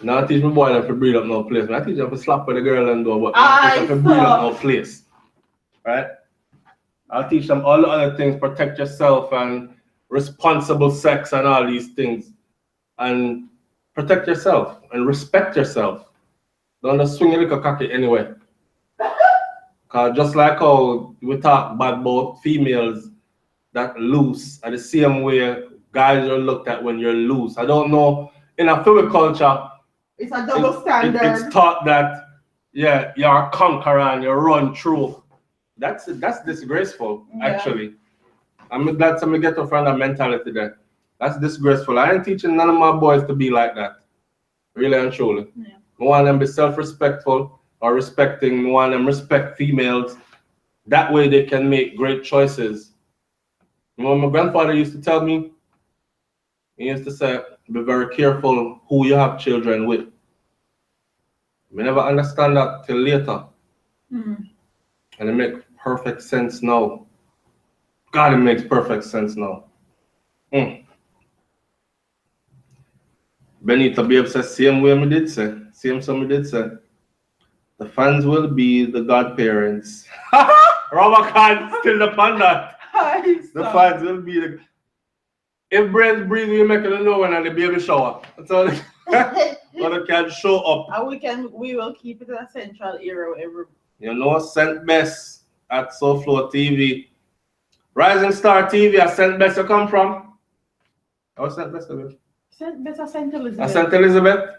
Now I teach my boy them to breed up no place. I teach them to slap with the girl and do, but I teach them to breed up no place. Right? I'll teach them all the other things, protect yourself and responsible sex and all these things. And protect yourself and respect yourself. Don't just swing your little cocky anyway. Cause just like how we talk bad about females that loose, are the same way guys are looked at when you're loose. I don't know, in a Philly culture, it's a double standard. It's taught that, yeah, you're a conqueror and you run through. That's disgraceful, actually. I'm glad somebody get to find that mentality there. That's disgraceful. I ain't teaching none of my boys to be like that. Really and truly. Yeah. I want them to be self-respectful or respecting. I want them respect females. That way they can make great choices. You know, my grandfather used to tell me, he used to say, be very careful who you have children with. I never understand that till later. Mm. And it makes perfect sense now. God, it makes perfect sense now. Benita Babe says, same way me did say. Same so me did say. The fans will be the godparents. Robert can't still upon that. The fans will be the... If brains breathe, we make it know when the baby shower. That's all. They can show up. And we will keep it in a central area every. You know, St. Bess at SouFLoTV. Rising Star TV at St. Bess you come from? Or St. Bess? St. Bess or St. Elizabeth? At St. Elizabeth?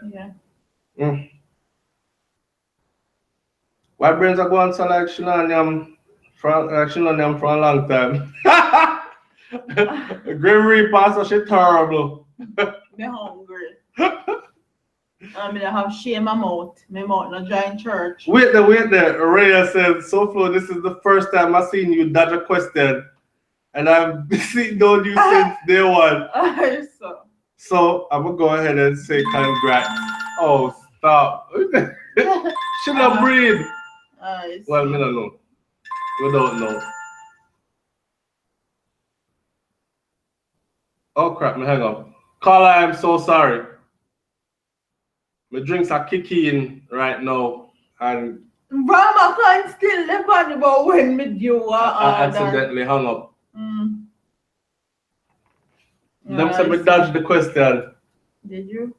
Yeah. Why brains are going to like Shinanyam for a long time? Grim Reaper, so she terrible. Me hungry. I mean, I have shame my mouth. My mouth not join church. Wait there. Rhea said, SouFlo, this is the first time I've seen you dodge a question. And I've seen you since day one. So I'm going to go ahead and say congrats. Oh, stop. Should not breathe. Well, me don't know. We don't know. Oh crap, me hang up. Carla, I'm so sorry. My drinks are kicking right now, and Brahma can't still live on about when me do I accidentally hung up. Them said me dodged the question. Did you?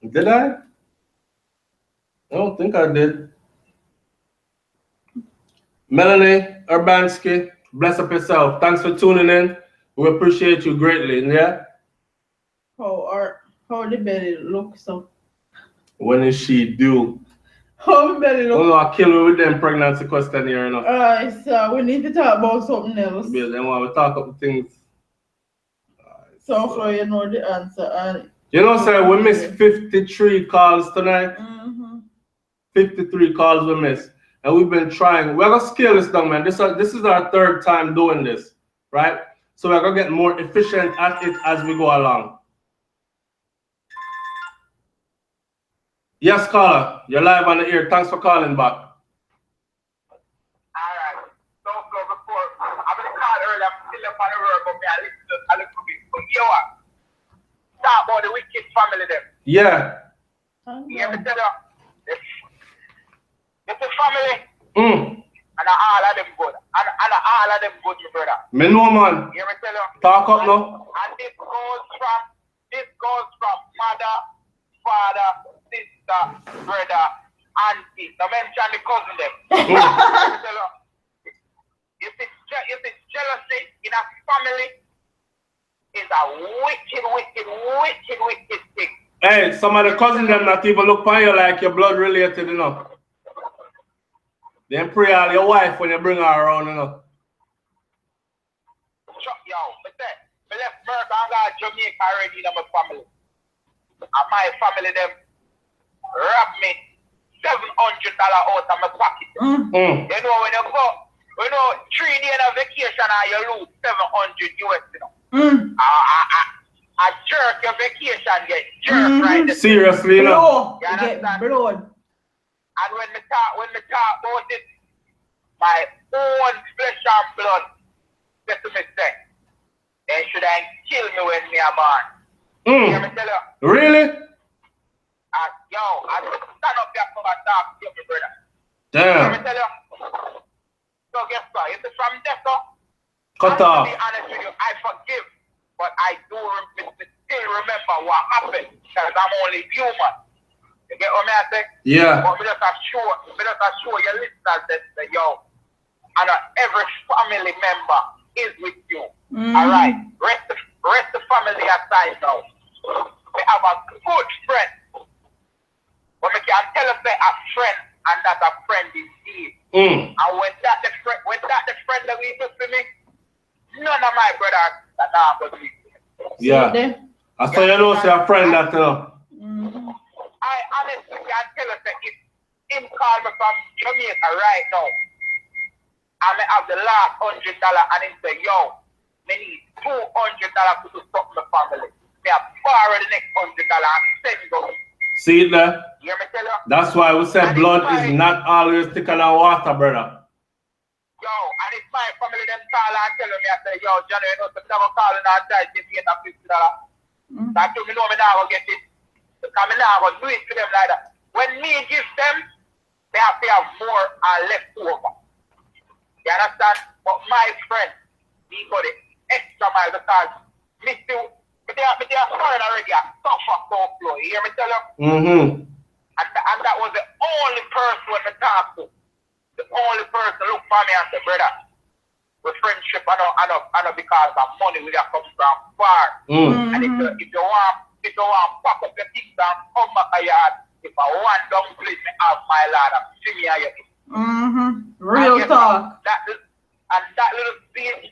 Did I? I don't think I did. Melanie Urbanski, bless up yourself. Thanks for tuning in. We appreciate you greatly, yeah? How the belly looks so? When is she due? How the belly looks? Oh no, I kill me with them pregnancy question here enough. Alright, so we need to talk about something else. Yeah, then when we talk about things. So you know the answer. You know, sir, we missed 53 calls tonight. 53 calls we missed. And we've been trying. We're going to scale this down, man. This is our third time doing this, right? So we're going to get more efficient at it as we go along. Yes, caller. You're live on the air. Thanks for calling back. All right. So before, I'm going to call earlier. I'm still up on the road, but I listen a little bit. But you know what? Talk about the wicked family them. Yeah. You ever tell you? It's a family. And all of them good. And all of them good, my brother. Me know, man. You ever tell you? Talk up now. And this goes from mother, father, sister, brother, auntie. Don't mention the cousin them. If it's jealousy in a family, it's a wicked thing. Hey, some of the cousins them not even look for you like your blood related, you know. Then pray all your wife when you bring her around, you know. Yo, I left America and got Jamaica already in my family. And my family them robbed me $700 out of my pocket. You know when you go, 3 days of vacation and you lose $700 US, you know. A jerk your vacation get jerk right there. Seriously, you know. You understand? And when me talk about it, my own flesh and blood said to me, they should have killed me when me a born. You hear me tell you? Really? Yo, I stand up there for a talk to you, my brother. Damn. You hear me tell you? So guess what? It's from there, so cut off. To be honest with you, I forgive, but I do still remember what happened because I'm only human. You get what I say? Yeah. But we just assure your listeners that yo, and every family member is with you. All right. Rest the family aside now. We have a good friend. But we can tell us that a friend and that a friend indeed. And when that the friend that we do for me, none of my brothers that are going to be. Yeah. I saw you know say a friend that I honestly can tell us that if him call me from Jamaica right now, I may have the last $100 and him say, yo, I need $200 to do something to family. I borrow the next $100 and send them. See it there? You hear me tell you? That's why we say blood is not always thicker than water, brother. Yo, and it's my family them call and tell me, I say, yo, Johnny, you know, so I'm never calling and try to get a $50. That you know me now go get it. Because I now go do it to them like that. When me give them, they have to have more and less over. You understand? But my friend, he got the extra mile because me still, me they are foreign already, a tougher SouFLo. You hear me tell you? And that was the only person when I talk to. The only person look for me and say, brother, with friendship, I know because of money we have come from far. And if you want pack up your things and come back a yard, if I want down place me have my lad, I'm singing at you. Real talk. That little thing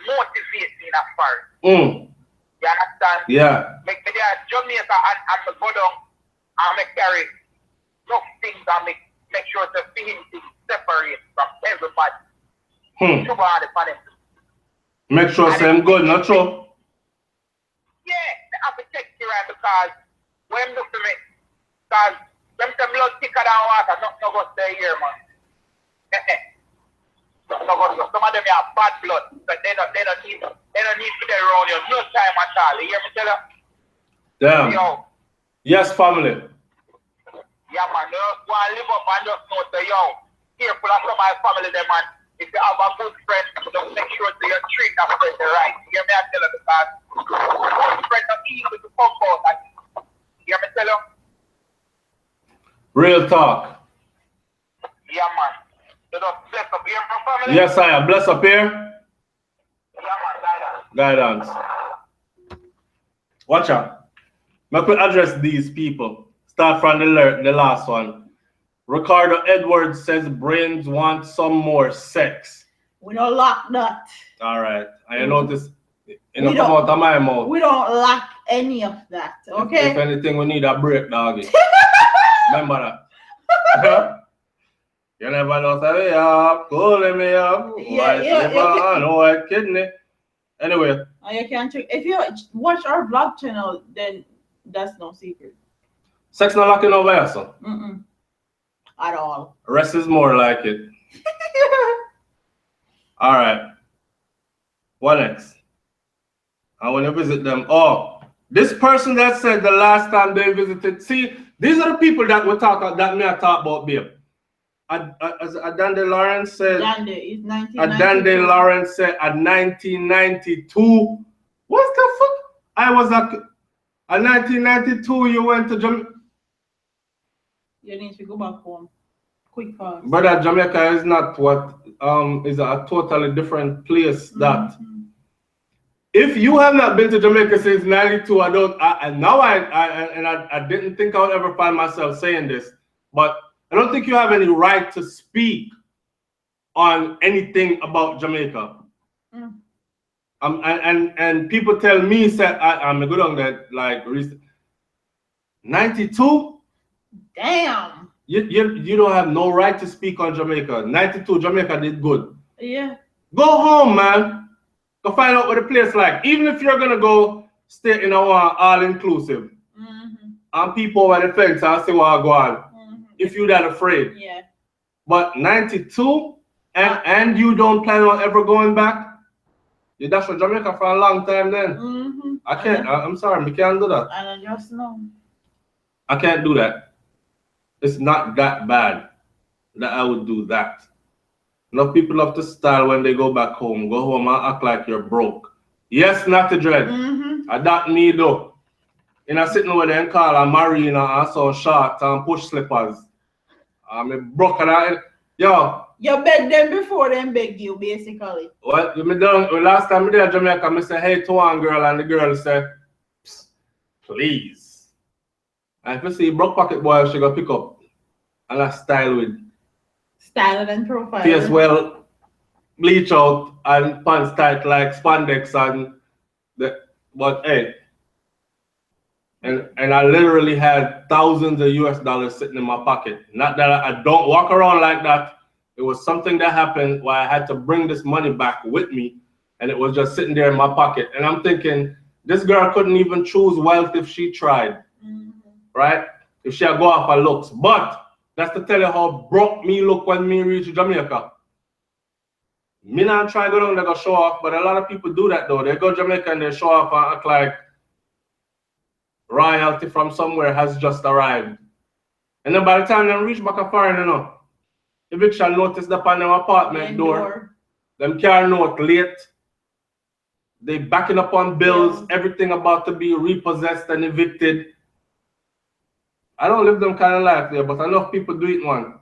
motivates me in a part. You understand? Yeah. Make me there Jamaica and me go down and me carry enough things and make sure the things separate from everybody. Make sure I'm good, not true? Yeah, I have to check you right because when you look to me, because them blood thicker than water, nothing no go stay here, man. Some of them have bad blood, but they don't need to be around you no time at all. You hear me tell you? Damn. Yo. Yes, family. Yeah, man, just go and live up and just know that, yo, careful of some of my family, them, man. If you have a good friend, just make sure that you treat that friend right. You hear me? I tell you because good friend are easy to come out. You hear me tell you? Real talk. Yeah, man. You just bless up here, my family? Yes, I am. Bless up here. Yeah, man, guidance. Watch out. Let me address these people. Start from the last one. Ricardo Edwards says Brains want some more sex. We don't lack that. All right. I noticed in the come out of my mouth. We don't lack any of that. Okay. If anything, we need a break, doggy. Remember that. You never know, say, yeah, calling me up. No white kidney. Anyway. You can check. If you watch our vlog channel, then that's no secret. Sex not locking over here, so. At all. Rest is more like it. All right. What next? I want to visit them. Oh, this person that said the last time they visited. See, these are the people that we talk about, babe. As Adande Lawrence said. Adande is 1992. Adande Lawrence said at 1992. What the fuck? I was at 1992. You went to Jamaica. You need to go back home. Quick fast. Brother, Jamaica is not what is a totally different place. That if you have not been to Jamaica since '92, I didn't think I would ever find myself saying this, but I don't think you have any right to speak on anything about Jamaica. And people tell me that I'm a good on that, like 92. Damn. You don't have no right to speak on Jamaica. 92, Jamaica did good. Yeah. Go home, man. Go find out what the place like. Even if you're gonna go stay in a all-inclusive. And people over the fence, I say what I go on. If you're that afraid. Yeah. But 92 and you don't plan on ever going back? You dash for Jamaica for a long time then. I can't. I'm sorry, we can't do that. And I just know. I can't do that. It's not that bad that I would do that. Enough people love to style when they go back home. Go home and act like you're broke. Yes, not to dread. I don't need though. And I'm sitting with them call a marina and some shorts and push slippers. I'm broke and I, yo. You beg them before them beg you, basically. Well, last time I did Jamaica, I said, hey to one girl, and the girl said, please. And if you see broke pocket boy, she go pick up and I style with. Style and profile. Face well, bleach out and pants tight like spandex and but hey. And I literally had thousands of US dollars sitting in my pocket. Not that I don't walk around like that. It was something that happened where I had to bring this money back with me and it was just sitting there in my pocket. And I'm thinking, this girl couldn't even choose wealth if she tried, right? If she had go off her looks. But that's to tell you how broke me look when me reach Jamaica. Me not try to go down there to show off, but a lot of people do that though. They go to Jamaica and they show off and act like royalty from somewhere has just arrived. And then by the time they reach back a foreign, you know, eviction notice upon them apartment door. Them car note late. They backing up on bills, everything about to be repossessed and evicted. I don't live them kind of life there, but enough people do it one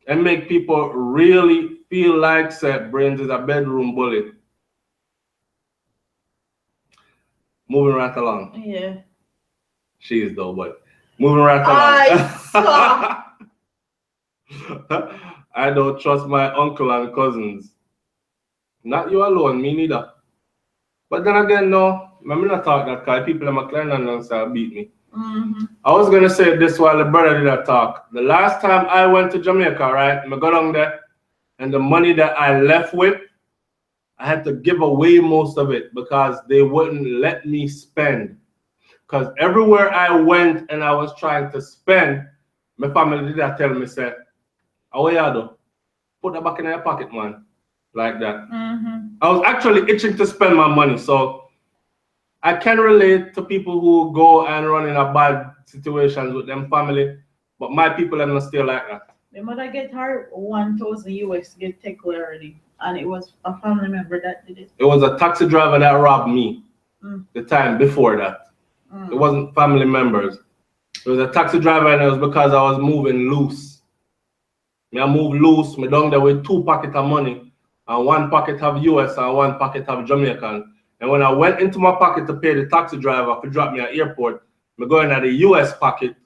and make people really feel like Brains is a bedroom bully. Moving right along. Yeah. She is though, but moving right along. I don't trust my uncle and cousins. Not you alone, me neither. But then again, no, I'm not talk that because people in my clan and beat me. I was gonna say this while the brother did that talk. The last time I went to Jamaica, right? I got down there, and the money that I left with, I had to give away most of it because they wouldn't let me spend. Because everywhere I went and I was trying to spend, my family did that tell me, say, "Oh yeah, though, put that back in your pocket, man," like that. I was actually itching to spend my money, so I can relate to people who go and run in a bad situations with them family, but my people are not still like that. The mother get her 1,000 US get take already, and it was a family member that did it. It was a taxi driver that robbed me the time before that. It wasn't family members. It was a taxi driver, and it was because I was moving loose. I moved loose, me down there with 2 pockets of money, and 1 pocket of US and 1 pocket of Jamaican. And when I went into my pocket to pay the taxi driver to drop me at airport, I go in at the US pocket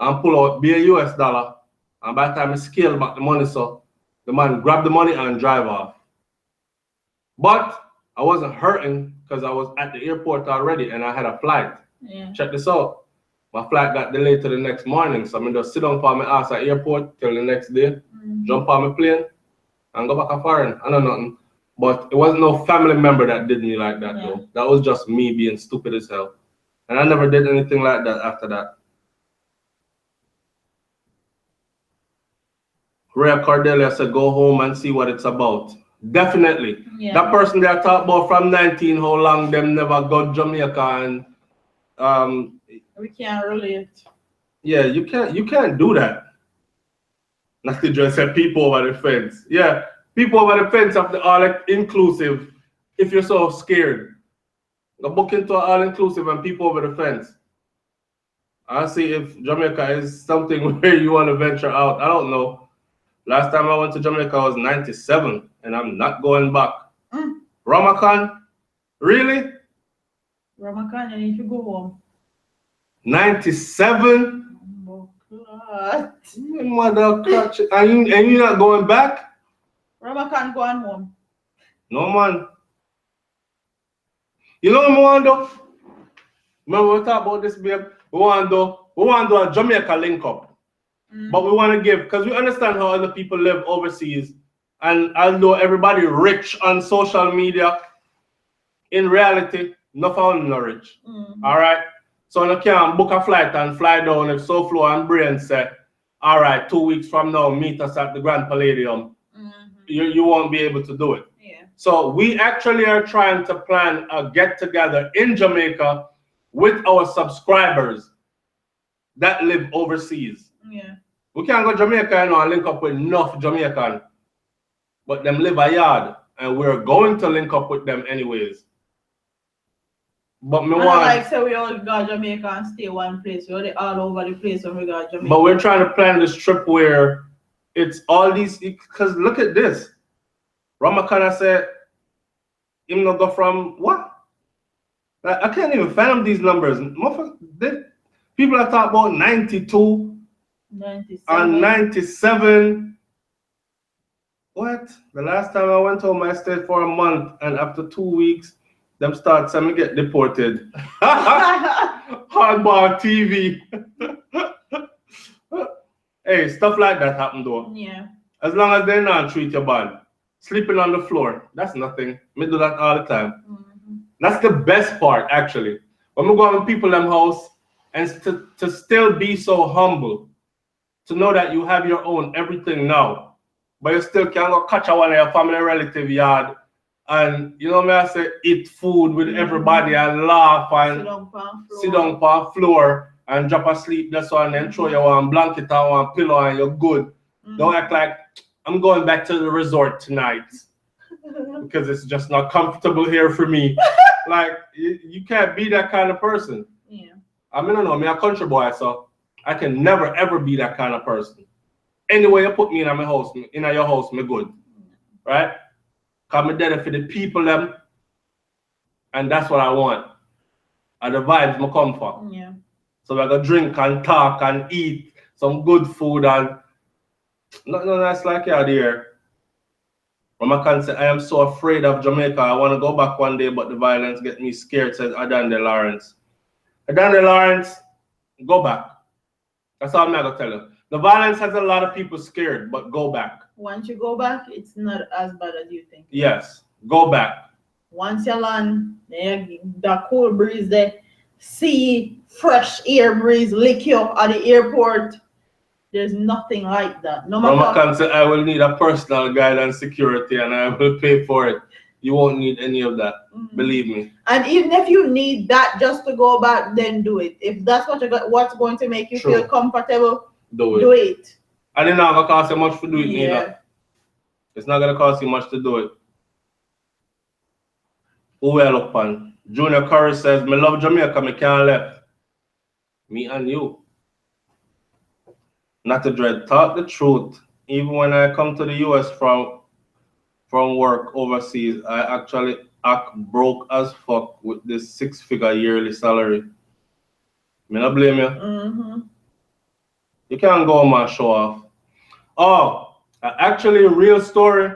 and pull out be a US dollar. And by the time I scale back the money, so the man grabbed the money and drive off. But I wasn't hurting because I was at the airport already and I had a flight. Check this out. My flight got delayed to the next morning, so I'm just sit down for my ass at airport till the next day, jump on my plane, and go back to foreign. I know nothing. But it wasn't no family member that did me like that though. That was just me being stupid as hell. And I never did anything like that after that. Vybz Kartel said, go home and see what it's about. Definitely. That person they talk about from 19, how long them never got Jamaica and we can't relate. Yeah, you can't do that. Nasty just said people over the fence. Yeah. People over the fence of the all-inclusive, if you're so scared. Go book into all-inclusive and people over the fence. I'll see if Jamaica is something where you want to venture out. I don't know. Last time I went to Jamaica I was 97, and I'm not going back. Ramakan? Really? Ramakan, you need to go home. 97? Oh, God. Mother clutch. And you're not going back? Ramakan going home. No, man. You know what we want to do? Remember we talk about this, babe? We want to do a Jamaica link up. But we want to give, because we understand how other people live overseas. And although everybody rich on social media, in reality, nothing not rich. All right? So you can book a flight and fly down if SouFLo and Brains say, all right, 2 weeks from now, meet us at the Grand Palladium. You won't be able to do it. So we actually are trying to plan a get-together in Jamaica with our subscribers that live overseas. We can't go to Jamaica and link up with enough Jamaican, but them live a yard, and we're going to link up with them anyways. But me want, like so we all go to Jamaica and stay one place. We're all over the place when we go to Jamaica. But we're trying to plan this trip where it's all these, because look at this. Ramakana said, him not go from what? I can't even fathom these numbers. People are talking about 92 and 97. What? The last time I went home, I stayed for a month, and after 2 weeks, them start saying me get deported. Hardball TV. Hey, stuff like that happen though. Yeah. As long as they not treat you bad. sleeping on the floor. That's nothing. Me do that all the time. That's the best part, actually. When we go to people them house and to still be so humble, to know that you have your own everything now, but you still can't go catch one of your family relative yard and, you know me, I say, eat food with everybody and laugh and sit down on floor and drop asleep. That's why, and then throw you one blanket or one pillow and you're good. Don't act like I'm going back to the resort tonight because it's just not comfortable here for me. Like, you can't be that kind of person. Yeah. I mean, I know, I'm a country boy, so I can never, ever be that kind of person. Anyway you put me in my house, in your house, me good. Right? Because I'm there for the people, them, and that's what I want. And the vibes I come for. Yeah. So I go drink and talk and eat some good food and nothing nice like you there. I can say I am so afraid of Jamaica. I want to go back one day, but the violence get me scared, says Adande Lawrence. Adande Lawrence, go back. That's all I'm going to tell you. The violence has a lot of people scared, but go back. Once you go back, it's not as bad as you think. Yes, go back. Once you land, the cool breeze, the sea, fresh air breeze lick you up at the airport. There's nothing like that. No matter. I can say I will need a personal guide and security, and I will pay for it. You won't need any of that. Believe me. And even if you need that just to go back, then do it. If that's what you got, what's going to make you feel comfortable, do it. And it's not gonna cost you much to do it neither. It's not gonna cost you much to do it. Who we look on? Junior Curry says, "Me love Jamaica, me can't left. Me and you. Not to dread, talk the truth. Even when I come to the US from work overseas, I actually act broke as fuck with this 6-figure yearly salary. Me not blame you. You can't go on my show off. Oh, actually, a real story.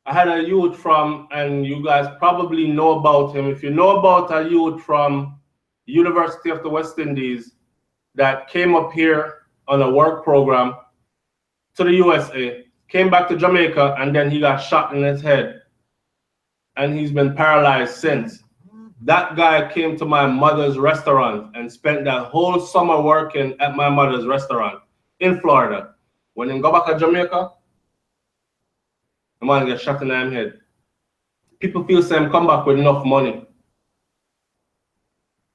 I had a youth from, and you guys probably know about him. If you know about a youth from University of the West Indies that came up here on a work program to the USA, came back to Jamaica, and then he got shot in his head. And he's been paralyzed since. That guy came to my mother's restaurant and spent that whole summer working at my mother's restaurant in Florida. When he go back to Jamaica, the man get shot in the head. People feel same come back with enough money.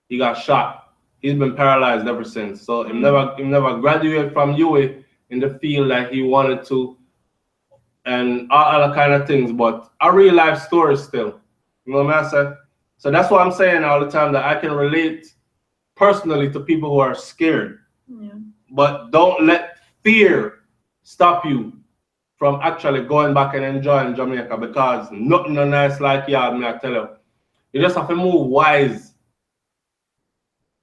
He got shot. He's been paralyzed ever since. So he never graduated from UA in the field that he wanted to, and all other kind of things. But a real life story still. You know what I say? So that's what I'm saying all the time, that I can relate personally to people who are scared. Yeah. But don't let fear stop you from actually going back and enjoying Jamaica, because nothing nice like y'all, me I tell you. You just have to move wise.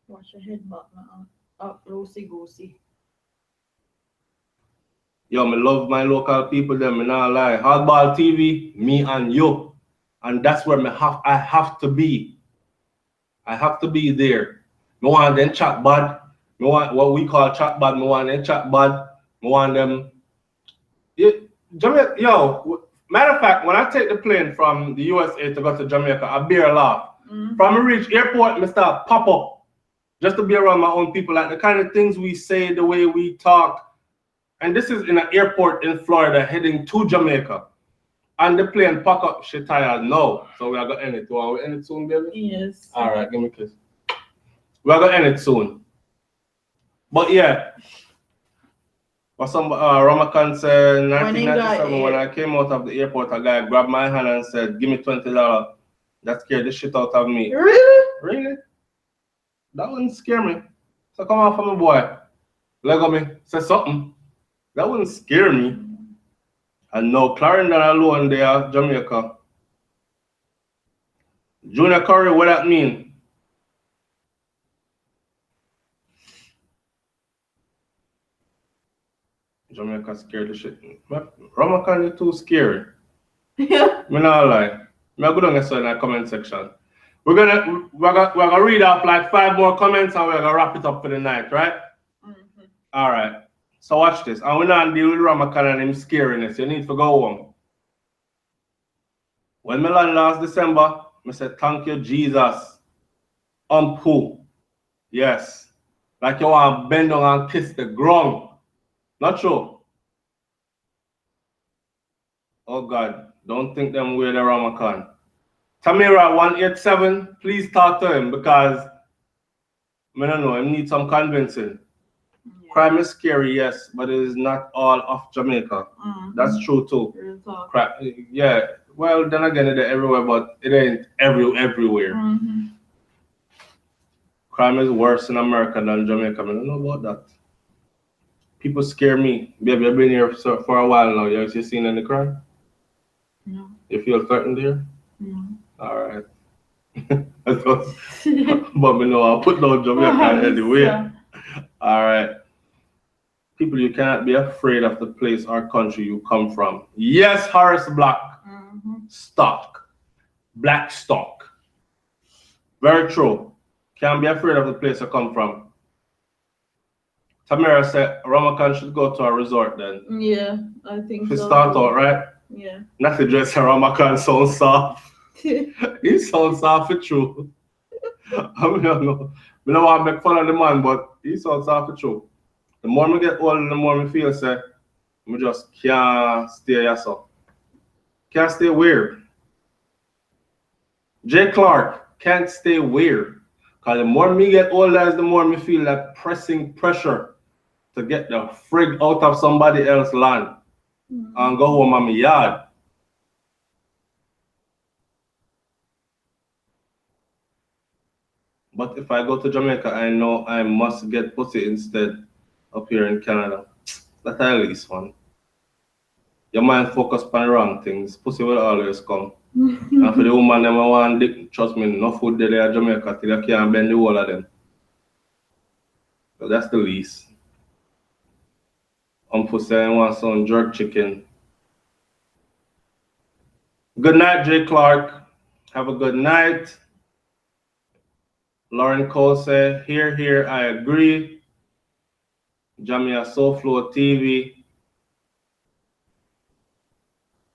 Watch your head back now. Up, loosey goosey. Yo, me love my local people, them, me not lie. Hardball TV, me and you. And that's where I have to be. I have to be there. Me want them chat bad. Me want what we call chat bad. Me want them chat bad. Me want them. Jamaica, yo, matter of fact, when I take the plane from the USA to go to Jamaica, I bear laugh. From a reach airport, me start pop up. Just to be around my own people, like the kind of things we say, the way we talk. And this is in an airport in Florida heading to Jamaica. And the plane pack up, she tired now. So we are going to end it. Do we end it soon, baby? Yes. All right, give me a kiss. We are going to end it soon. But yeah. But some Ramakan said, 1997, when I came out of the airport, a guy grabbed my hand and said, "Give me $20. That scared the shit out of me." Really? Really? That wouldn't scare me. So come on for me, boy. Lego me. Say something. That wouldn't scare me. And no, Clarendon alone there, Jamaica. Junior Curry, what that mean? Jamaica scared the shit. Ramakan, you too scary. Yeah. Me not lie. Me go down in the comment section. We're gonna read up like 5 more comments and we're gonna wrap it up for the night, right? All right. So watch this. And we're not dealing with Ramakan and him scariness. You need to go home. When me land last December, I said, thank you, Jesus. Who? Yes. Like you want to bend down and kiss the ground. Not true. Oh God, don't think them weird around my con. Tamira 187, please talk to him because I don't know, I need some convincing. Yeah. Crime is scary, yes, but it is not all of Jamaica. That's true too. Crime, yeah. Well, then again, it's everywhere, but it ain't everywhere. Crime is worse in America than Jamaica. I don't know about that. People scare me. Baby, I've been here for a while now. You seen any crime? No. You feel threatened here? No. All right. But me know I'll put down Jamaica anyway. All right. People, you cannot be afraid of the place or country you come from. Yes, Horace Black. Stock. Black stock. Very true. Can't be afraid of the place I come from. Tamara said Ramakan should go to a resort then. Yeah, I think so. Start out, right? Yeah. Not to dress Ramakan sounds soft. He sounds soft for true. I mean, I don't want to make fun of the man, but he sounds soft for true. The more I get older, the more I feel say, I just can't stay yourself. Can't stay weird. Jay Clark can't stay weird. Because the more me get older, the more me feel that pressing pressure to get the frig out of somebody else's land and go home on my yard. But if I go to Jamaica, I know I must get pussy instead up here in Canada. That's at least fun. Your mind focus on wrong things. Pussy will always come. And for the woman them want dick, trust me, no food there in Jamaica till you can't bend the whole of them. So that's the least. Pussy I want some jerk chicken. Good night, Jay Clark. Have a good night. Lauren Cole said, here, I agree. Jamia SouFLoTV.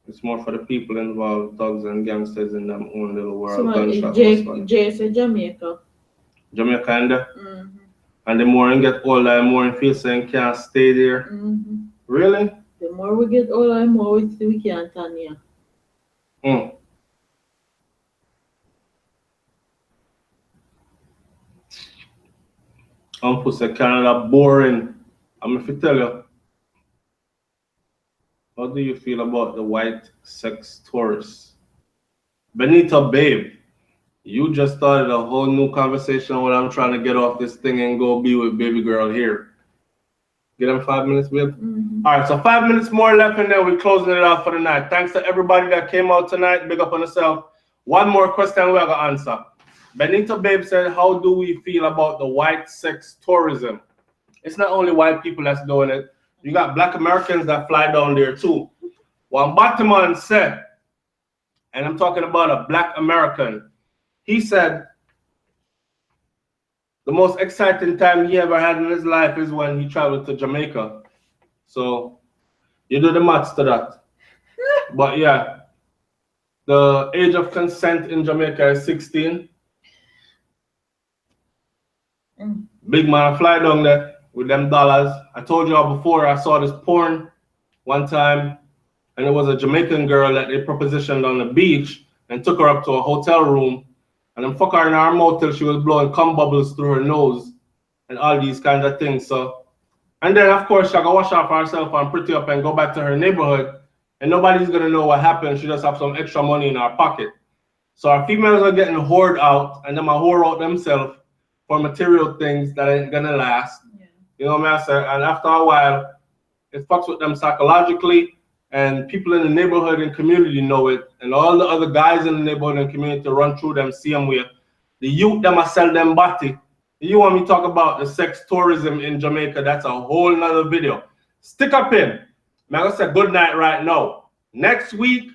It's more for the people involved, thugs and gangsters in them own little world. So Jay said Jamaica. Jamaica and and the more you get older, the more you feel saying can't stay there. Really? The more we get older, the more we can't turn here. Uncle said Canada boring. I'm going to tell you. How do you feel about the white sex tourists? Benita, babe, you just started a whole new conversation when I'm trying to get off this thing and go be with baby girl here. Get them 5 minutes, babe? All right, so 5 minutes more left and then we're closing it out for the night. Thanks to everybody that came out tonight. Big up on yourself. One more question we are going to answer. Benita, babe said, how do we feel about the white sex tourism? It's not only white people that's doing it. You got black Americans that fly down there too. One Batman said, and I'm talking about a black American, he said the most exciting time he ever had in his life is when he traveled to Jamaica. So you do the maths to that. But yeah, the age of consent in Jamaica is 16. Big man fly down there with them dollars. I told y'all before, I saw this porn one time, and it was a Jamaican girl that they propositioned on the beach and took her up to a hotel room, and then fuck her in her mouth till she was blowing cum bubbles through her nose and all these kinds of things. So, and then of course she got wash off herself and pretty up and go back to her neighborhood, and nobody's gonna know what happened. She just have some extra money in her pocket. So our females are getting whored out, and them are whore out themselves for material things that ain't gonna last. You know what I'm saying? And after a while, it fucks with them psychologically, and people in the neighborhood and community know it, and all the other guys in the neighborhood and community run through them same way. The youth them a sell them body. You want me to talk about the sex tourism in Jamaica? That's a whole nother video. Stick up in. I'm gonna say good night right now. Next week,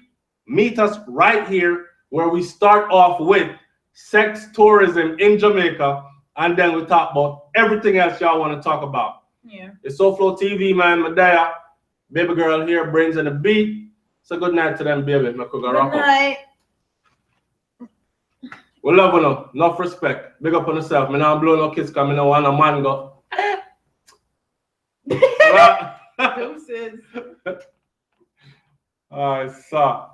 meet us right here where we start off with sex tourism in Jamaica. And then we talk about everything else y'all want to talk about. Yeah. It's SouFLoTV, man. Medea, baby girl here, brains and the beat. So good night to them, baby. Good night. We love you, enough respect. Big up on yourself. Me not blow no kiss because I don't want a man go. Deuces. Alright, so.